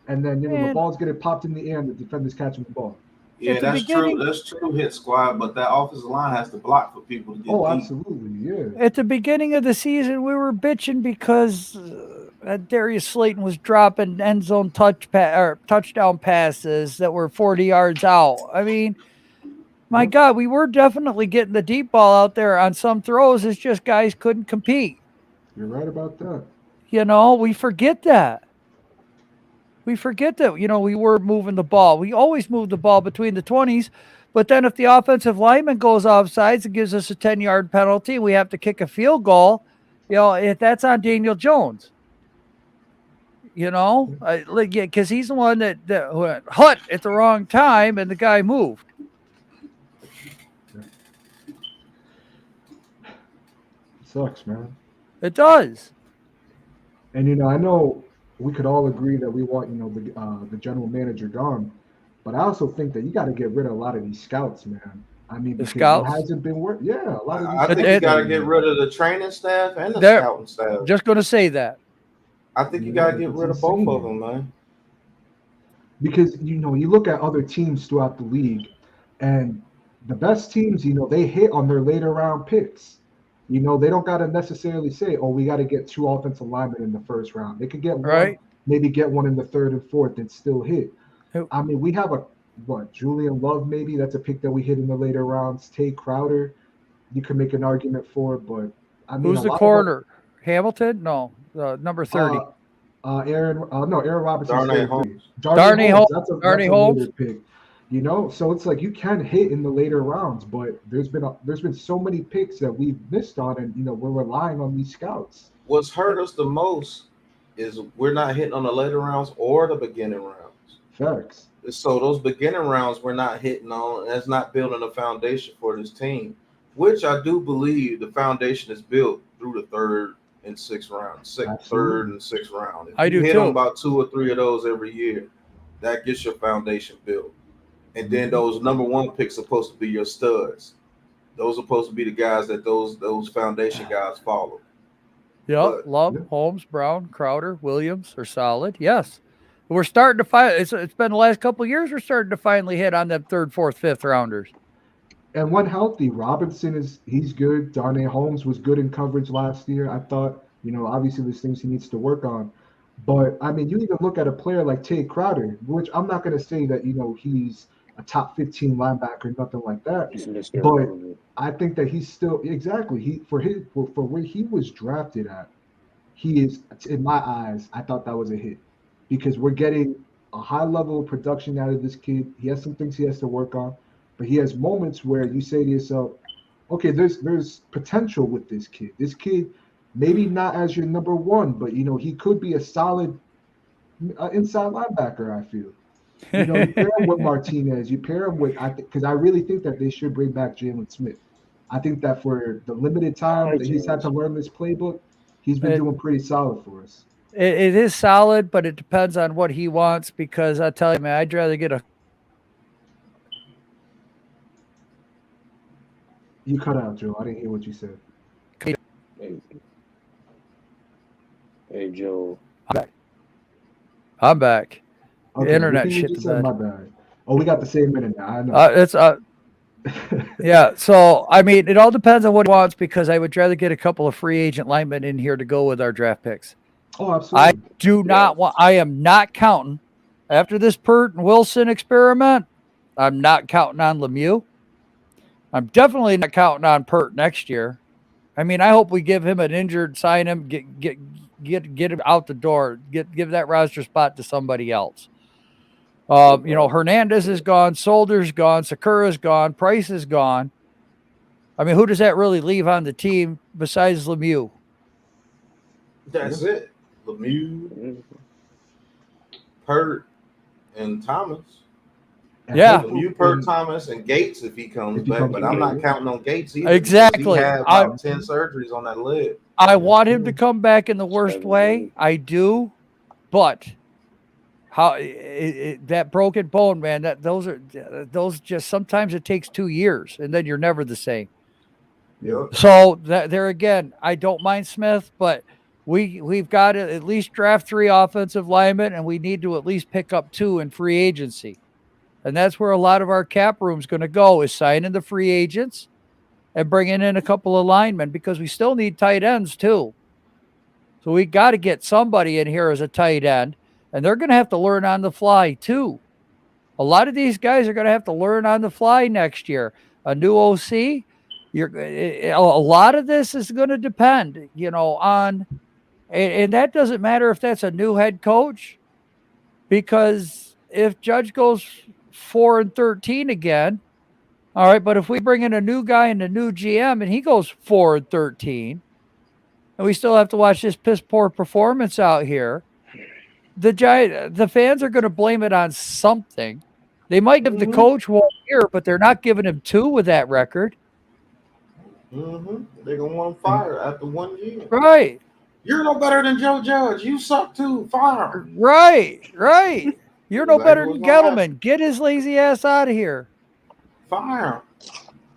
and then the Man. ball's getting popped in the air and the defender's catching the ball. Yeah, At the that's beginning- true. That's true, hit squad, but that offensive line has to block for people to get Oh, deep. absolutely, yeah. At the beginning of the season, we were bitching because Darius Slayton was dropping end zone touchdown passes that were 40 yards out. I mean, my God, we were definitely getting the deep ball out there on some throws. It's just guys couldn't compete. You're right about that. You know, we forget that. We forget that, we were moving the ball. We always moved the ball between the 20s. But then if the offensive lineman goes offsides and gives us a 10-yard penalty, we have to kick a field goal. If that's on Daniel Jones. Because he's the one that went hut at the wrong time and the guy moved. Sucks, man. It does. And I know we could all agree that we want the general manager gone, but I also think that you got to get rid of a lot of these scouts, man. I mean, The because scouts? it hasn't been working. Yeah, a lot of these. I think you got to get rid of the training staff and the scouting staff. Just going to say that. I think you got to get rid of both of them, man. Because you look at other teams throughout the league, and the best teams, they hit on their later round picks. They don't got to necessarily say, "Oh, we got to get 2 offensive linemen in the first round." They could get one, maybe get one in the 3rd and 4th, and still hit. I mean, we have Julian Love, maybe that's a pick that we hit in the later rounds. Tate Crowder, you can make an argument for, but I mean, who's the corner? Hamilton? No, number 30. Aaron Robinson. Darnay Holmes. Darnay Holmes. That's a Holmes. later pick. So it's like you can hit in the later rounds, but there's been so many picks that we've missed on, and we're relying on these scouts. What's hurt us the most is we're not hitting on the later rounds or the beginning rounds. Facts. So those beginning rounds we're not hitting on, and that's not building a foundation for this team, which I do believe the foundation is built through the 3rd and 6th round, 3rd and 6th round. If you hit on about 2 or 3 of those every year, that gets your foundation built. And then those number 1 picks are supposed to be your studs. Those are supposed to be the guys that those foundation guys follow. Yep, Love, Holmes, Brown, Crowder, Williams are solid. Yes. We're starting to find it's been the last couple of years. We're starting to finally hit on them 3rd, 4th, 5th rounders. And when healthy, Robinson he's good. Darnay Holmes was good in coverage last year. I thought, obviously there's things he needs to work on. But I mean, you even look at a player like Tate Crowder, which I'm not going to say that, he's a top 15 linebacker, nothing like that. But I think that he's still for where he was drafted at, he is, in my eyes, I thought that was a hit. Because we're getting a high level of production out of this kid. He has some things he has to work on, but he has moments where you say to yourself, okay, there's potential with this kid. This kid, maybe not as your number 1, but he could be a solid inside linebacker, I feel. You pair him with Martinez, you pair him with, because I really think that they should bring back Jalen Smith. I think that for the limited time that he's had to learn this playbook, he's been doing pretty solid for us. it is solid, but it depends on what he wants. Because I tell you, man, I'd rather get a You cut out, Joe. I didn't hear what you said. Hey, hey Joe. I'm back. The Okay, internet repeat what shit you the said. bed. My bad. Oh, we got the same minute now. I know. It's yeah. So I mean, it all depends on what he wants because I would rather get a couple of free agent linemen in here to go with our draft picks. Oh, I absolutely. do Yeah. not want. I am not counting after this Pert and Wilson experiment. I'm not counting on Lemieux. I'm definitely not counting on Pert next year. I mean, I hope we give him an injured, sign him, get him out the door, give that roster spot to somebody else. No problem. Hernandez is gone, Solder's gone, Sakura's gone, Price is gone. I mean, who does that really leave on the team besides Lemieux? That's it. Lemieux, Mhm. Pert, and Thomas. And Yeah, Lemieux, Pert, Thomas, and Gates if he comes if he back. comes But back, I'm not yeah. counting on Gates either because he exactly. had about 10 surgeries on that leg. I That's want him to true. come back in the worst way. 7 I do, but that broken bone, man. Those just sometimes it takes 2 years, and then you're never the same. Yep. So that there again, I don't mind Smith, but we've got to at least draft 3 offensive linemen, and we need to at least pick up 2 in free agency, and that's where a lot of our cap room's going to go is signing the free agents and bringing in a couple of linemen because we still need tight ends too. So we got to get somebody in here as a tight end, and they're going to have to learn on the fly too. A lot of these guys are going to have to learn on the fly next year. A new OC, a lot of this is going to depend, on, and that doesn't matter if that's a new head coach, because if Judge goes 4-13 again, all right, but if we bring in a new guy and a new GM and he goes 4-13, and we still have to watch this piss poor performance out here, the fans are going to blame it on something. They might give the Mm-hmm. coach 1 year, but they're not giving him 2 with that record. Mm-hmm. They're going to want him fired after 1 year. Right. You're no better than Joe Judge. You suck too. Fire him. Right. You're no better Exactly than what's going to happen. Gettleman. Get his lazy ass out of here. Fire him.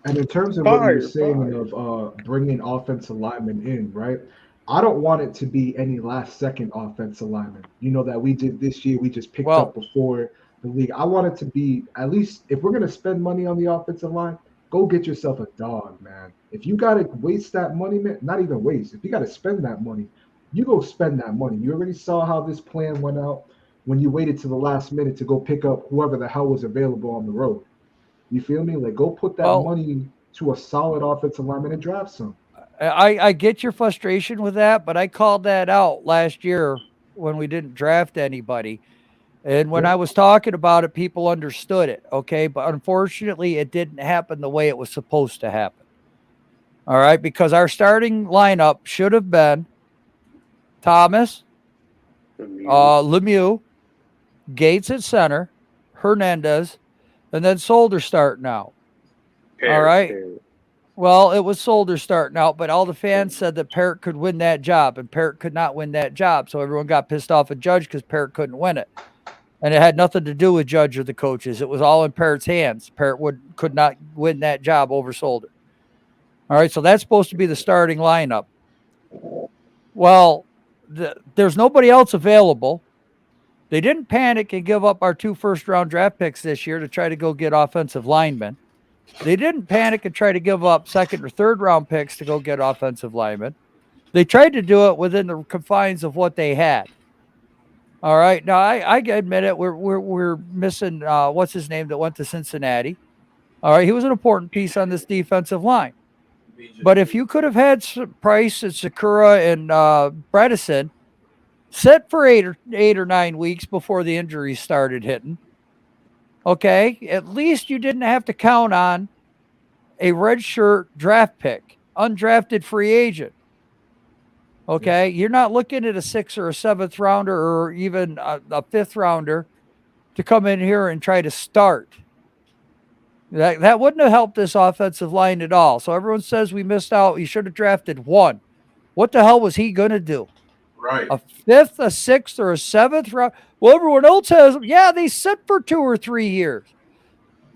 And in terms of what you were Fire, saying fire. of bringing offensive linemen in, right? I don't want it to be any last second offensive lineman. That we did this year, we just picked Well, up before the league. I want it to be at least if we're gonna spend money on the offensive line, go get yourself a dog, man. If you gotta waste that money, man, not even waste. If you gotta spend that money, you go spend that money. You already saw how this plan went out when you waited to the last minute to go pick up whoever the hell was available on the road. You feel me? Like go put that well, money to a solid offensive lineman and draft some. I get your frustration with that, but I called that out last year when we didn't draft anybody. And when Yeah. I was talking about it, people understood it. Okay. But unfortunately, it didn't happen the way it was supposed to happen. All right. Because our starting lineup should have been Thomas, Lemieux, Gates at center, Hernandez, and then Solder starting out. All right. Parrot. Well, it was Solder starting out, but all the fans said that Parrott could win that job, and Parrott could not win that job. So everyone got pissed off at Judge because Parrott couldn't win it. And it had nothing to do with Judge or the coaches. It was all in Parrott's hands. Parrott could not win that job over Solder. All right, so that's supposed to be the starting lineup. Well, there's nobody else available. They didn't panic and give up our 2 first-round draft picks this year to try to go get offensive linemen. They didn't panic and try to give up 2nd or 3rd round picks to go get offensive linemen. They tried to do it within the confines of what they had. All right. Now I admit it. We're missing what's his name that went to Cincinnati. All right. He was an important piece on this defensive line. But if you could have had Price and Sakura and Bredesen sit for 8 or 9 weeks before the injuries started hitting, okay, at least you didn't have to count on a redshirt draft pick, undrafted free agent. Okay, you're not looking at a 6th or a 7th rounder or even a 5th rounder to come in here and try to start. That wouldn't have helped this offensive line at all. So everyone says we missed out. You should have drafted 1. What the hell was he going to do? Right. A 5th, a 6th, or a 7th round. Well, everyone else has them. Yeah, they sit for 2 or 3 years.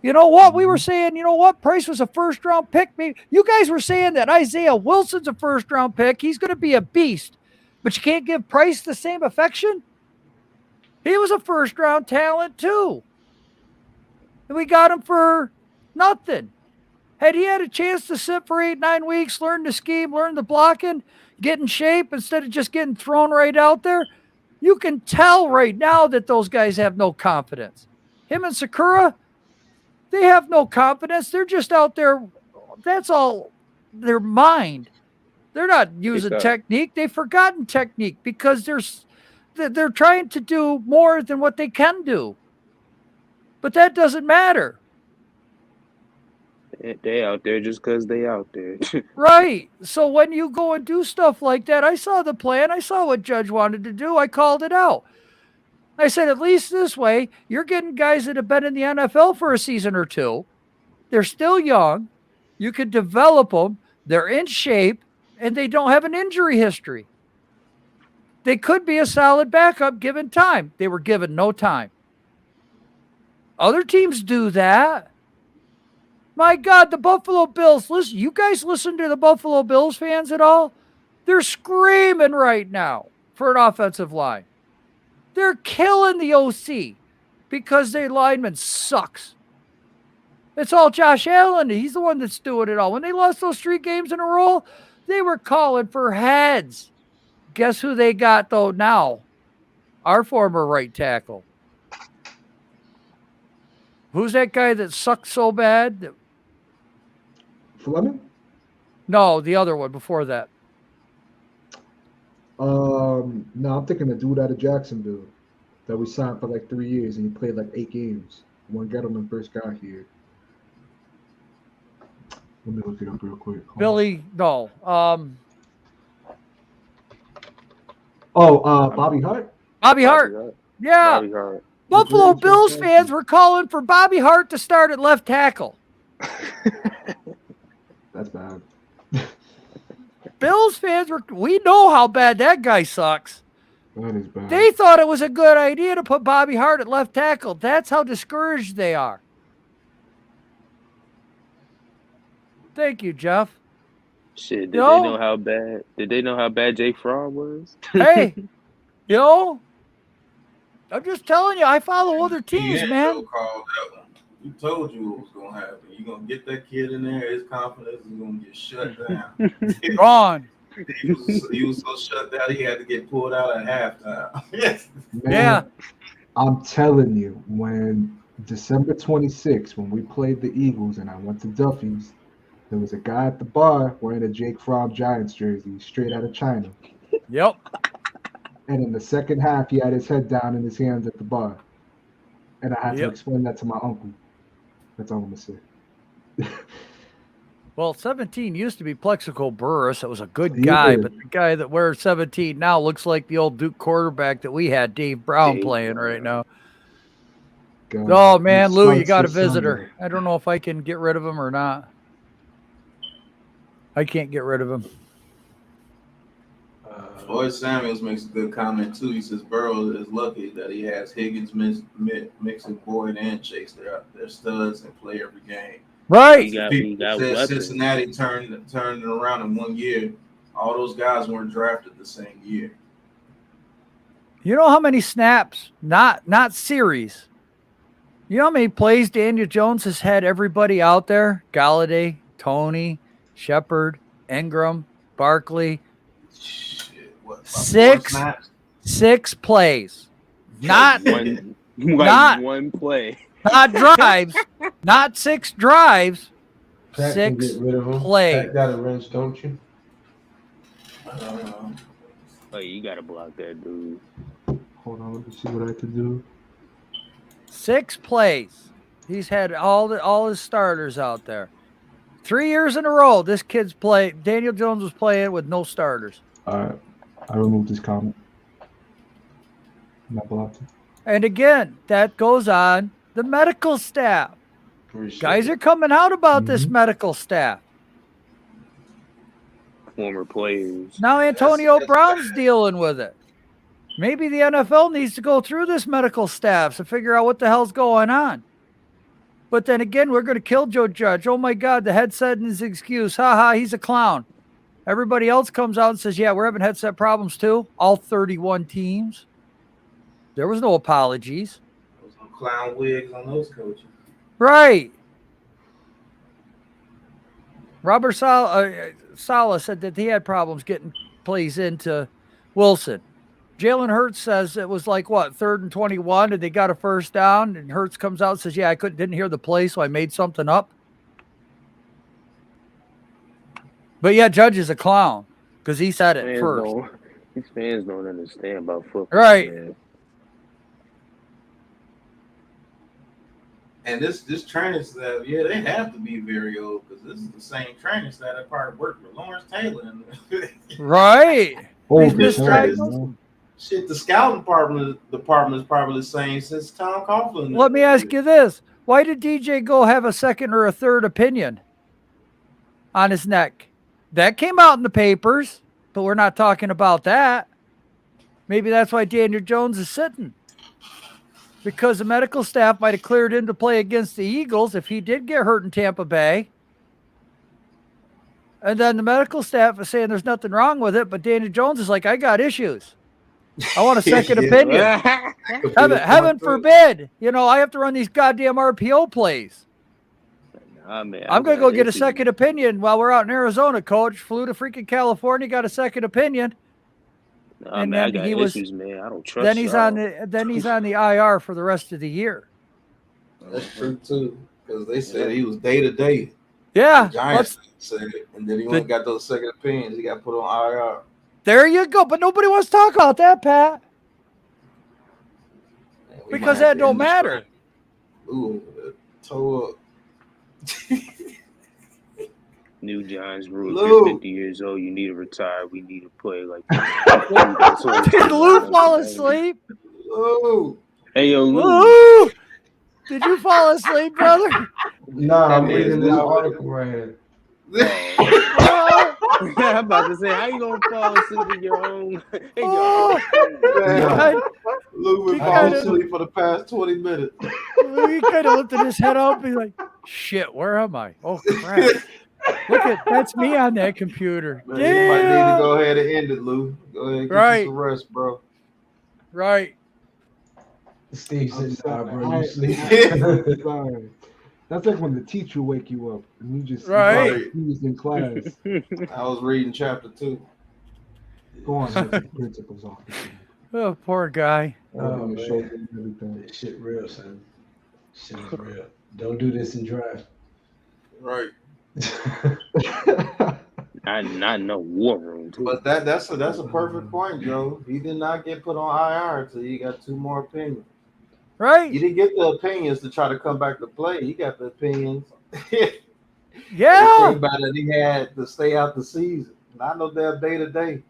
You know what? We were saying, you know what? Price was a first-round pick. Maybe you guys were saying that Isaiah Wilson's a first-round pick. He's going to be a beast. But you can't give Price the same affection? He was a first-round talent, too. And we got him for nothing. Had he had a chance to sit for 8, 9 weeks, learn the scheme, learn the blocking, get in shape instead of just getting thrown right out there, you can tell right now that those guys have no confidence. Him and Sakura, they have no confidence. They're just out there. That's all their mind. They're not using technique. They've forgotten technique because they're trying to do more than what they can do. But that doesn't matter. They out there just because they out there. Right. So when you go and do stuff like that, I saw the plan. I saw what Judge wanted to do. I called it out. I said, at least this way, you're getting guys that have been in the NFL for a season or 2. They're still young. You could develop them. They're in shape, and they don't have an injury history. They could be a solid backup given time. They were given no time. Other teams do that. My God, the Buffalo Bills. Listen, you guys listen to the Buffalo Bills fans at all? They're screaming right now for an offensive line. They're killing the OC because their lineman sucks. It's all Josh Allen. He's the one that's doing it all. When they lost those 3 games in a row, they were calling for heads. Guess who they got, though, now? Our former right tackle. Who's that guy that sucked so bad? Fleming? No, the other one before that. No, I'm thinking the dude out of Jacksonville that we signed for like 3 years and he played like 8 games. When Gettleman first got here. Let me look it up real quick. Billy, no. Bobby Hart? Bobby Hart. Yeah. Bobby Hart. Buffalo Bills fans were calling for Bobby Hart to start at left tackle. That's bad. Bills fans we know how bad that guy sucks. That is bad. They thought it was a good idea to put Bobby Hart at left tackle. That's how discouraged they are. Thank you, Jeff. Shit, did they know how bad? Did they know how bad Jake Fromm was? Hey, I'm just telling you, I follow other teams, man. We told you what was going to happen. You're going to get that kid in there. His confidence is going to get shut down. Gone. He was so shut down, he had to get pulled out at halftime. Man, yeah. I'm telling you, when December 26th, when we played the Eagles and I went to Duffy's, there was a guy at the bar wearing a Jake Fromm Giants jersey straight out of China. Yep. And in the second half, he had his head down in his hands at the bar. And I had to explain that to my uncle. That's all I'm going to say. Well, 17 used to be Plexico Burris. That was a good guy, but the guy that wears 17 now looks like the old Duke quarterback that we had, Dave Brown, playing right now. God, oh, man, Lou, you got a visitor. I don't know if I can get rid of him or not. I can't get rid of him. Lloyd Samuels makes a good comment, too. He says Burrow is lucky that he has Higgins, Mixon, Boyd, and Chase. They're studs and play every game. Right. People said Cincinnati turned it around in 1 year. All those guys weren't drafted the same year. You know how many snaps, not series. You know how many plays Daniel Jones has had everybody out there? Galladay, Tony, Shepard, Ingram, Barkley. Shit, what, 6 plays. Not one play. Not drives. Not 6 drives. Pat 6 get rid of him. plays. Pat got a wrench, don't you? Oh, you gotta block that dude. Hold on, let me see what I can do. 6 plays. He's had all his starters out there. 3 years in a row, this kid's Daniel Jones was playing with no starters. All right. I removed this comment. I'm not blocked. And again, that goes on the medical staff. Guys are coming out about this medical staff. Former players. Now Antonio Brown's dealing with it. Maybe the NFL needs to go through this medical staff to figure out what the hell's going on. But then again, we're going to kill Joe Judge. Oh my God, the headset and his excuse. Ha ha, he's a clown. Everybody else comes out and says, yeah, we're having headset problems too. All 31 teams. There was no apologies. There was no clown wigs on those coaches. Right. Robert Saleh said that he had problems getting plays into Wilson. Jalen Hurts says it was like, what, 3rd and 21, and they got a first down, and Hurts comes out and says, yeah, I didn't hear the play, so I made something up. But yeah, Judge is a clown because he said it first. These fans don't understand about football. Right. Man. And this training staff, yeah, they have to be very old because this is the same training staff that probably worked with Lawrence Taylor. Right. Shit, the scouting department is probably the same since Tom Coughlin. Let me ask you this. Why did DJ go have a second or a third opinion on his neck? That came out in the papers, but we're not talking about that. Maybe that's why Daniel Jones is sitting. Because the medical staff might have cleared him to play against the Eagles if he did get hurt in Tampa Bay. And then the medical staff is saying there's nothing wrong with it, but Daniel Jones is like, I got issues. I want a second opinion. Heaven forbid. You know, I have to run these goddamn RPO plays. Nah, man, I'm going to go get a second opinion while we're out in Arizona, coach. Flew to freaking California, got a second opinion. Nah, and man, then I got issues, man. I don't trust then he's on the IR for the rest of the year. That's true too, because they said he was day to day. Yeah, the Giants said it, and then he only got those second opinions. He got put on IR. There you go, but nobody wants to talk about that, Pat, because that don't matter. Ooh, toe up. New Giants rule: if you're 50 years old, you need to retire. We need to play like that. Did Lou fall asleep? Lou. Hey, yo, Lou. Did you fall asleep, brother? Nah, I'm reading this article right here. I'm about to say, how you gonna fall asleep in your own? Lou been falling asleep for the past 20 minutes. He kind of lifted his head up. He's like, "Shit, where am I? Oh crap! Look at that's me on that computer. Man, you might need to go ahead and end it, Lou. Go ahead and get you some rest, bro. Right. Steve said, bro, you sleep. Sorry. That's like when the teacher wake you up and you just confused in class. I was reading chapter 2. Go on, the principal's office. Oh, poor guy. Oh, man. This shit real, son. Shit is real. Don't do this in draft. Right. Not no war room. Too. But that's a perfect point, Joe. He did not get put on IR until he got 2 more opinions. Right. You didn't get the opinions to try to come back to play. He got the opinions. Yeah. About it, he had to stay out the season. Not no damn day to day.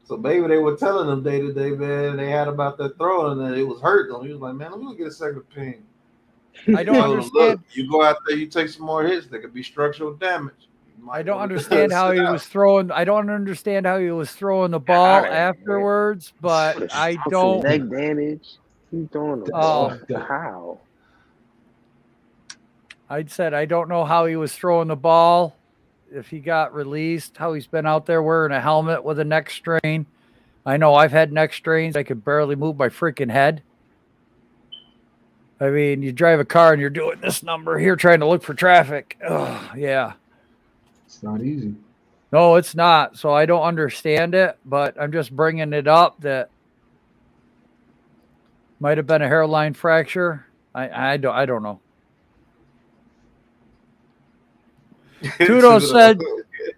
So maybe they were telling him day to day, man. They had about that throwing and it was hurting him. He was like, man, let me get a second opinion. I don't understand. Look, you go out there, you take some more hits. There could be structural damage. I don't understand how he was throwing. I don't understand how he was throwing the ball afterwards, but I don't. Leg damage. He's throwing the ball. How? I said I don't know how he was throwing the ball. If he got released, how he's been out there wearing a helmet with a neck strain. I know I've had neck strains. I could barely move my freaking head. I mean, you drive a car and you're doing this number here trying to look for traffic. Oh, yeah. It's not easy. No, it's not. So I don't understand it, but I'm just bringing it up that might have been a hairline fracture. I don't know. Tudo said,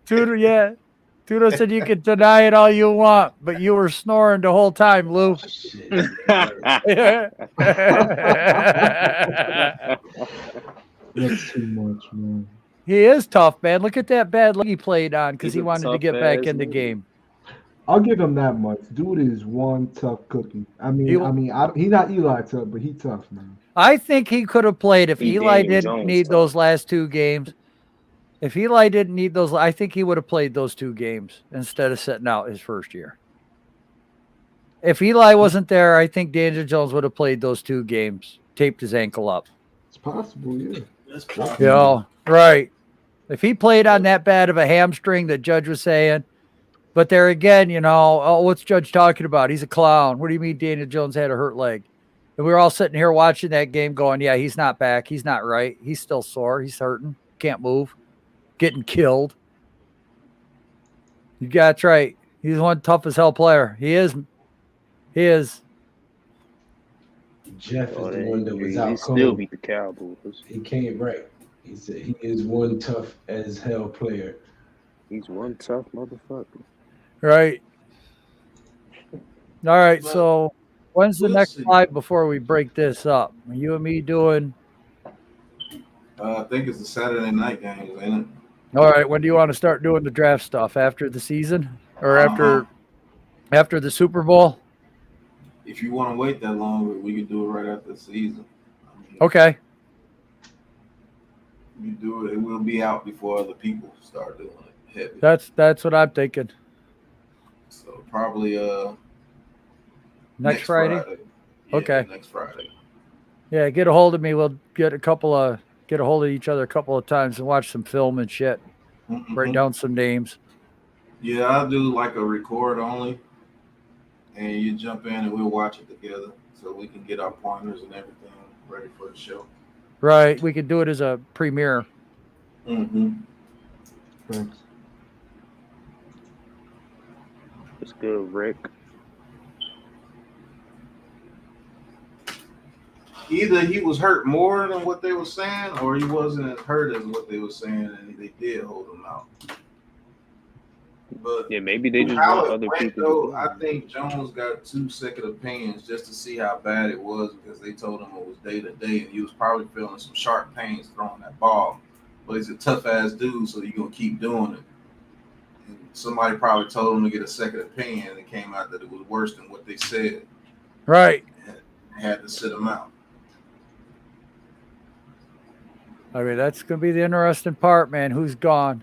Tudo said you can deny it all you want, but you were snoring the whole time, Lou. That's too much, man. He is tough, man. Look at that bad leg he played on because he wanted to get back in the game. I'll give him that much. Dude is one tough cookie. He's not Eli tough, but he tough, man. I think he could have played if Eli didn't need those last 2 games. If Eli didn't need those, I think he would have played those 2 games instead of sitting out his first year. If Eli wasn't there, I think Daniel Jones would have played those 2 games, taped his ankle up. It's possible, yeah. That's possible. You know, right. If he played on that bad of a hamstring that Judge was saying, but there again, you know, oh, what's Judge talking about? He's a clown. What do you mean Daniel Jones had a hurt leg? And we were all sitting here watching that game going, yeah, he's not back. He's not right. He's still sore. He's hurting. Can't move. Getting killed. You got it right. He's one tough as hell player. He is. He is. Jeff is Oh, the that one that injury, was they out still cold. beat the Cowboys. He came right. He said he is one tough as hell player. He's one tough motherfucker. Right. All right. But So when's the we'll next see. live before we break this up? Are you and me doing? I think it's the Saturday night games, ain't it? All right. When do you want to start doing the draft stuff? After the season or after the Super Bowl? If you want to wait that long, we can do it right after the season. I mean, Okay. you do it, it will be out before other people start doing it heavy. That's what I'm thinking. So probably Next Friday? Yeah, Okay. next Friday. Yeah, get a hold of me. We'll get a hold of each other a couple of times and watch some film and shit. Write down some names. Yeah, I'll do like a record only, and you jump in and we'll watch it together so we can get our pointers and everything ready for the show. Right. We could do it as a premiere. Mm-hmm. Thanks. It's good, Rick. Either he was hurt more than what they were saying, or he wasn't as hurt as what they were saying, and they did hold him out. But Yeah, maybe they just how want it other went, people though, to do I it. think Jones got 2 second opinions just to see how bad it was because they told him it was day to day, and he was probably feeling some sharp pains throwing that ball. But he's a tough ass dude, so you're gonna keep doing it. And somebody probably told him to get a second opinion, and it came out that it was worse than what they said. Right. And they had to sit him out. I mean, that's going to be the interesting part, man. Who's gone?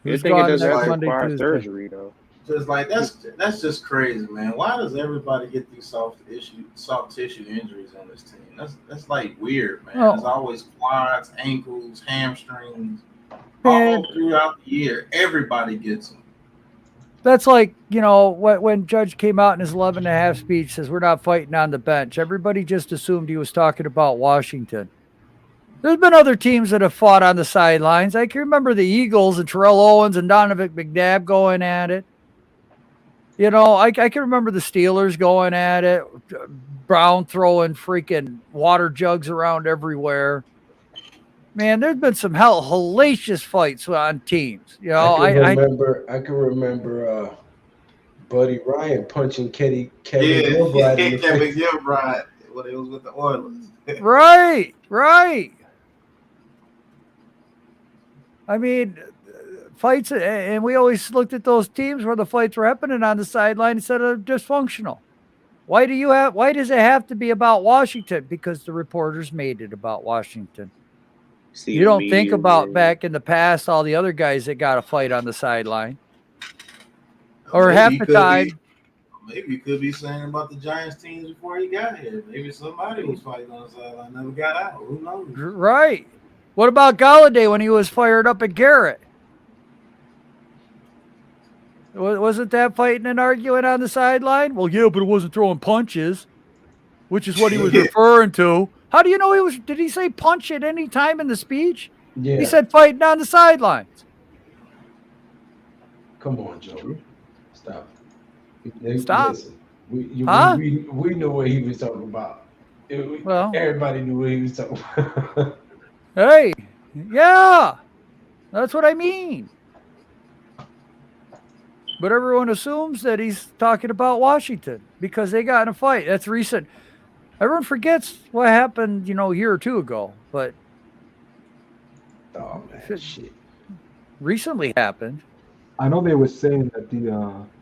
You're Who's thinking gone doesn't next have to Monday, require Tuesday? surgery though. Just like that's just crazy, man. Why does everybody get these soft tissue injuries on this team? That's like weird, man. Oh. It's always quads, ankles, hamstrings, Man. all throughout the year. Everybody gets them. That's like, you know, when Judge came out in his 11 and a half speech, says we're not fighting on the bench. Everybody just assumed he was talking about Washington. There's been other teams that have fought on the sidelines. I can remember the Eagles and Terrell Owens and Donovan McNabb going at it. You know, I can remember the Steelers going at it. Brown throwing freaking water jugs around everywhere. Man, there's been some hellacious fights on teams. You know, I can remember Buddy Ryan punching Kevin Gilbride in the Kevin face. Gilbride when it was with the Oilers. Right. I mean, fights, and we always looked at those teams where the fights were happening on the sideline instead of dysfunctional. Why does it have to be about Washington? Because the reporters made it about Washington. See, You don't think media, about man. back in the past all the other guys that got a fight on the sideline. Or Maybe half he the could time. Maybe you could be saying about the Giants teams before he got here. Maybe somebody was fighting on the sideline, never got out. Who knows? Right. What about Galladay when he was fired up at Garrett? Wasn't that fighting and arguing on the sideline? Well, yeah, but it wasn't throwing punches, which is what he was referring to. How do you know did he say punch at any time in the speech? Yeah. He said fighting on the sidelines. Come on, Joe. Stop. Stop. Listen, we Huh? knew what he was talking about. Well. Everybody knew what he was talking about. Hey, yeah, that's what I mean. But everyone assumes that he's talking about Washington because they got in a fight. That's recent. Everyone forgets what happened, a year or two ago. But Oh man, shit. recently happened. I know they were saying that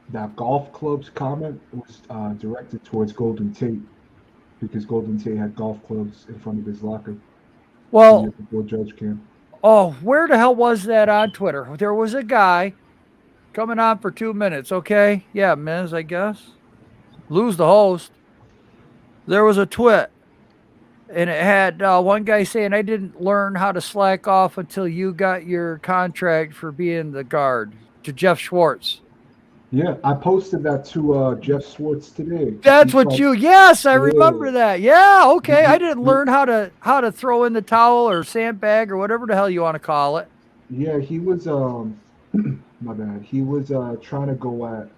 that golf club's comment was directed towards Golden Tate because Golden Tate had golf clubs in front of his locker. Well, before Judge came. Oh, where the hell was that on Twitter? There was a guy coming on for 2 minutes. Okay, yeah, Miz, I guess. lose the host, there was a twit. And it had one guy saying, I didn't learn how to slack off until you got your contract for being the guard, to Jeff Schwartz. Yeah, I posted that to Jeff Schwartz today. That's what you. Yes, I remember Yeah. that. Yeah, okay. I didn't learn how to throw in the towel or sandbag or whatever the hell you want to call it. Yeah, he was my bad. He was trying to go at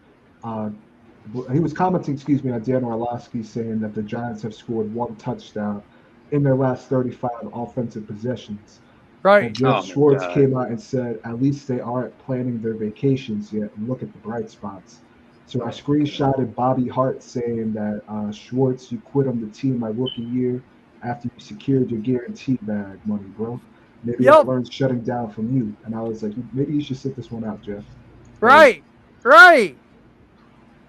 he was commenting, excuse me, on Dan Orlovsky saying that the Giants have scored 1 touchdown in their last 35 offensive possessions. Right. And Jeff Schwartz came out and said, at least they aren't planning their vacations yet, and look at the bright spots. So I screenshotted Bobby Hart saying that Schwartz, you quit on the team my rookie year after you secured your guarantee bag money, bro. Maybe I learned shutting down from you. And I was like, maybe you should sit this one out, Jeff. Right. Right.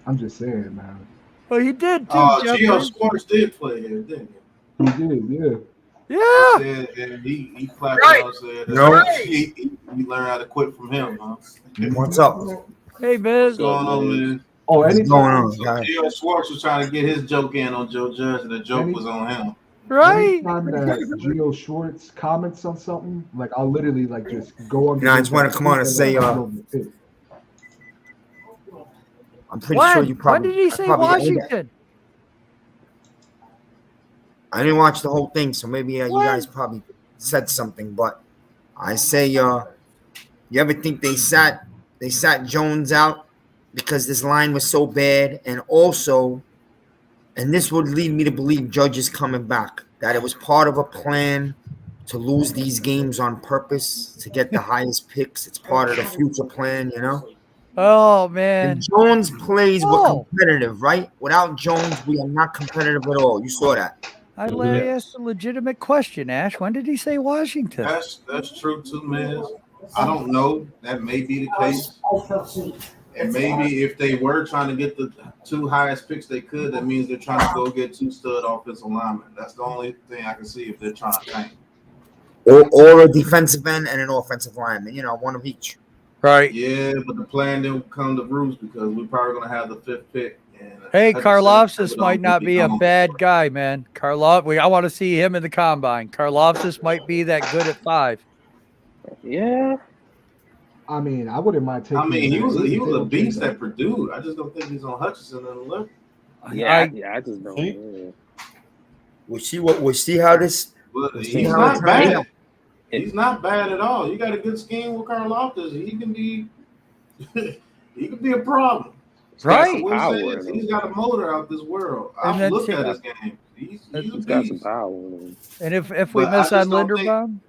I'm just saying, man. Well, he did too, Gio Schwartz did play here, didn't he? He did, yeah. Yeah. He said, and he clapped out and said that he learned how to quit from him, huh? What's up? Hey, man. What's going on, man? Oh, anything going on, guys? Gio Schwartz was trying to get his joke in on Joe Judge, and the joke was on him. Right. Anytime that Gio Schwartz comments on something, like I'll literally like just go on. I just want to come on and say, I'm pretty sure you probably. When did he say Washington? I didn't watch the whole thing, so maybe you guys probably said something. But I say, you ever think they sat Jones out because this line was so bad, and also, and this would lead me to believe Judge is coming back, that it was part of a plan to lose these games on purpose to get the highest picks. It's part of the future plan, you know. Oh, man. And Jones plays were competitive, right? Without Jones, we are not competitive at all. You saw that. I asked a legitimate question, Ash. When did he say Washington? That's true too, man. I don't know. That may be the case. And maybe if they were trying to get the 2 highest picks they could, that means they're trying to go get 2 stud offensive linemen. That's the only thing I can see if they're trying to tank. Or a defensive end and an offensive lineman, one of each. Right. Yeah, but the plan didn't come to roost because we're probably going to have the 5th pick. Hey, Karloftis might not be a bad guy, man. I want to see him in the combine. Karloftis might be that good at 5. Yeah. I mean, I wouldn't mind taking. I mean, he was a beast at Purdue. I just don't think he's on Hutchinson and the left. Yeah, I just don't. Yeah. We'll see how this. He's not bad. He's not bad at all. You got a good scheme with Karloftis. He can be. He can be a problem. Right. He's got a motor out this world. I've looked at his game. He's got some power in him. And if we miss on Linderbaum,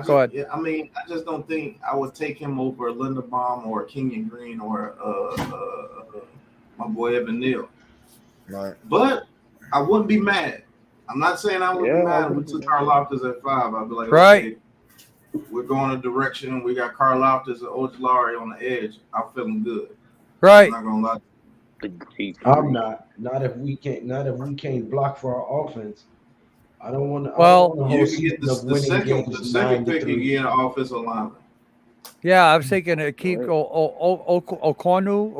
go ahead. I mean, I just don't think I would take him over Linderbaum or Kenyon Green or my boy Evan Neal. Right. But I wouldn't be mad. I'm not saying I would be mad if we took Karloftis at 5. I'd be like, right. Okay, we're going a direction. We got Karloftis and Ojulari on the edge. I'm feeling good. Right. I'm not gonna lie. I'm not. Not if we can't block for our offense. I don't want to. Well, you can get the second pick. You get an offensive lineman. Yeah, I was thinking keep Okwanu.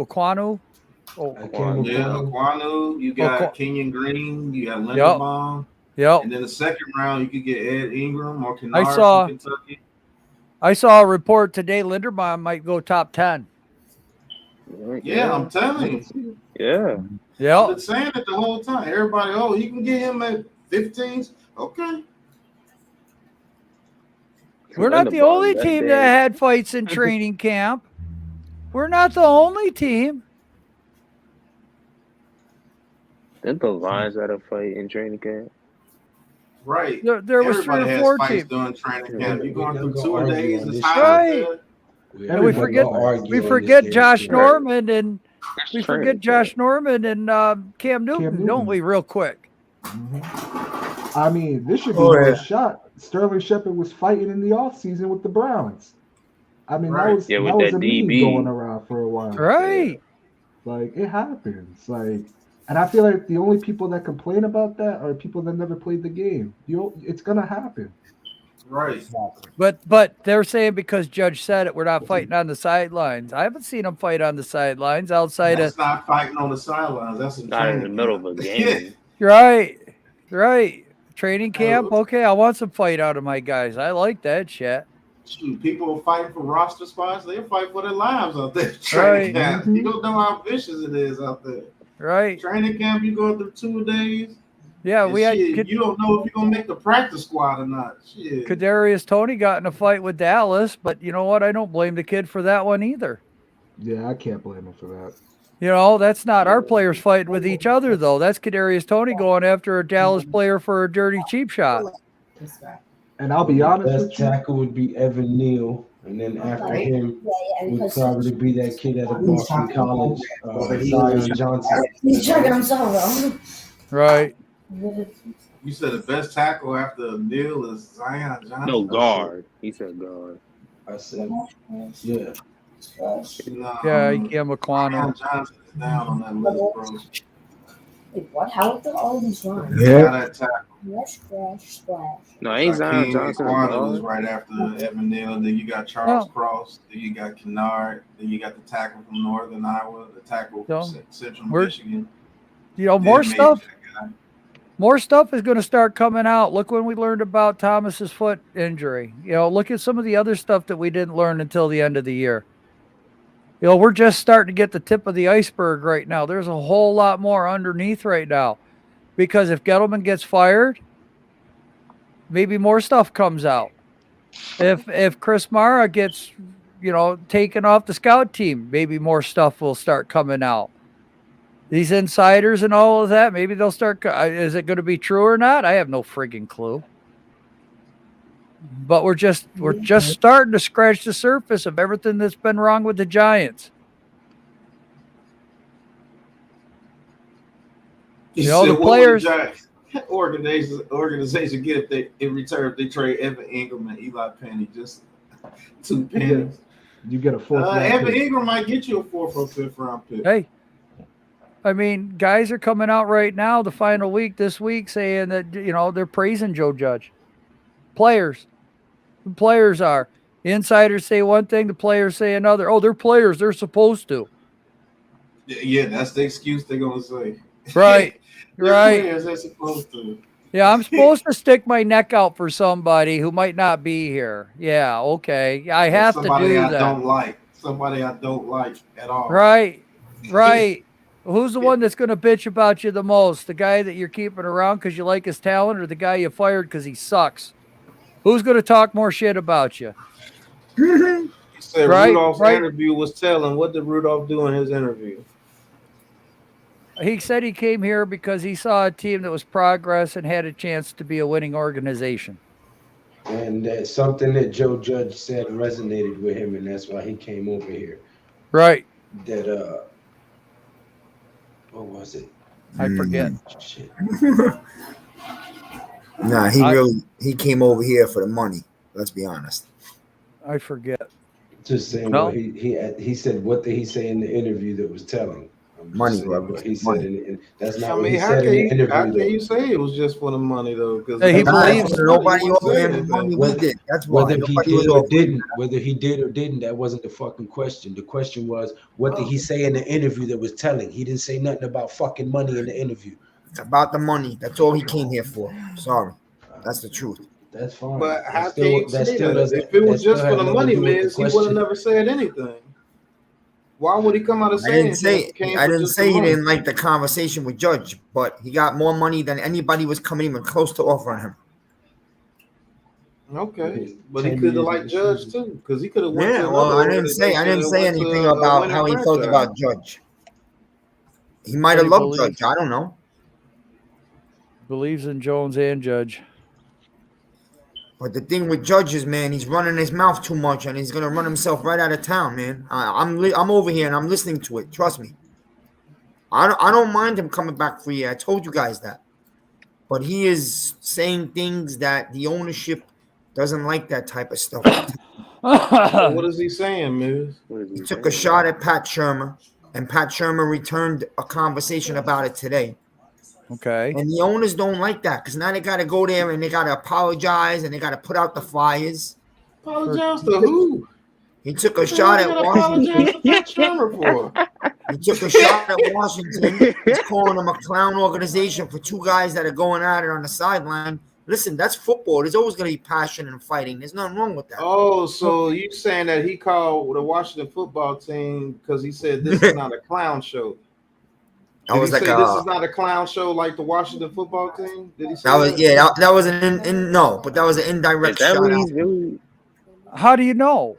Yeah, Okwanu. You got Kenyon Green. You got Linderbaum. Yep. And then the second round, you could get Ed Ingram or Kennard from Kentucky. I saw a report today. Linderbaum might go top 10. Yeah, I'm telling you. Yeah. Yeah. I've been saying it the whole time. Everybody, you can get him at 15s. Okay. We're not the only team that had fights in training camp. We're not the only team. Didn't the Lions had a fight in training camp? Right. There was 3 or 4 teams during training camp. You're going through 2 days. It's right. And we forget Josh Norman and Cam Newton, don't we? Real quick. Mm-hmm. I mean, this should be a shot. Sterling Shepard was fighting in the offseason with the Browns. I mean, that was a meme going around for a while. Right. Like, it happens. Like, and I feel like the only people that complain about that are people that never played the game. It's gonna happen. Right. But they're saying because Judge said it, we're not fighting on the sidelines. I haven't seen them fight on the sidelines outside That's of. not fighting on the sidelines. That's in Not in the training middle of camp. a game. Right. Training camp. Okay, I want some fight out of my guys. I like that shit. Shoot, people are fighting for roster spots. They'll fight for their lives out there. Right. Training camp. You don't know how vicious it is out there. Right. Training camp, you go through 2 days. Yeah, we had. You don't know if you're gonna make the practice squad or not. Shit. Kadarius Toney got in a fight with Dallas, but you know what? I don't blame the kid for that one either. Yeah, I can't blame him for that. You know, that's not our players fighting with each other, though. That's Kadarius Toney going after a Dallas player for a dirty cheap shot. And I'll be honest Best with you. tackle would be Evan Neal, and then after him would probably be that kid out of Boston College, Zion Johnson. He's checking himself out. Right. You said the best tackle after Neal is Zion Johnson. No, guard. He said guard. I said, yeah. Yeah, Ikem Zion Johnson is down on that list, bro. Wait, what? How are all these lines? Yeah. That tackle. Splash. No, ain't Zion Johnson. Was right after Evan Neal. Then you got Charles Cross. Then you got Kennard. Then you got the tackle from Northern Iowa. The tackle from Central Michigan. You know, more stuff. More stuff is going to start coming out. Look when we learned about Thomas's foot injury. You know, look at some of the other stuff that we didn't learn until the end of the year. You know, we're just starting to get the tip of the iceberg right now. There's a whole lot more underneath right now. Because if Gettleman gets fired, maybe more stuff comes out. If Chris Mara gets, you know, taken off the scout team, maybe more stuff will start coming out. These insiders and all of that, maybe they'll start. Is it going to be true or not? I have no friggin' clue. But we're just starting to scratch the surface of everything that's been wrong with the Giants. You know, the players. Organization get if they in return if they trade Evan Ingram and Eli Penny, just 2 pennies. You get a 4th. Evan Ingram might get you a 4th or 5th round pick. Hey, I mean, guys are coming out right now, the final week this week, saying that, you know, they're praising Joe Judge. Players. The players are. The insiders say one thing, the players say another. Oh, they're players. They're supposed to. Yeah, that's the excuse they're going to say. Right. Right. Players, they're supposed to. Yeah, I'm supposed to stick my neck out for somebody who might not be here. Yeah, okay. I have to do that. Somebody I don't like at all. Right. Who's the one that's going to bitch about you the most? The guy that you're keeping around because you like his talent, or the guy you fired because he sucks? Who's going to talk more shit about you? You said Rudolph's interview was telling. What did Rudolph do in his interview? He said he came here because he saw a team that was progress and had a chance to be a winning organization. And that's something that Joe Judge said resonated with him, and that's why he came over here. Right. That what was it? I forget. Shit. Nah, he came over here for the money. Let's be honest. I forget. Just saying what he said. What did he say in the interview that was telling? Money, what he said, and that's not I what mean, he how said in the interview. How can you say it was just for the money though? Because he believes nobody over here money we did. That's why whether he did or didn't, that wasn't the fucking question. The question was, what did he say in the interview that was telling? He didn't say nothing about fucking money in the interview. It's about the money. That's all he came here for. Sorry, that's the truth. That's fine. But how can you say that? If it was just for the money, man, he would have never said anything. Why would he come out and say anything? I didn't say he didn't like the conversation with Judge, but he got more money than anybody was coming even close to offering him. Okay, but he could have liked Judge too, because he could have. Yeah, well, I didn't say anything about how he felt about Judge. He might have loved Judge. I don't know. Believes in Jones and Judge. But the thing with Judge is, man, he's running his mouth too much, and he's gonna run himself right out of town, man. I'm over here and I'm listening to it. Trust me. I don't mind him coming back for you. I told you guys that. But he is saying things that the ownership doesn't like, that type of stuff. What is he saying, Miz? He took a shot at Pat Shermer, and Pat Shermer returned a conversation about it today. Okay. And the owners don't like that because now they got to go there and they got to apologize and they got to put out the fires. Apologize to who? He took a What the shot hell at you gotta Washington. apologize to Pat Shermer for? He took a shot at Washington. He's calling them a clown organization for two guys that are going at it on the sideline. Listen, that's football. There's always going to be passion and fighting. There's nothing wrong with that. Oh, so you saying that he called the Washington football team because he said this is not a clown show? That was like this is not a clown show like the Washington football team? Did he say that was that was but that was an indirect shot out. Really? How do you know?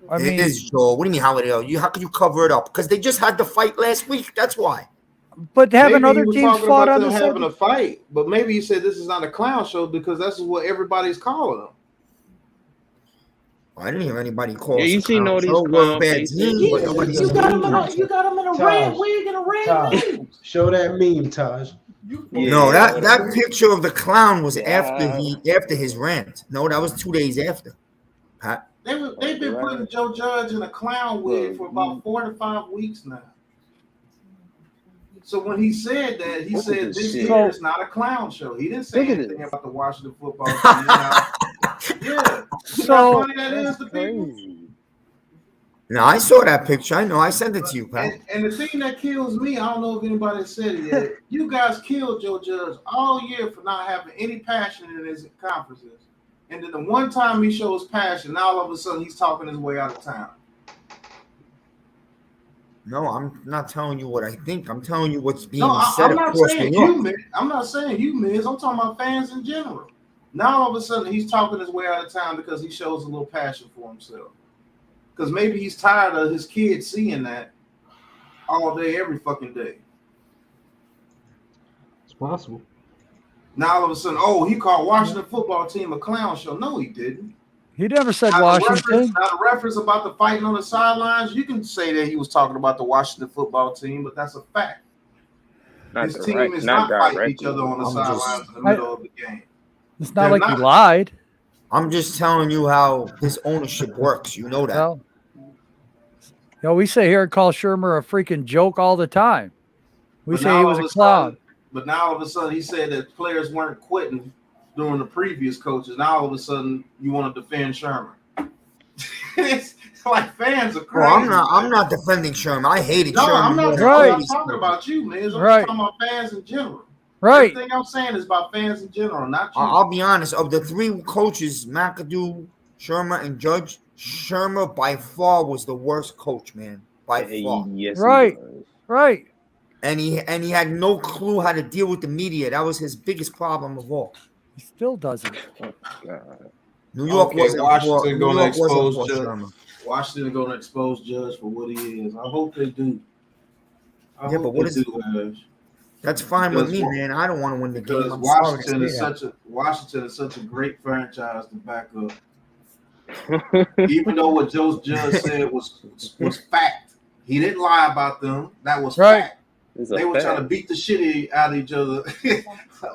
I It mean, is, Joel. What do you mean how it is? How could you cover it up? Because they just had the fight last week. That's why. but having Maybe other he was teams talking fought about on them the having same. a fight, but maybe he said this is not a clown show because that's what everybody's calling them. I didn't hear anybody call. Yeah, us you a seen clown all these show. We're a clown bad faces. team, but nobody You got him in a red Taj. wig and a red Taj, nose. show that meme, Taj. No, that picture of the clown was Yeah. after his rant. No, that was 2 days after. Pat. They've been putting Joe Judge in a clown wig for about 4 to 5 weeks now. So when he said that, he said this year is not a clown show. He didn't say anything about the Washington football team. Yeah. So how funny that is to people. No, I saw that picture. I know. I sent it to you, Pat. And the thing that kills me, I don't know if anybody said it yet. You guys killed Joe Judge all year for not having any passion in his conferences. And then the one time he shows passion, now all of a sudden he's talking his way out of town. No, I'm not telling you what I think. I'm telling you what's being No, said I'm not across saying New York. you, Miz. I'm not saying you, Miz. I'm talking about fans in general. Now all of a sudden he's talking his way out of town because he shows a little passion for himself. Because maybe he's tired of his kids seeing that all day, every fucking day. It's possible. Now all of a sudden, oh, he called Washington football team a clown show. No, he didn't. he never said Now, Washington. the reference about the fighting on the sidelines, you can say that he was talking about the Washington football team, but that's a fact. His team is not fighting each other on the sidelines in the middle of the game. It's not like he lied. I'm just telling you how this ownership works. You know that. Well, we say here and call Shermer a freaking joke all the time. We But say now he all was of a a clown. sudden- But now all of a sudden he said that players weren't quitting during the previous coaches. Now all of a sudden you want to defend Shermer. It's like fans are crazy. Well, I'm not defending Sherman. I hated No, Sherman. I'm not talking about you, man. I'm Right. talking about fans in general. Right. Everything I'm saying is about fans in general, not you. I'll be honest. Of the three coaches, McAdoo, Shermer, and Judge, Shermer by far was the worst coach, man. By far. Yes, Right. Right. And he had no clue how to deal with the media. That was his biggest problem of all. He still doesn't. Oh, God. New York wasn't Washington for, going New to York wasn't expose for Judge. Shermer. Washington going to expose Judge for what he is. I hope they do. I hope but what they is do, Ash. That's fine with me, Because- man. I don't want to win the game. Because I'm sorry to Washington is say that. Washington is such a great franchise to back up. Even though what Joe Judge said was fact, he didn't lie about them. That was fact. They were trying to beat the shit out of each other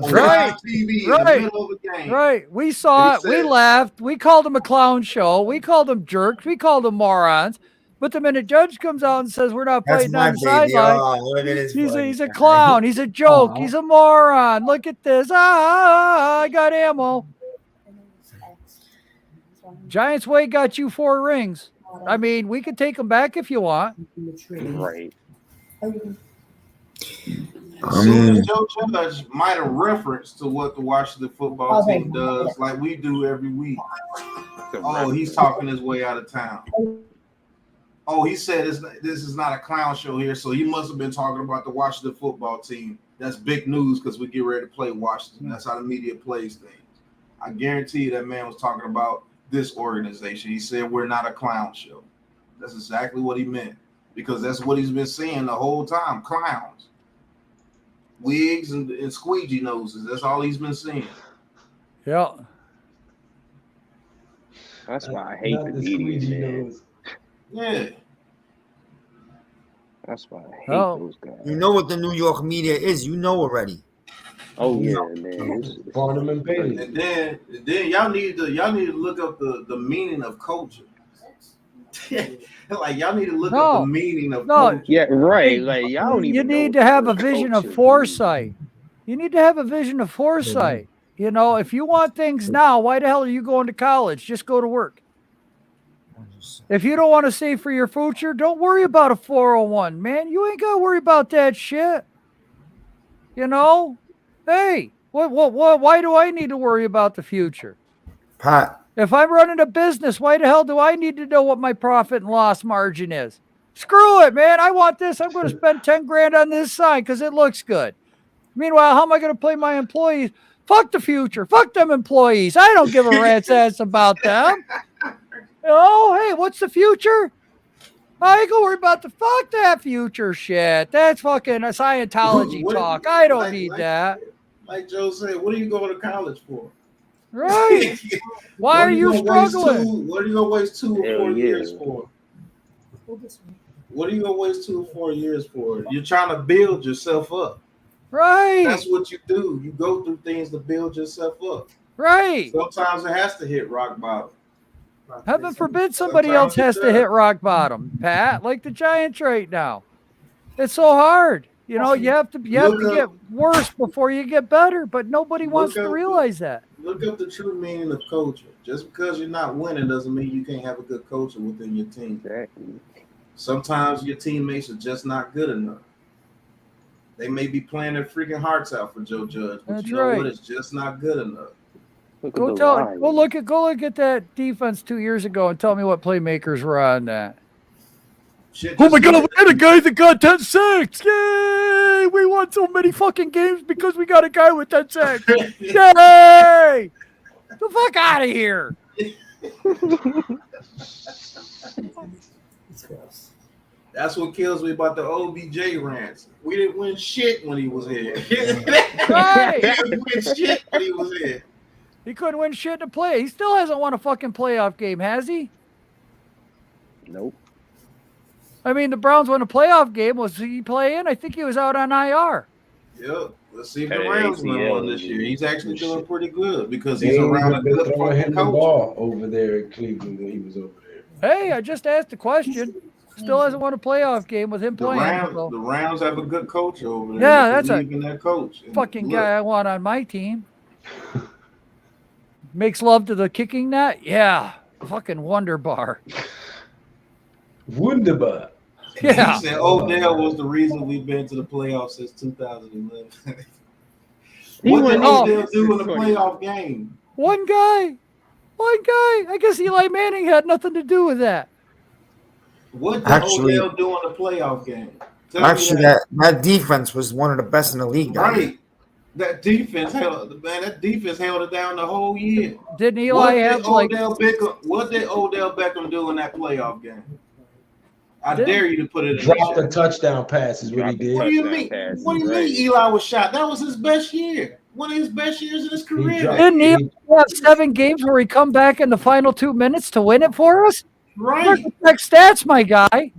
on live TV in the middle of a game. Right. We saw it. We laughed. We called him a clown show. We called him jerks. We called him morons. But the minute Judge comes out and says we're not That's fighting my on the baby. sideline, Oh, look at this he's a clown. He's a joke. He's a moron. Look at this. I got ammo. Giants way got you 4 rings. I mean, we could take them back if you want. Right. As soon as Joe Judge might have referenced to what the Washington football team does, like we do every week. Oh, he's talking his way out of town. Oh, he said this is not a clown show here, so he must have been talking about the Washington football team. That's big news because we get ready to play Washington. That's how the media plays things. I guarantee you that man was talking about this organization. He said we're not a clown show. That's exactly what he meant because that's what he's been saying the whole time. Clowns, wigs, and squeegee noses. That's all he's been saying. Yeah. That's why I hate the media, man. Yeah. That's why I hate those guys. You know what the New York media is. You know already. Oh yeah, man. Barnum and Bailey. And then y'all need to look up the meaning of culture. Like y'all need to look up the meaning of culture. Yeah, right. Like y'all don't even You need to have a vision of foresight. You need to have a vision of foresight. You know, if you want things now, why the hell are you going to college? Just go to work. If you don't want to save for your future, don't worry about a 401, man. You ain't got to worry about that shit. You know? Hey, what, why do I need to worry about the future? Pat. If I'm running a business, why the hell do I need to know what my profit and loss margin is? Screw it, man. I want this. I'm going to spend 10 grand on this sign because it looks good. Meanwhile, how am I going to play my employees? Fuck the future. Fuck them employees. I don't give a rat's ass about them. Oh, hey, what's the future? I ain't gonna worry about the fuck that future shit. That's fucking a Scientology talk. I don't need that. Like Joe said, what are you going to college for? Right. Why are you struggling? What are you going to waste 2 or 4 years for? What are you going to waste 2 or 4 years for? You're trying to build yourself up. Right. That's what you do. You go through things to build yourself up. Right. Sometimes it has to hit rock bottom. Heaven forbid somebody else has to hit rock bottom, Pat, like the Giants right now. It's so hard. You know, you have to get worse before you get better, but nobody wants to realize that. Look up the true meaning of coaching. Just because you're not winning doesn't mean you can't have a good coach within your team. Exactly. Sometimes your teammates are just not good enough. They may be playing their freaking hearts out for Joe Judge, but That's you know right. what? It's just not good enough. Go look at that defense 2 years ago and tell me what playmakers were on that. Oh my God, we had a guy that got 10 sacks. Yay! We won so many fucking games because we got a guy with 10 sacks. Yay! The fuck out of here. That's what kills me about the OBJ rants. We didn't win shit when he was here. Right. He didn't win shit when he was here. He couldn't win shit to play. He still hasn't won a fucking playoff game, has he? Nope. I mean, the Browns won a playoff game. Was he playing? I think he was out on IR. Yep. Let's see if the Rams win one this year. He's actually doing pretty good because he's They around a been good throwing him fucking the coach. ball over there in Cleveland when he was over there. Hey, I just asked a question. Still hasn't won a playoff game with him playing. The Rams have a good coach over there. Yeah, They that's believe in that coach. And fucking look, guy I want on my team. Makes love to the kicking net? Yeah. Fucking wonder bar. Wunderbar. Yeah. He said Odell was the reason we've been to the playoffs since 2011. What did Odell do in the playoff game? One guy. I guess Eli Manning had nothing to do with that. What did Odell do in the playoff game? Actually, that defense was one of the best in the league. Right. That defense held it down the whole year. Didn't Eli what did Odell Beckham do in that playoff game? I dare you to put it in. Dropped a touchdown pass is what he did. What do you mean? What do you mean Eli was shot? That was his best year. One of his best years in his career. Didn't he have 7 games where he come back in the final 2 minutes to win it for us? Right. Check stats, my guy.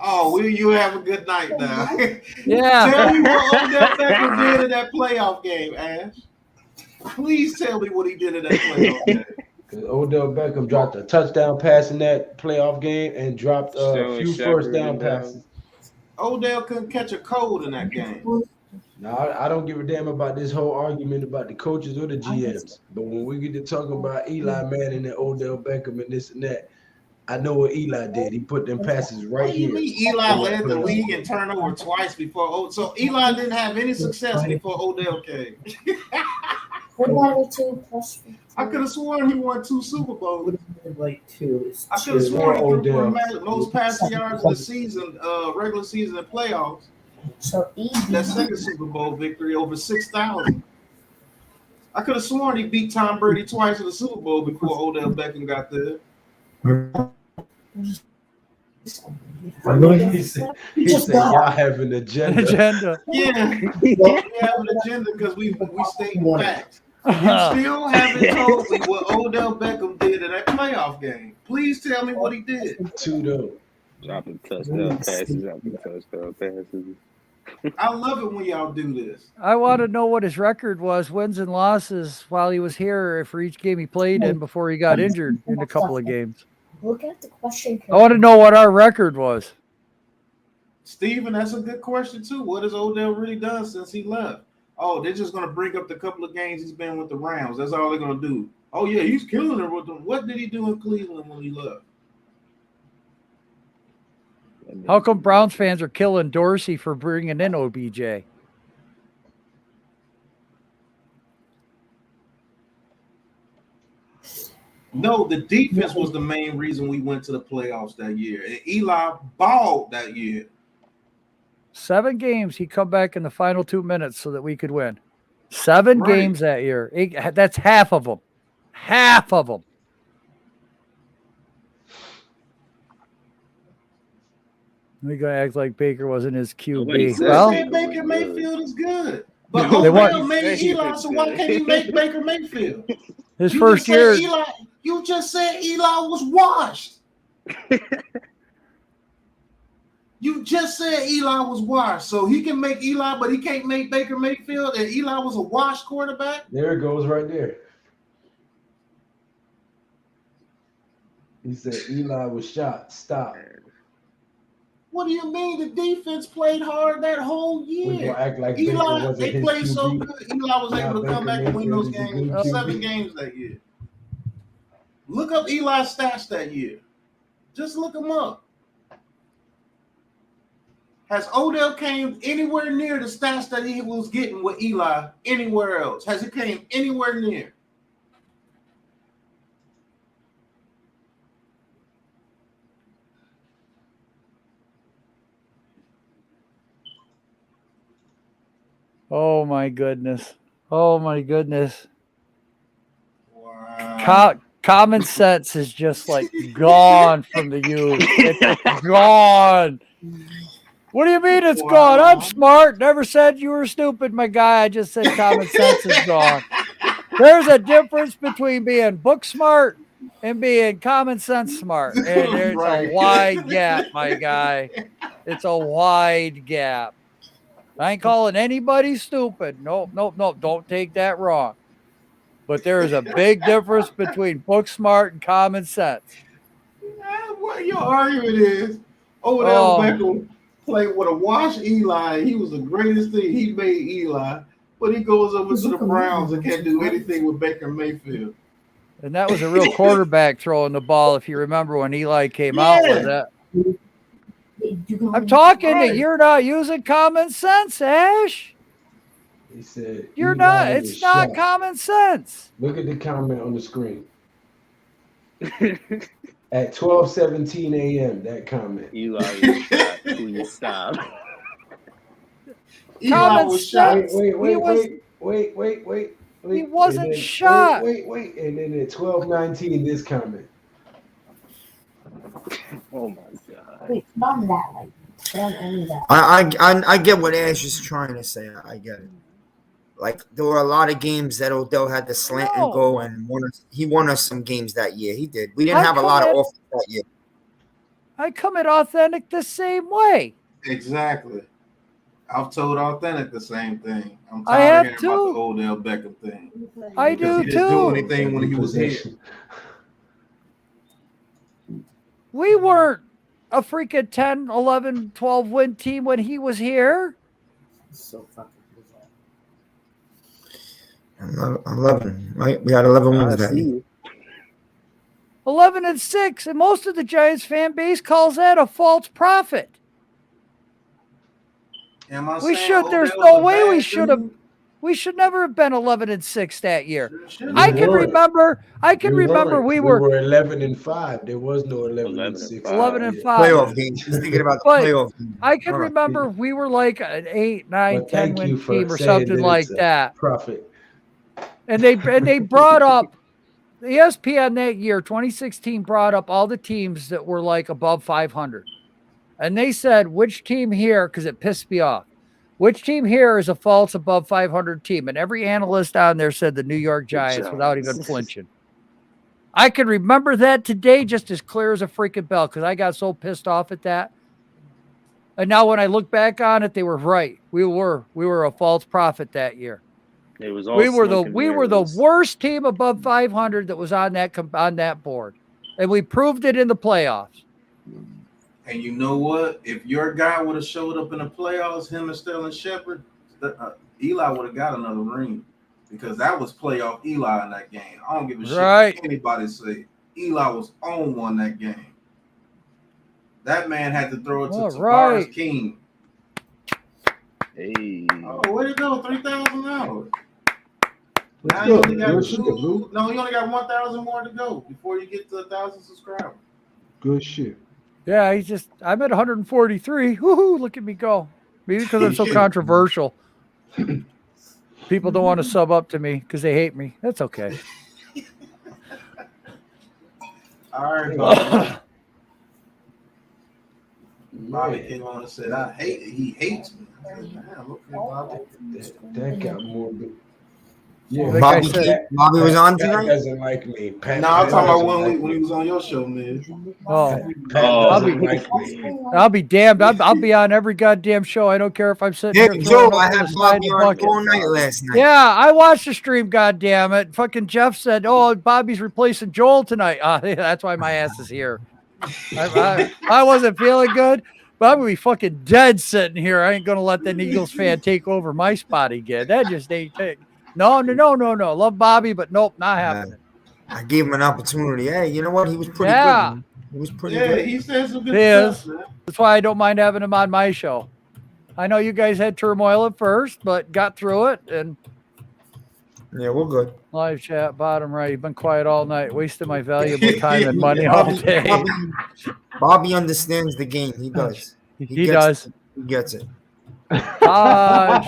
Oh, will you have a good night now? Yeah. Tell me what Odell Beckham did in that playoff game, Ash. Please tell me what he did in that playoff game. Odell Beckham dropped a touchdown pass in that playoff game and dropped a few first down passes. Odell couldn't catch a cold in that game. No, I don't give a damn about this whole argument about the coaches or the GMs. But when we get to talking about Eli Manning and Odell Beckham and this and that, I know what Eli did. He put them passes right here. What do you mean Eli led the league in turnover twice before? So Eli didn't have any success before Odell came. I could have sworn he won 2 Super Bowls. Like 2. I could have sworn he threw for most passing yards in the season, regular season and playoffs. So easy. That second Super Bowl victory over 6,000. I could have sworn he beat Tom Brady twice in the Super Bowl before Odell Beckham got there. He said y'all have an agenda. Yeah, we have an agenda because we state facts. You still haven't told me what Odell Beckham did in that playoff game. Please tell me what he did. 2 though. Dropping touchdown passes after touchdown passes. I love it when y'all do this. I want to know what his record was, wins and losses, while he was here for each game he played in before he got injured in a couple of games. Look at the question. I want to know what our record was. Steven, that's a good question too. What has Odell really done since he left? Oh, they're just gonna bring up the couple of games he's been with the Rams. That's all they're gonna do. Oh yeah, he's killing it with them. What did he do in Cleveland when he left? How come Browns fans are killing Dorsey for bringing in OBJ? No, the defense was the main reason we went to the playoffs that year. And Eli balled that year. 7 games, he come back in the final 2 minutes so that we could win. 7 games that year. That's half of them. Half of them. We're going to act like Baker wasn't his QB. Well, Baker Mayfield is good. But Odell made Eli, so why can't he make Baker Mayfield? His first year. You just said Eli was washed. You just said Eli was washed. So he can make Eli, but he can't make Baker Mayfield, and Eli was a washed quarterback? There it goes right there. He said Eli was shot. Stop. What do you mean? The defense played hard that whole year. We're gonna act like Eli, they played so good. Eli was able to come back and win those games. 7 games that year. Look up Eli's stats that year. Just look them up. Has Odell came anywhere near the stats that he was getting with Eli anywhere else? Has he came anywhere near? Oh my goodness. Oh my goodness. Wow. Common sense is just like gone from the youth. It's gone. What do you mean it's gone? I'm smart. Never said you were stupid, my guy. I just said common sense is gone. There's a difference between being book smart and being common sense smart. And there's a wide gap, my guy. It's a wide gap. I ain't calling anybody stupid. Nope. Don't take that wrong. But there is a big difference between book smart and common sense. What your argument is? Odell Beckham played with a wash Eli. He was the greatest thing. He made Eli. But he goes over to the Browns and can't do anything with Baker Mayfield. And that was a real quarterback throwing the ball, if you remember when Eli came out with that. I'm talking to you're not using common sense, Ash. He said you're not. It's not common sense. Look at the comment on the screen. At 12:17 a.m. That comment. Eli was shot. Please stop. Common sense. Wait. He wasn't shot. Wait. And then at 12:19, this comment. Oh my God. Wait, not that. Like, don't only that. I get what Ash is trying to say. I get it. Like there were a lot of games that Odell had to slant and go, and he won us some games that year. He did. We didn't have a lot of offense that year. I come at Authentic the same way. Exactly. I've told Authentic the same thing. I'm tired of hearing about the Odell Beckham thing. I do he didn't do anything when he was here. We weren't a freaking 10, 11, 12 win team when he was here. So fucking 11, right? We had 11 wins that year. 11-6, and most of the Giants fan base calls that a false prophet. There's no way we should have. We should never have been 11-6 that year. I can remember we were 11-5. There was no 11-6. 11-5. Playoff games. He's thinking about the playoff games. I can remember we were like an 8, 9, 10 win team or something like that. Profit. And they brought up the ESPN that year, 2016, brought up all the teams that were like above 500. And they said, which team here, because it pissed me off, which team here is a false above 500 team? And every analyst on there said the New York Giants without even flinching. I can remember that today just as clear as a freaking bell because I got so pissed off at that. And now when I look back on it, they were right. We were a false prophet that year. It was all we were the worst team above 500 that was on that board, and we proved it in the playoffs. And you know what? If your guy would have showed up in the playoffs, him and Sterling Shepard, Eli would have got another ring because that was playoff Eli in that game. I don't give a shit what anybody say. Eli was on one that game. That man had to throw it to Tavares King. Hey. Oh, where'd it go? $3,000. Now you only got two. No, you only got 1,000 more to go before you get to 1,000 subscribers. Good shit. Yeah, I'm at 143. Woohoo! Look at me go. Maybe because I'm so controversial. People don't want to sub up to me because they hate me. That's okay. All right, Bobby. Bobby came on and said, he hates me. I said, damn, okay, Bobby. That got more than. Yeah, like Bobby was on tonight. Pat doesn't like me. No, I'm talking about when he was on your show, man. I'll be damned. I'll be on every goddamn show. I don't care if I'm sitting here. Joe, I had Bobby on all night last night. Yeah, I watched the stream. Goddamn it! Fucking Jeff said, "Oh, Bobby's replacing Joel tonight." That's why my ass is here. I wasn't feeling good. But I'm gonna be fucking dead sitting here. I ain't gonna let that Eagles fan take over my spot again. That just ain't. No. Love Bobby, but nope, not happening. I gave him an opportunity. Hey, you know what? He was pretty good. Man. He was pretty good. He said some good stuff, man. That's why I don't mind having him on my show. I know you guys had turmoil at first, but got through it. And yeah, we're good. Live chat, bottom right. You've been quiet all night, wasting my valuable time and money all day. Bobby understands the game. He does. He does. He gets it. Taj.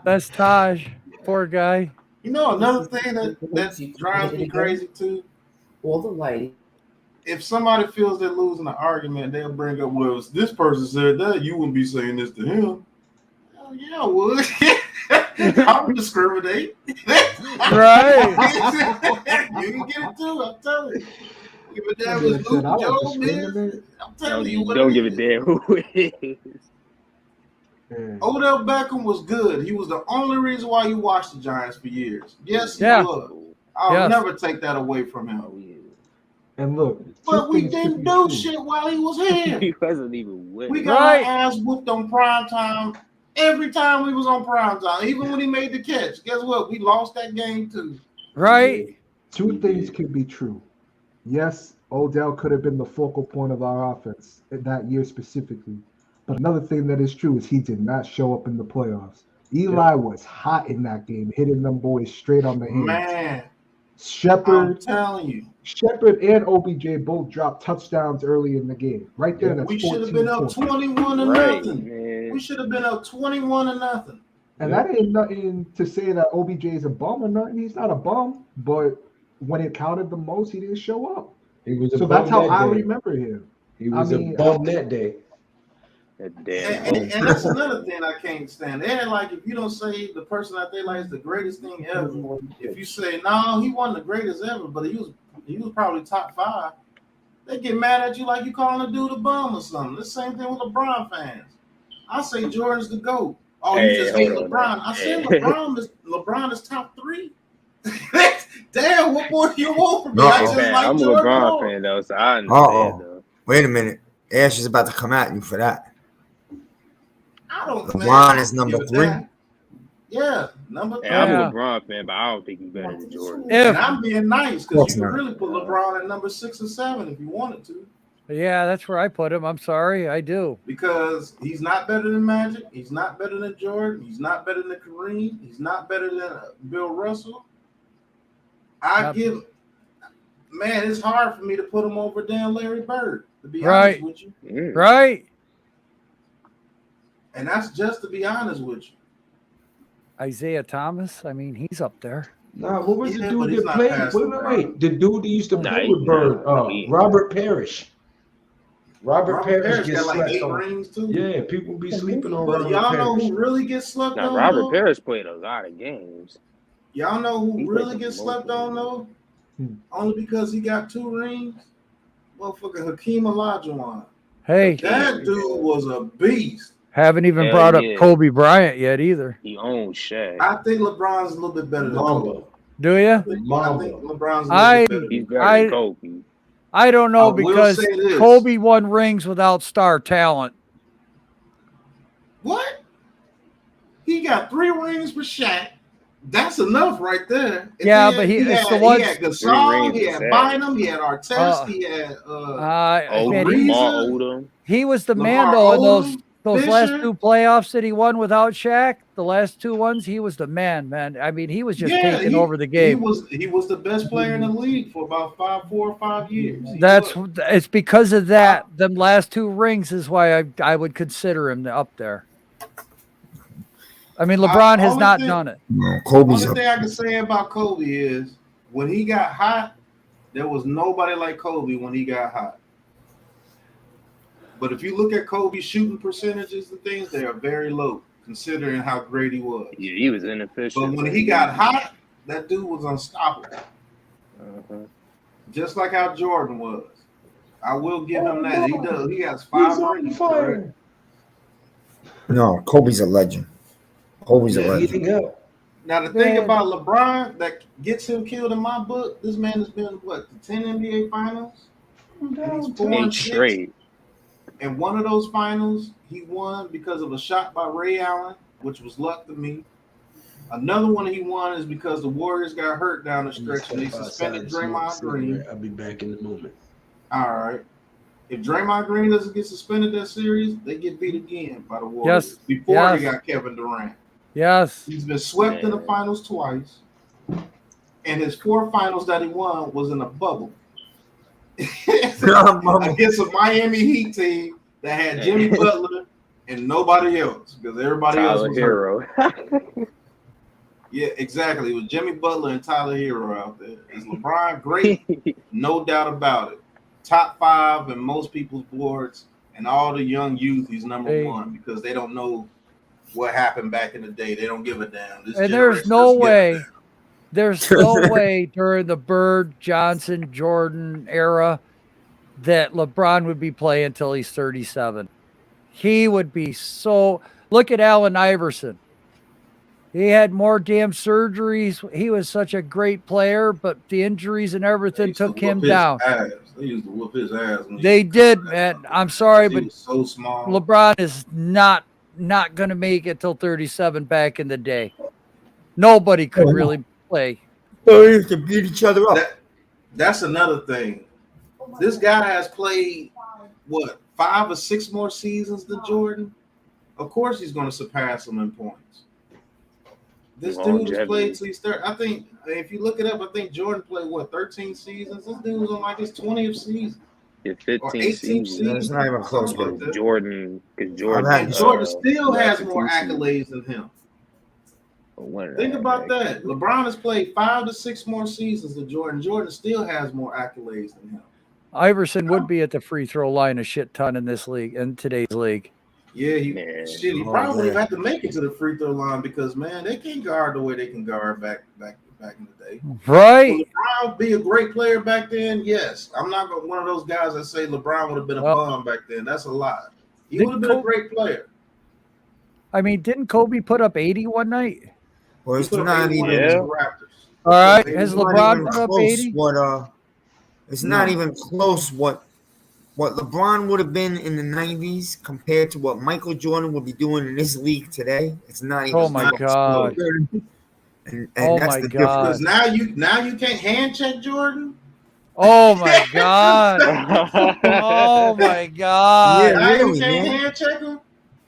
That's Taj. Poor guy. You know, another thing that drives me crazy too. All the light. If somebody feels they're losing an argument, they'll bring up, well, this person said that, you wouldn't be saying this to him. Oh, yeah, I would. I would discriminate. Right. You can get it too, I'm telling you. Give a damn who Joe is. I'm telling you. Don't give a damn who it is. Odell Beckham was good. He was the only reason why you watched the Giants for years. Yes, he was. I'll never take that away from him. And look, but we didn't do shit while he was here. He wasn't even with. We got our ass whooped on prime time every time we was on prime time. Even when he made the catch, guess what? We lost that game too. Right. Two things could be true. Yes, Odell could have been the focal point of our offense that year specifically. But another thing that is true is he did not show up in the playoffs. Eli was hot in that game, hitting them boys straight on the hands. Man, Shepard, I'm telling you. Shepard and OBJ both dropped touchdowns early in the game. Right there, that's we should have been up 21 to nothing. Man. We should have been up 21 to nothing. And that ain't nothing to say that OBJ is a bum or nothing. He's not a bum, but when it counted the most, he didn't show up. He was so that's how I remember him. He was a bum that day. And that's another thing I can't stand. They're like, if you don't say the person that they like is the greatest thing ever, if you say no, he wasn't the greatest ever, but he was probably top 5, they get mad at you like you calling a dude a bum or something. The same thing with LeBron fans. I say Jordan's the GOAT. Oh, you just hate LeBron. I said LeBron is top 3. Damn, what more do you want from me? I'm a LeBron fan though, so I understand though. Wait a minute. Ash is about to come at you for that. I don't. LeBron is number 3. Yeah, number 3. I'm a LeBron fan, but I don't think he's better than Jordan. And I'm being nice because you can really put LeBron at number 6 or 7 if you wanted to. Yeah, that's where I put him. I'm sorry, I do. Because he's not better than Magic. He's not better than Jordan. He's not better than Kareem. He's not better than Bill Russell. Man, it's hard for me to put him over damn Larry Bird, to be honest with you. Right. And that's just to be honest with you. Isaiah Thomas, I mean, he's up there. Nah, what was the dude that played? Wait. The dude that used to play with Bird, Robert Parrish. Robert Parrish gets got like 8 rings too. Yeah, people be sleeping on Robert Y'all Parrish. know who really gets slept on? Robert Parrish played a lot of games. Y'all know who really gets slept on though? Only because he got 2 rings? Motherfucker Hakeem Olajuwon. Hey. That dude was a beast. Haven't even brought up Kobe Bryant yet either. He owns Shaq. I think LeBron's a little bit better than Kobe. Do you? I think LeBron's a little bit better. He's better than Kobe. I don't know, I will because say this. Kobe won rings without star talent. What? He got 3 rings for Shaq. That's enough right there. And Yeah, then but he it's the had ones. Gasol, he had Bynum, he had Artest, he had Man, Lamar Ariza, Odom. he was the man Lamar though in Odom, those last Fisher. 2 playoffs that he won without Shaq. The last 2 ones, he was the man. I mean, he was just Yeah, taking over the he game. was the best player in the league for about 4 or 5 years. It's because of that. Them last 2 rings is why I would consider him up there. I mean, LeBron has not done it. No, Kobe's Only up. thing I can say about Kobe is when he got hot, there was nobody like Kobe when he got hot. But if you look at Kobe's shooting percentages and things, they are very low considering how great he was. Yeah, he was inefficient. But when he got hot, that dude was unstoppable. Just like how Jordan was. I will give him that. He does. He has 5 rings. Correct? No, Kobe's a legend. Kobe's a legend. Now the thing about LeBron that gets him killed in my book, this man has been what, the 10 NBA finals? And he's 4-6. Straight. And one of those finals he won because of a shot by Ray Allen, which was luck to me. Another one he won is because the Warriors got hurt down the stretch and they suspended Draymond Green. I'll be back in a moment. All right. If Draymond Green doesn't get suspended that series, they get beat again by the Warriors. Yes. Before they got Kevin Durant. Yes. He's been swept in the finals twice. And his 4 finals that he won was in a bubble. Against a Miami Heat team that had Jimmy Butler and nobody else because everybody else was hurt. Yeah, exactly. It was Jimmy Butler and Tyler Hero out there. Is LeBron great? No doubt about it. Top 5 in most people's boards, and all the young youth, he's number 1 because they don't know what happened back in the day. They don't give a damn. And there's no way during the Bird, Johnson, Jordan era that LeBron would be playing until he's 37. He would be so. Look at Allen Iverson. He had more damn surgeries. He was such a great player, but the injuries and everything took him down. They used to whoop his ass. They did, man. I'm sorry, but so small. LeBron is not going to make it till 37 back in the day. Nobody could really play. They used to beat each other up. That's another thing. This guy has played, 5 or 6 more seasons than Jordan? Of course he's going to surpass him in points. This dude has played till he's 30. I think, if you look it up, I think Jordan played, 13 seasons? This dude was on like his 20th season. Yeah, 15 seasons. It's not even close. Jordan still has more accolades than him. Think about that. LeBron has played 5 to 6 more seasons than Jordan. Jordan still has more accolades than him. Iverson would be at the free throw line a shit ton in this league, in today's league. Yeah, he probably had to make it to the free throw line because, man, they can't guard the way they can guard back in the day. Right. Will LeBron be a great player back then? Yes. I'm not one of those guys that say LeBron would have been a bum back then. That's a lie. He would have been a great player. I mean, didn't Kobe put up 80 one night? Well, it's not even. All right. Has LeBron put up 80? It's not even close what LeBron would have been in the 90s compared to what Michael Jordan would be doing in this league today. It's not even. Oh my God! And oh that's my the God! Because now you can't hand check Jordan. Oh my God! Oh my God! Yeah, now really, you can't man. hand check him.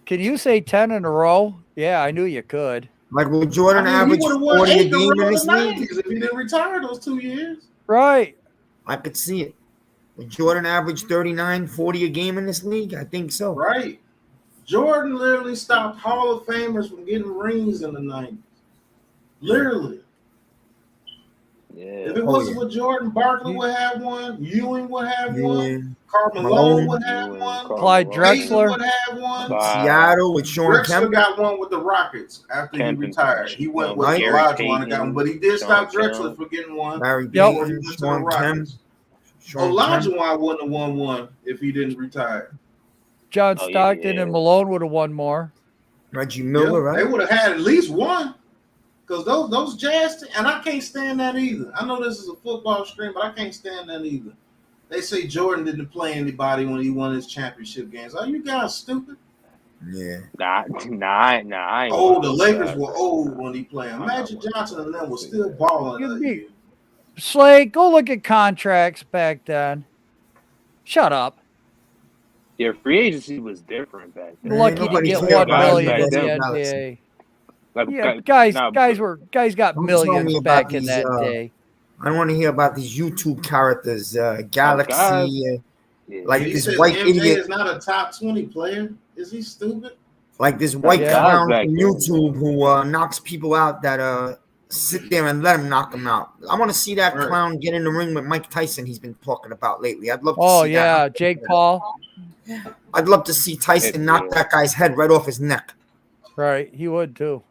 Can you say 10 in a row? Yeah, I knew you could. Like, will Jordan average 40 a game in this league? If he didn't retire those 2 years. Right. I could see it. Would Jordan average 39, 40 a game in this league? I think so. Right. Jordan literally stopped Hall of Famers from getting rings in the 90s. Literally. Yeah. If it wasn't for Jordan, Barkley would have one. Ewing would have one. Karl Malone Malone would have one. Clyde Drexler would have one. Seattle with Sean Drexler Kemp. got one with the Rockets after he retired. He went with Right. Olajuwon and got one, but he did stop Drexler from getting one. Larry before he Payton, went to the Sean Kemp. Rockets. Sean Kemp. Olajuwon wouldn't have won one if he didn't retire. John Stockton and Malone would have won more. Reggie Miller, right? They would have had at least one. Because those Jazz, and I can't stand that either. I know this is a football stream, but I can't stand that either. They say Jordan didn't play anybody when he won his championship games. Are you guys stupid? Yeah. Nah. I ain't Oh, the watching Lakers that, were bro. old when he played. I'm not Magic watching Johnson and that. them was still balling You that be year. Slay, go look at contracts back then. Shut up. Yeah, free agency was different back then. Ain't Lucky to nobody get care Like 1 about guys these million back in the then, Galaxy. NBA. like Yeah, guys nah, got Don't tell millions me about back in these. that day. I don't want to hear about these YouTube characters, guys, Galaxy, yeah, like He this says white MJ idiot, is not a top 20 player. Is he stupid? like this nah, white Yeah. guys clown back from then, YouTube bro. who knocks people out that sit there and let him knock them out. I want to see that Right. clown get in the ring with Mike Tyson. He's been talking about lately. I'd love to Oh see yeah, that. Jake Paul. I'd love to see Tyson knock Yeah. that guy's head right off his neck. Right, he would too.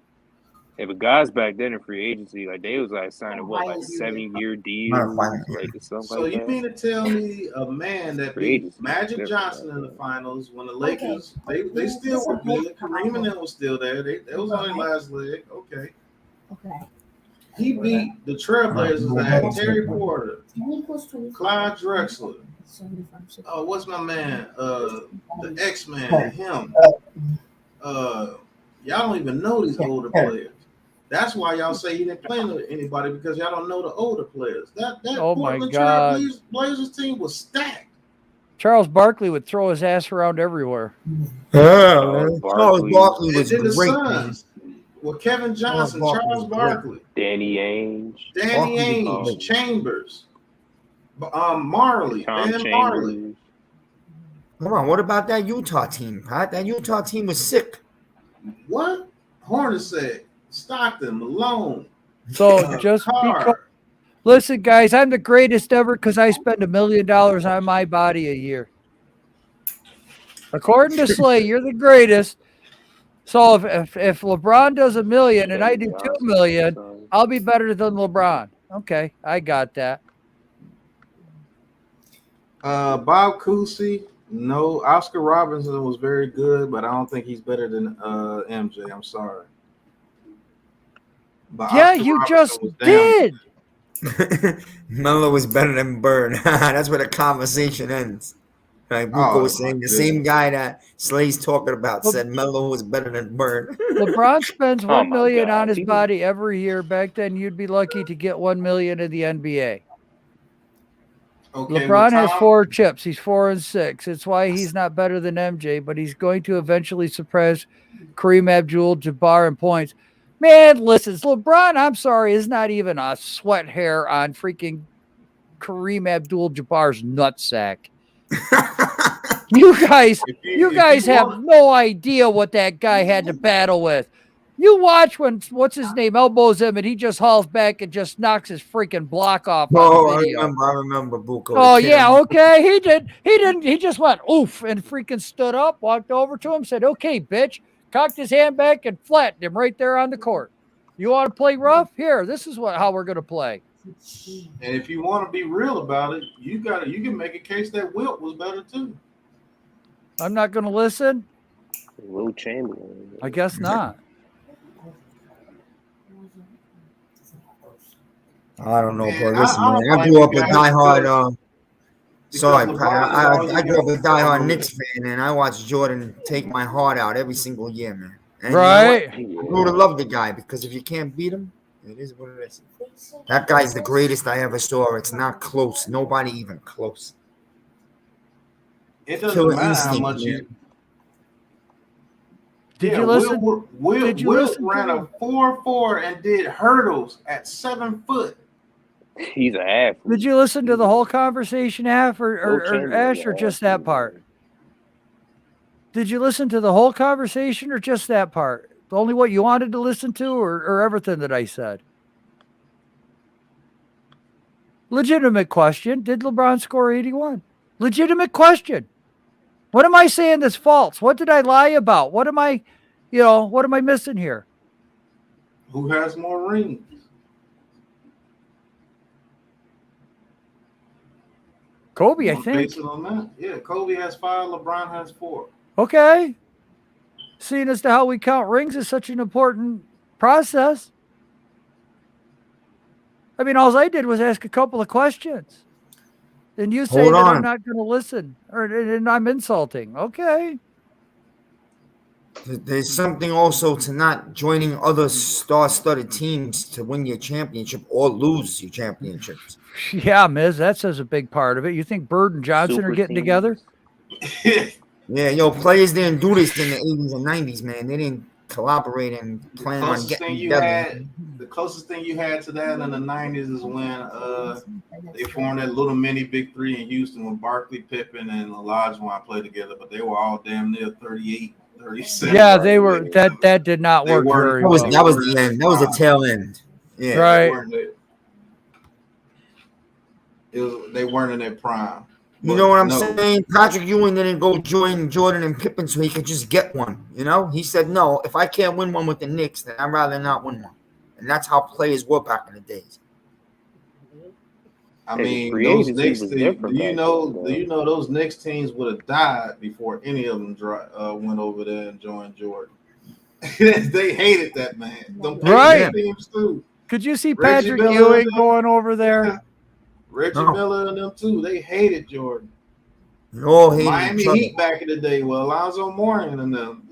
Yeah, but guys back then in free agency, like they was like signing what, like 7-year deals, like something So like you that. mean to tell me a man that Free beat agency Magic was Johnson different in the back finals when the Lakers they still were good. Kareem and them was still there. They was on their last leg. Okay. Okay. He beat the Trailblazers that had Terry Porter, Clyde Drexler. Oh, what's my man? The X-Man, him. Y'all don't even know these older players. That's why y'all say you didn't play anybody, because y'all don't know the older players. That Oh my Portland God. Trailblazers team was stacked. Charles Barkley would throw his ass around everywhere. Charles Barkley And was then the great, man. Suns with Kevin Johnson, Barkley Charles was great. Barkley, Danny Ainge, Danny Barkley was Ainge, great. Chambers, Marley, Tom Dan Marley. Chambers. Come on, what about that Utah team, Pat? That Utah team was sick. What? Hornacek, Stockton, Malone. So just because, Carr. listen, guys, I'm the greatest ever because I spend $1 million on my body a year. According to Slay, you're the greatest. So if LeBron does $1 million and I do $2 million, I'll be better than LeBron. Okay, I got that. Bob Cousy, no. Oscar Robertson was very good, but I don't think he's better than MJ. I'm sorry. But Yeah, Oscar you Robertson just was damn did. Melo was better than Bird. That's where the conversation ends. Like Buko Oh, was saying, the same guy that Slay's talking about said Melo was better than Bird. LeBron spends Oh $1 my million God, on his he was- body every year. Back then, you'd be lucky to get $1 million in the NBA. Okay, LeBron has Tom- 4 chips. He's 4-6. It's why he's not better than MJ, but he's going to eventually suppress Kareem Abdul-Jabbar in points. Man, listen, LeBron, I'm sorry, is not even a sweat hair on freaking Kareem Abdul-Jabbar's nutsack. You guys have no idea what that guy had to battle with. You watch when what's his name elbows him and he just hauls back and just knocks his freaking block off on the video. I remember Buko. Oh yeah, okay. He didn't. He just went oof and freaking stood up, walked over to him, said, "Okay, bitch," cocked his hand back and flattened him right there on the court. You want to play rough? Here, this is how we're gonna play. And if you want to be real about it, you can make a case that Wilt was better too. I'm not gonna listen. Will Chamberlain. I guess not. I don't know, Man, bro. Listen, I man. don't I like grew up a you guys diehard. Sorry, LeBron Pat. is all you I grew up a got. diehard Knicks fan, and I watched Jordan take my heart out every single year, man. And Right. You know what? I grew to love the guy because if you can't beat him, it is what it is. That guy's the greatest I ever saw. It's not close. Nobody even close. It doesn't Killer matter how instinct, much man. you. Did Yeah, you listen? Wilt listen to ran a him? 4.4 and did hurdles at 7 foot. He's an athlete. Did you listen to the whole conversation, Ash, or Chamberlain's Ash, or an just that athlete, part? man. Did you listen to the whole conversation or just that part? Only what you wanted to listen to, or everything that I said? Legitimate question. Did LeBron score 81? Legitimate question. What am I saying that's false? What did I lie about? What am I missing here? Who has more rings? Kobe, I Base think. it on that. Yeah, Kobe has 5. LeBron has 4. Okay. Seeing as to how we count rings is such an important process. I mean, all I did was ask a couple of questions. And you say Hold that I'm on. not going to listen, and I'm insulting. Okay. There's something also to not joining other star-studded teams to win your championship or lose your championships. Yeah, Miz, that says a big part of it. You think Bird and Johnson are Super getting teams. together? Yeah, players didn't do this in the 80s and 90s, man. They didn't collaborate and plan on getting together. The closest thing you had to that in the 90s is when they formed that little mini big three in Houston when Barkley, Pippen, and Olajuwon played together, but they were all damn near 38, 37. Yeah, they were. That did not work very well. That was the end. That was the tail end. Yeah, right. They weren't in their prime. You know what I'm saying? Patrick Ewing didn't go join Jordan and Pippen so he could just get one. You know, he said, no, if I can't win one with the Knicks, then I'd rather not win one. And that's how players were back in the days. I mean, those Knicks teams, do you know those Knicks teams would have died before any of them went over there and joined Jordan. They hated that man. Right. Teams too. Could you see Patrick Ewing going over there? Reggie Miller and them too. They hated Jordan. Miami Heat back in the day. Well, Alonzo Mourning and them.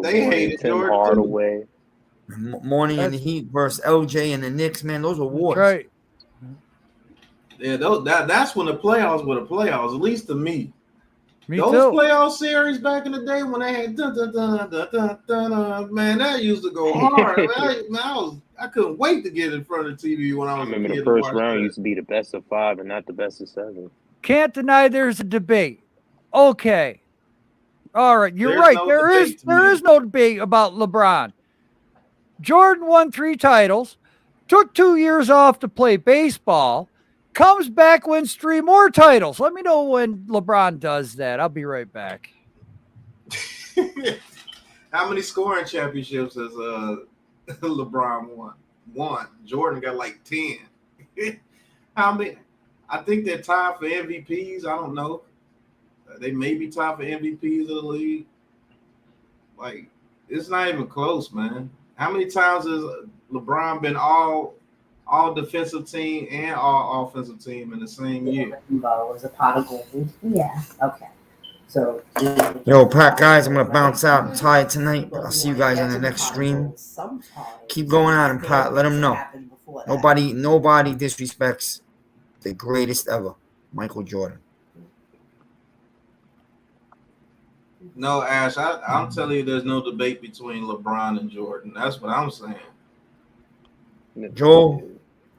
They hated Tim Jordan. Hardaway. Mourning and the Heat versus LJ and the Knicks, man. Those were wars. Right. Yeah, that's when the playoffs were the playoffs, at least to me. Those too. playoff series back in the day when they had man, that used to go hard. I couldn't wait to get in front of the TV when I was. I remember the first round used to be the best of 5 and not the best of 7. Can't deny there's a debate. Okay. All right, you're right. There is no debate about LeBron. Jordan won 3 titles, took 2 years off to play baseball, comes back, wins 3 more titles. Let me know when LeBron does that. I'll be right back. How many scoring championships has LeBron won? Jordan got like 10. How many? I think they're tied for MVPs. I don't know. They may be tied for MVPs of the league. Like, it's not even close, man. How many times has LeBron been all defensive team and all offensive team in the same year? Was a pot of gold. Yeah. Okay. So. Yo, Pat, guys, I'm gonna bounce out. I'm tired tonight. I'll see you guys in the next stream. Keep going at him, Pat. Let him know. Nobody disrespects the greatest ever, Michael Jordan. No, Ash, I'm telling you, there's no debate between LeBron and Jordan. That's what I'm saying. Joe,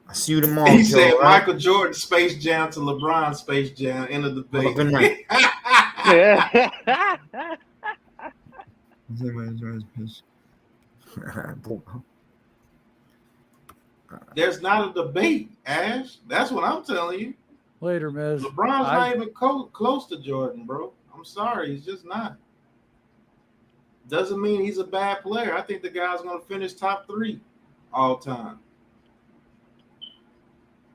I see you tomorrow. He Joe, said right? Michael Jordan Space Jam to LeBron Space Jam in the debate. Have a good night. There's not a debate, Ash. That's what I'm telling you. Later, Miz. LeBron's not even close to Jordan, bro. I'm sorry, he's just not. Doesn't mean he's a bad player. I think the guy's going to finish top 3 all time.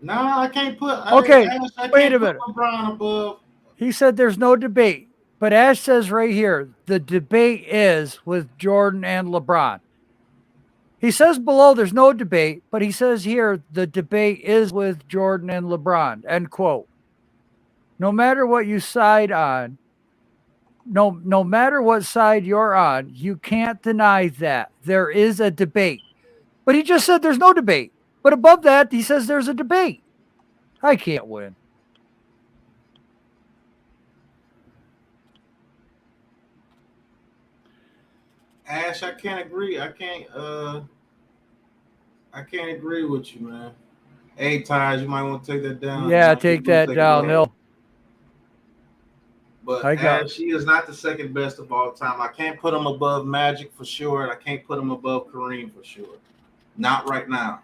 No, I can't put. Okay, wait a put minute. LeBron above. He said there's no debate, but Ash says right here the debate is with Jordan and LeBron. He says below there's no debate, but he says here the debate is with Jordan and LeBron. End quote. No matter what you side on, no matter what side you're on, you can't deny that there is a debate. But he just said there's no debate. But above that, he says there's a debate. I can't win. Ash, I can't agree. I can't agree with you, man. Hey, Taj, you might want to take that down. Yeah, take that down. But Ash, he is not the second best of all time. I can't put him above Magic for sure, and I can't put him above Kareem for sure. Not right now.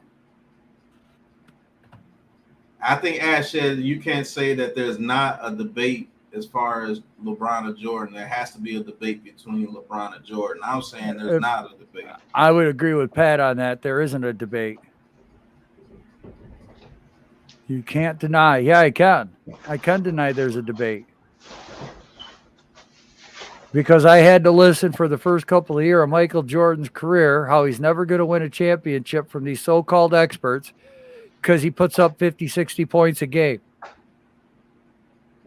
I think Ash said you can't say that there's not a debate as far as LeBron and Jordan. There has to be a debate between LeBron and Jordan. I'm saying there's not a debate. I would agree with Pat on that. There isn't a debate. You can't deny. Yeah, I can. I can deny there's a debate. Because I had to listen for the first couple of years of Michael Jordan's career, how he's never going to win a championship from these so-called experts because he puts up 50, 60 points a game.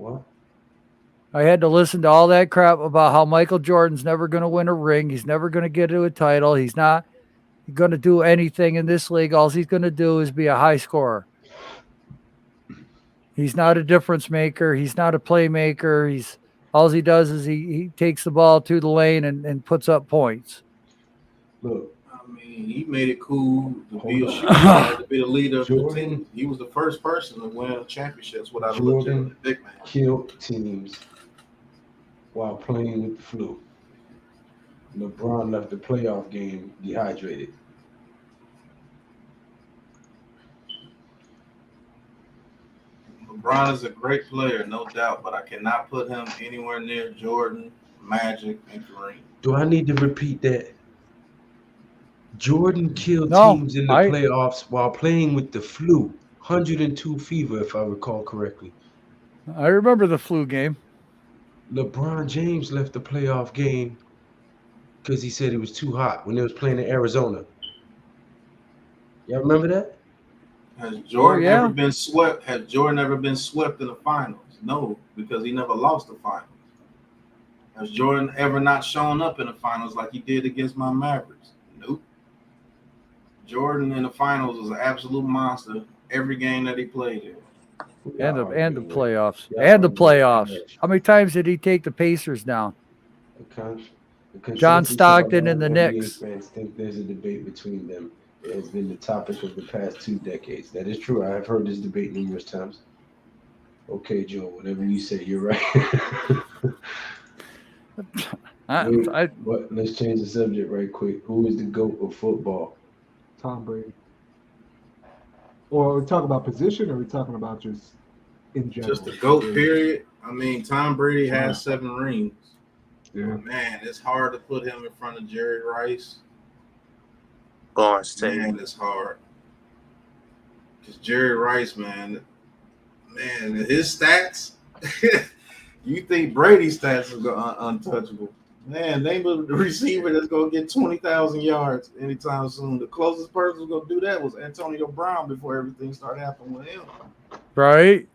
What? I had to listen to all that crap about how Michael Jordan's never going to win a ring. He's never going to get to a title. He's not going to do anything in this league. All he's going to do is be a high scorer. He's not a difference maker. He's not a playmaker. All he does is he takes the ball to the lane and puts up points. Look, I mean, he made it cool to be a shooter, to be the leader of the team. He was the first person to win championships without a legitimate big man. Killed teams while playing with the flu. LeBron left the playoff game dehydrated. LeBron is a great player, no doubt, but I cannot put him anywhere near Jordan, Magic, and Kareem. Do I need to repeat that? Jordan killed teams in the playoffs while playing with the flu. 102 fever, if I recall correctly. I remember the flu game. LeBron James left the playoff game because he said it was too hot when they was playing in Arizona. Y'all remember that? Has Jordan ever been swept? Has Jordan ever been swept in the finals? No, because he never lost the finals. Has Jordan ever not shown up in the finals like he did against my Mavericks? Nope. Jordan in the finals was an absolute monster every game that he played in. And the playoffs. And the playoffs. How many times did he take the Pacers down? John Stockton and the Knicks. Fans think there's a debate between them. It has been the topic of the past 2 decades. That is true. I have heard this debate numerous times. Okay, Joe, whatever you say, you're right. Let's change the subject right quick. Who is the GOAT of football? Tom Brady. Or are we talking about position, or are we talking about just in general? Just the GOAT, period. I mean, Tom Brady has 7 rings. Yeah. But man, it's hard to put him in front of Jerry Rice. Man, it's hard. Because Jerry Rice, man, his stats, you think Brady's stats is untouchable. Man, name a receiver that's going to get 20,000 yards anytime soon. The closest person who's going to do that was Antonio Brown before everything started happening with him. Right?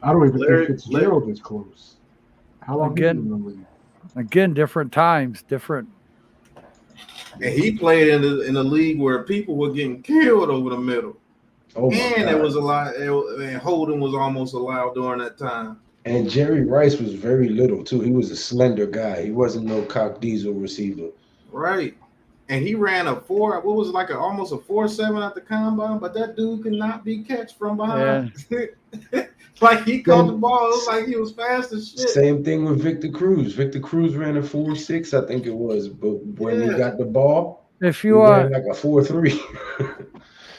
I don't even think Fitzgerald is close. How long Again, different times, different. And he played in a league where people were getting killed over the middle. Oh my and God. it was a lot. And holding was almost allowed during that time. And Jerry Rice was very little too. He was a slender guy. He wasn't no cock diesel receiver. Right. And he ran almost a 4.7 at the combine, but that dude could not be catched from behind. Yeah. Like he caught the ball, it was like he was fast as shit. Same thing with Victor Cruz. Victor Cruz ran a 4.6, I think it was, but when he got the ball, he ran like a 4.3.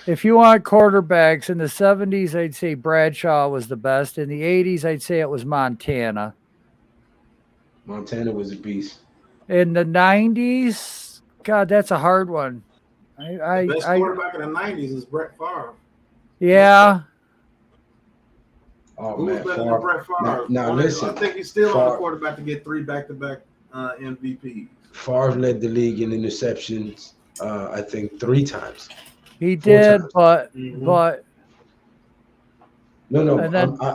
If you want quarterbacks in the 70s, I'd say Bradshaw was the best. In the 80s, I'd say it was Montana. Montana was a beast. In the 90s, God, that's a hard one. The best quarterback in the 90s is Brett Favre. Yeah. Oh, Who's better than Brett Favre? Now listen. I think he's still on the quarterback to get 3 back-to-back MVPs. Favre led the league in interceptions, I think 3 times. He did, but no.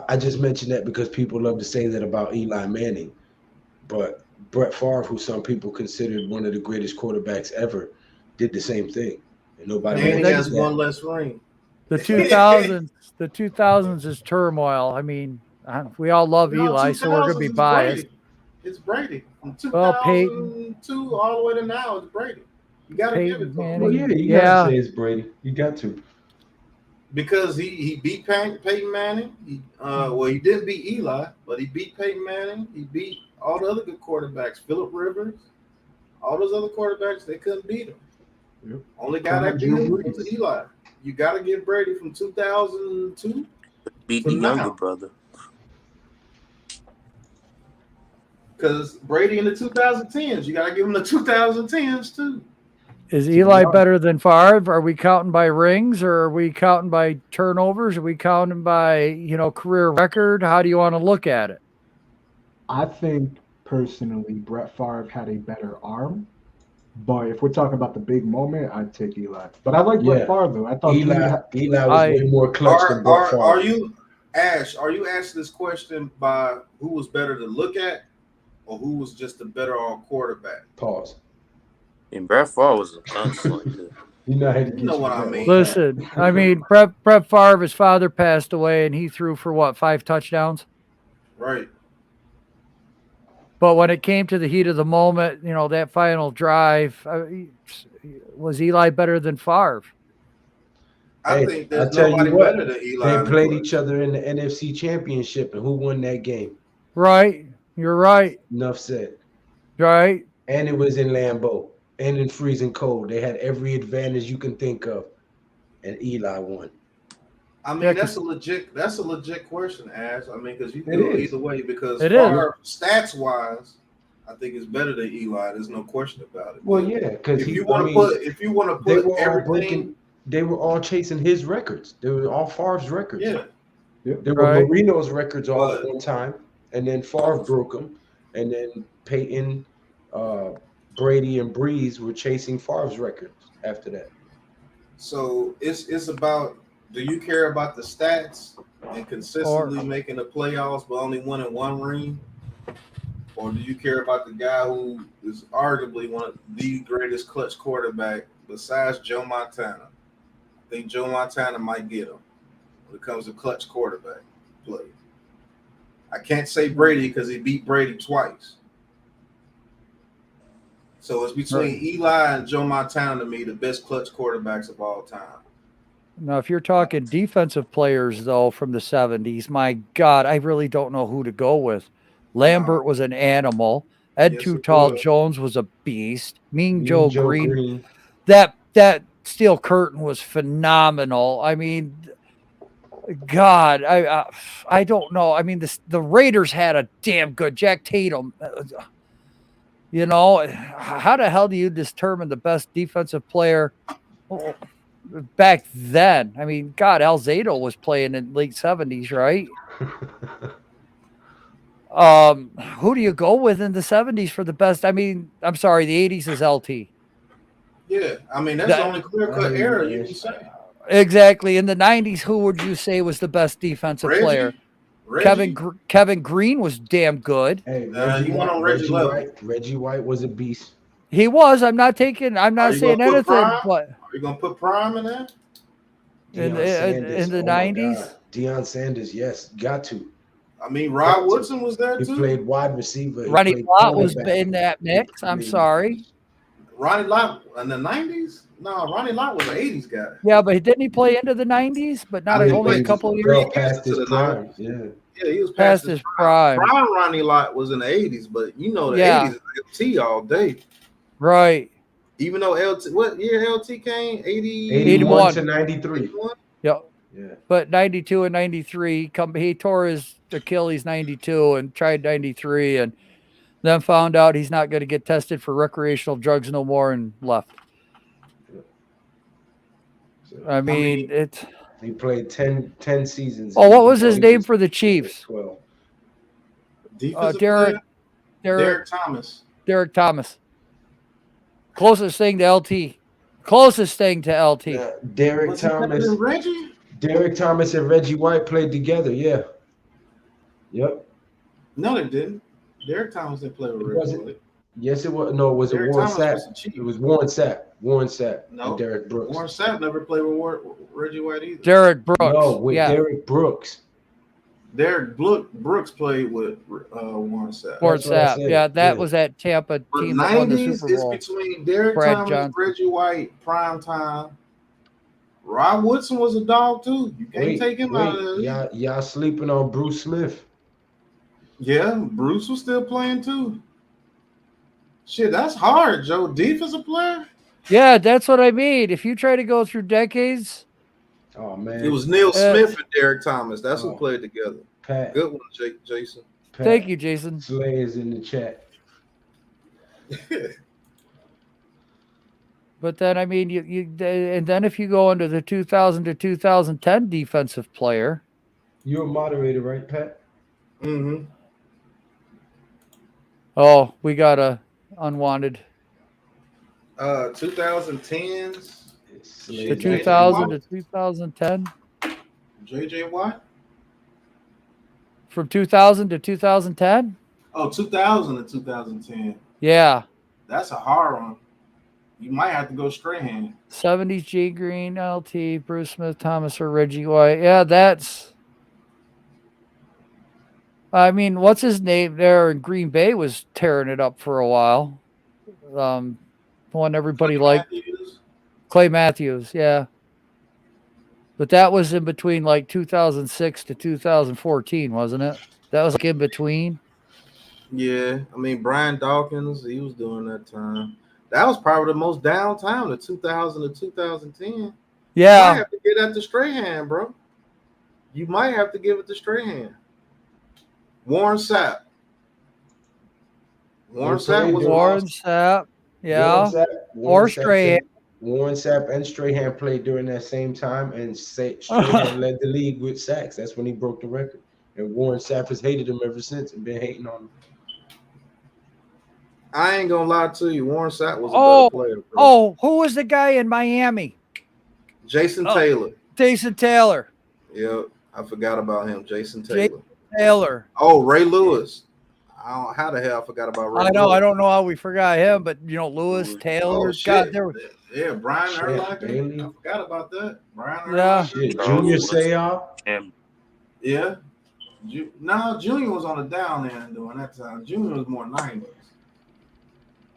I just mentioned that because people love to say that about Eli Manning, but Brett Favre, who some people considered one of the greatest quarterbacks ever, did the same thing, and nobody. And he has one less ring. The 2000s is turmoil. I mean, we all love Eli, so we're going to be biased. It's Brady. From 2002 all the way to now, it's Brady. You got to give it to him. Well, yeah, you got to say it's Brady. You got to. Because he beat Peyton Manning. He didn't beat Eli, but he beat Peyton Manning. He beat all the other good quarterbacks. Phillip Rivers. All those other quarterbacks, they couldn't beat him. Yep. Only guy that beat him was Eli. You got to give Brady from 2002. Beat the younger brother. Because Brady in the 2010s, you got to give him the 2010s too. Is Eli better than Favre? Are we counting by rings, or are we counting by turnovers? Are we counting by, career record? How do you want to look at it? I think personally, Brett Favre had a better arm. But if we're talking about the big moment, I'd take Eli. But I like Brett Favre though. I thought Eli was way more clutch than Brett Favre. Ash, are you asking this question by who was better to look at, or who was just a better all quarterback? Pause. And Brett Favre was a gunslinger. You know how to You get know you what I that mean. one. Listen, I mean, Brett Favre, his father passed away, and he threw for what, 5 touchdowns? Right. But when it came to the heat of the moment, you know, that final drive, was Eli better than Favre? I Hey, think I there's tell you nobody what, better than Eli. they played each other in the NFC Championship, and who won that game? Right. You're right. Enough said. Right. And it was in Lambeau and in freezing cold. They had every advantage you can think of, and Eli won. I mean, that's a legit question, Ash. I mean, because you can go either way. Because Favre, stats wise, I think is better than Eli. There's no question about it. Well, yeah, because if you want to put everything, they were all chasing his records. They were all Favre's records. Yeah. They were Marino's records all at one time, and then Favre broke them, and then Peyton, Brady, and Breeze were chasing Favre's records after that. So it's about, do you care about the stats and consistently making the playoffs but only winning one ring? Or do you care about the guy who is arguably one of the greatest clutch quarterback besides Joe Montana? I think Joe Montana might get him when it comes to clutch quarterback play. I can't say Brady because he beat Brady twice. So it's between Eli and Joe Montana, to me, the best clutch quarterbacks of all time. Now, if you're talking defensive players, though, from the 70s, my God, I really don't know who to go with. Lambert was an animal. Ed Too Tall Jones was a beast. Mean Joe Green. That steel curtain was phenomenal. I mean, God, I don't know. I mean, the Raiders had a damn good Jack Tatum. You know, how the hell do you determine the best defensive player back then? I mean, God, Alzado was playing in late 70s, right? Who do you go with in the 70s for the best? I mean, I'm sorry, the 80s is LT. Yeah, I mean, that's the only clear-cut era you can say. Exactly. In the 90s, who would you say was the best defensive player? Kevin Green was damn good. Hey, Reggie White was a beast. He was. I'm not saying anything. But are you gonna put Prime in there? In the 90s? Deion Sanders, yes, got to. I mean, Rod Woodson was there too. He played wide receiver. Ronnie Lott was in that mix. I'm sorry. Ronnie Lott in the 90s? No, Ronnie Lott was an 80s guy. Yeah, but didn't he play into the 90s? But not only a couple of years. Past his prime. Yeah, he was past his prime. Ronnie Lott was in the 80s, but you know the 80s is LT all day. Right. Even though what year LT came? 81 to 93. 81? Yep. Yeah. But 92 and 93, he tore his Achilles 92 and tried 93 and then found out he's not going to get tested for recreational drugs no more and left. I mean, he played 10 seasons. Oh, what was his name for the Chiefs? 12. Derek Thomas. Derek Thomas. Closest thing to LT. Yeah, Derek Thomas. Derek Thomas and Reggie White played together. Yeah. Yep. No, they didn't. Derek Thomas didn't play with Reggie White. Yes, it was. No, it was Warren Sapp. It was Warren Sapp. Warren Sapp. No, Derek Brooks. Warren Sapp never played with Reggie White either. Derek Brooks. No, with Derek Brooks. Derek Brooks played with Warren Sapp. Warren Sapp. Yeah, that was that Tampa team that won the Super Bowl. It's between Derek Thomas, Reggie White, prime time. Rod Woodson was a dog too. You can't take him out of there. Y'all sleeping on Bruce Smith. Yeah, Bruce was still playing too. Shit, that's hard, Joe. Defensive player? Yeah, that's what I mean. If you try to go through decades. Oh, man. It was Neil Smith and Derek Thomas. That's who played together. Pat. Good one, Jason. Pat. Thank you, Jason. Slay is in the chat. But then, I mean, and then if you go into the 2000 to 2010 defensive player. You're a moderator, right, Pat? Mm-hmm. Oh, we got a unwanted. 2010s. The 2000 to 2010. JJ Watt. From 2000 to 2010? Oh, 2000 to 2010. Yeah. That's a hard one. You might have to go Strahan. 70s G Green, LT, Bruce Smith, Thomas, or Reggie White. Yeah, that's. I mean, what's his name there in Green Bay was tearing it up for a while. The one everybody liked. Clay Matthews, yeah. But that was in between like 2006 to 2014, wasn't it? That was like in between. Yeah, I mean Brian Dawkins, he was doing that time. That was probably the most down time, the 2000 to 2010. Yeah. You might have to get that to Strahan, bro. You might have to give it to Strahan. Warren Sapp. Warren Sapp was Warren Sapp. Yeah. Or Strahan. Warren Sapp and Strahan played during that same time, and Strahan led the league with sacks. That's when he broke the record. And Warren Sapp has hated him ever since and been hating on him. I ain't gonna lie to you. Warren Sapp was a better player. Bro. Oh, who was the guy in Miami? Jason Taylor. Jason Taylor. Yep, I forgot about him. Jason Taylor. Oh, Ray Lewis. How the hell I forgot about Ray Lewis? I don't know how we forgot him, but Lewis, Taylor. Oh, God, there was. Yeah, Brian Urlacher. I forgot about that. Brian Urlacher. Yeah. Junior Seau. Yeah. No, Junior was on the down end during that time. Junior was more 90s.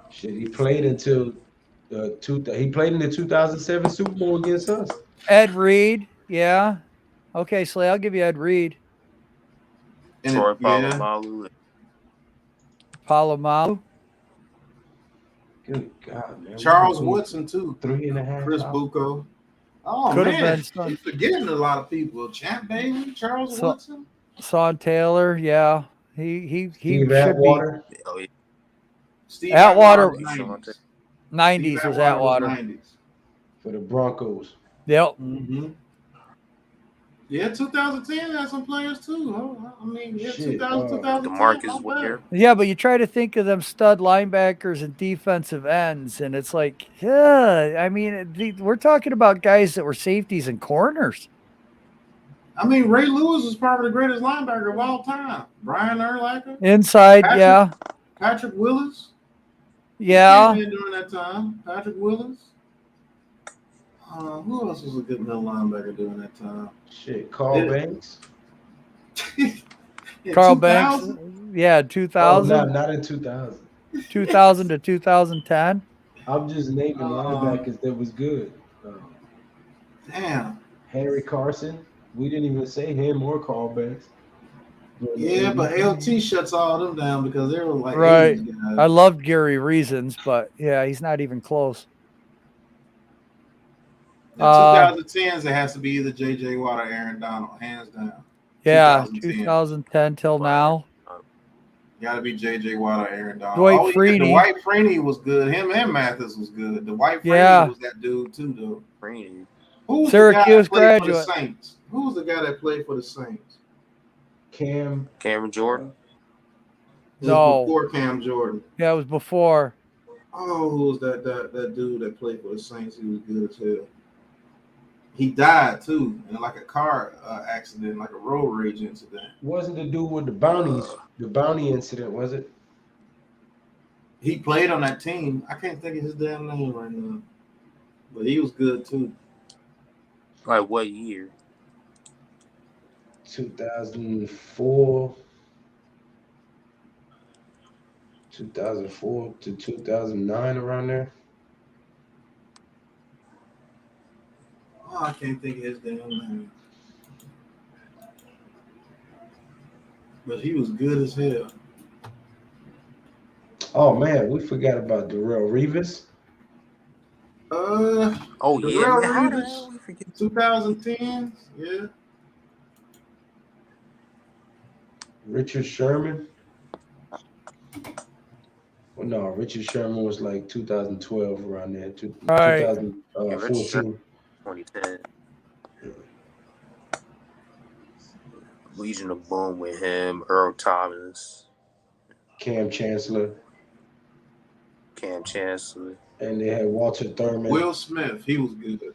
Shit, he played until he played in the 2007 Super Bowl against us. Ed Reed, yeah. Okay, Slay, I'll give you Ed Reed. Troy Polamalu. Polamalu. Good God, man. Charles Woodson too. 3.5. Chris Bucco. Oh Could man, have been he's forgetting a lot of people. Champ Bailey, Charles Woodson, Son Taylor, yeah. He Steve should Atwater. be. Oh, yeah. Steve Atwater. 90s was Atwater. 90s. For the Broncos. Yep. Mm-hmm. Yeah, 2010 had some players too. I mean, yeah, 2000, 2010. DeMarcus Ware. Yeah, but you try to think of them stud linebackers and defensive ends, and it's like, yeah, I mean, we're talking about guys that were safeties and corners. I mean, Ray Lewis is probably the greatest linebacker of all time. Brian Urlacher. Inside, yeah. Patrick Willis. Yeah. During that time, Patrick Willis. Who else was a good middle linebacker during that time? Shit, Carl Banks. Carl Banks. Yeah, 2000. Oh, not in 2000. 2000 to 2010. I'm just naming linebackers that was good. Damn. Harry Carson. We didn't even say him or Carl Banks. Yeah, but LT shuts all them down because they were like right. 80s guys. I loved Gary Reasons, but yeah, he's not even close. In 2010s, it has to be either J.J. Watt or Aaron Donald, hands down. Yeah, 2010 till now. Got to be J.J. Watt or Aaron Donald. Dwight Freeney. Dwight Freeney was good. Him and Mathis was good. Dwight Freeney was that dude too, though. Freeney. Who was Syracuse the guy that played graduate. for the Saints? Who was the guy that played for the Saints? Cameron Jordan. No. Before Cam Jordan. Yeah, it was before. Oh, who was that dude that played for the Saints? He was good as hell. He died too in like a car accident, like a road rage incident. Wasn't the dude with the bounties? The bounty incident, was it? He played on that team. I can't think of his damn name right now, but he was good too. Like what year? 2004 to 2009, around there. Oh, I can't think of his damn name. But he was good as hell. Oh man, we forgot about Darrell Revis. Oh Darrell yeah, Revis, 2010s, yeah. Richard Sherman. Well, no, Richard Sherman was like 2012, around there. 2014. 2010. Legion of Boom with him, Earl Thomas, Cam Chancellor. And they had Walter Thurman. Will Smith, he was good.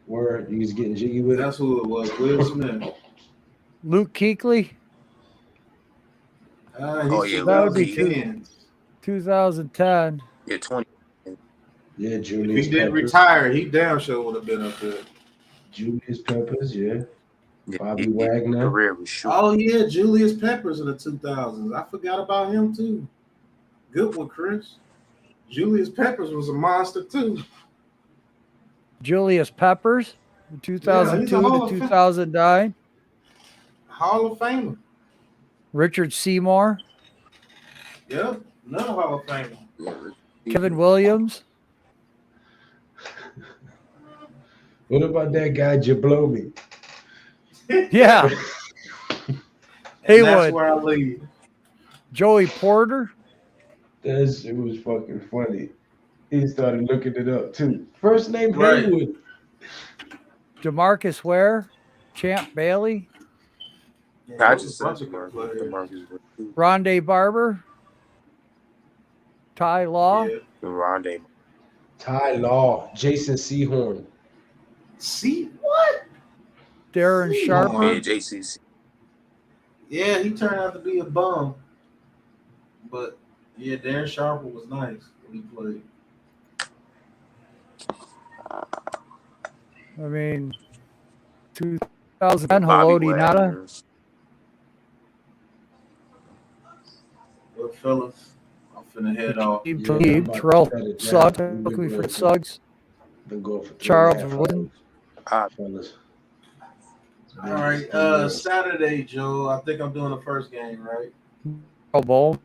Word, he was getting jiggy with it. That's who it was, Will Smith. Luke Kuechly. He's yeah, That would be 2010. 2010. yeah, 20. Yeah, If Julius he didn't Peppers. retire, he damn sure would have been up there. Julius Peppers, yeah. Yeah, Bobby his Wagner. career was short. Oh yeah, Julius Peppers in the 2000s. I forgot about him too. Good one, Chris. Julius Peppers was a monster too. Julius Peppers, Yeah, he's a 2002 Hall to of 2009. Hall of Famer. Richard Seymour, Yep, another Hall of Famer. Kevin Williams. What about that guy Jablomi? Yeah. And Haywood. that's where I leave. Joey Porter. That shit was fucking funny. He started looking it up too. First name Right. Haywood. DeMarcus Ware. Champ Bailey. I just said DeMarcus. Rondé Barber. Ty Law. Yeah. Rondé. Ty Law. Jason Sehorn. See what? Darren Sharp. Yeah, JCC. Yeah, he turned out to be a bum. But yeah, Darren Sharper was nice when he played. I mean, 2010, Haloti Nada. Well, fellas, I'm finna head off. Terrell Suggs. Looking for Suggs. Been going for Charles Wooden. Fellas. All right, Saturday, Joe. I think I'm doing the first game, right? Pro Bowl.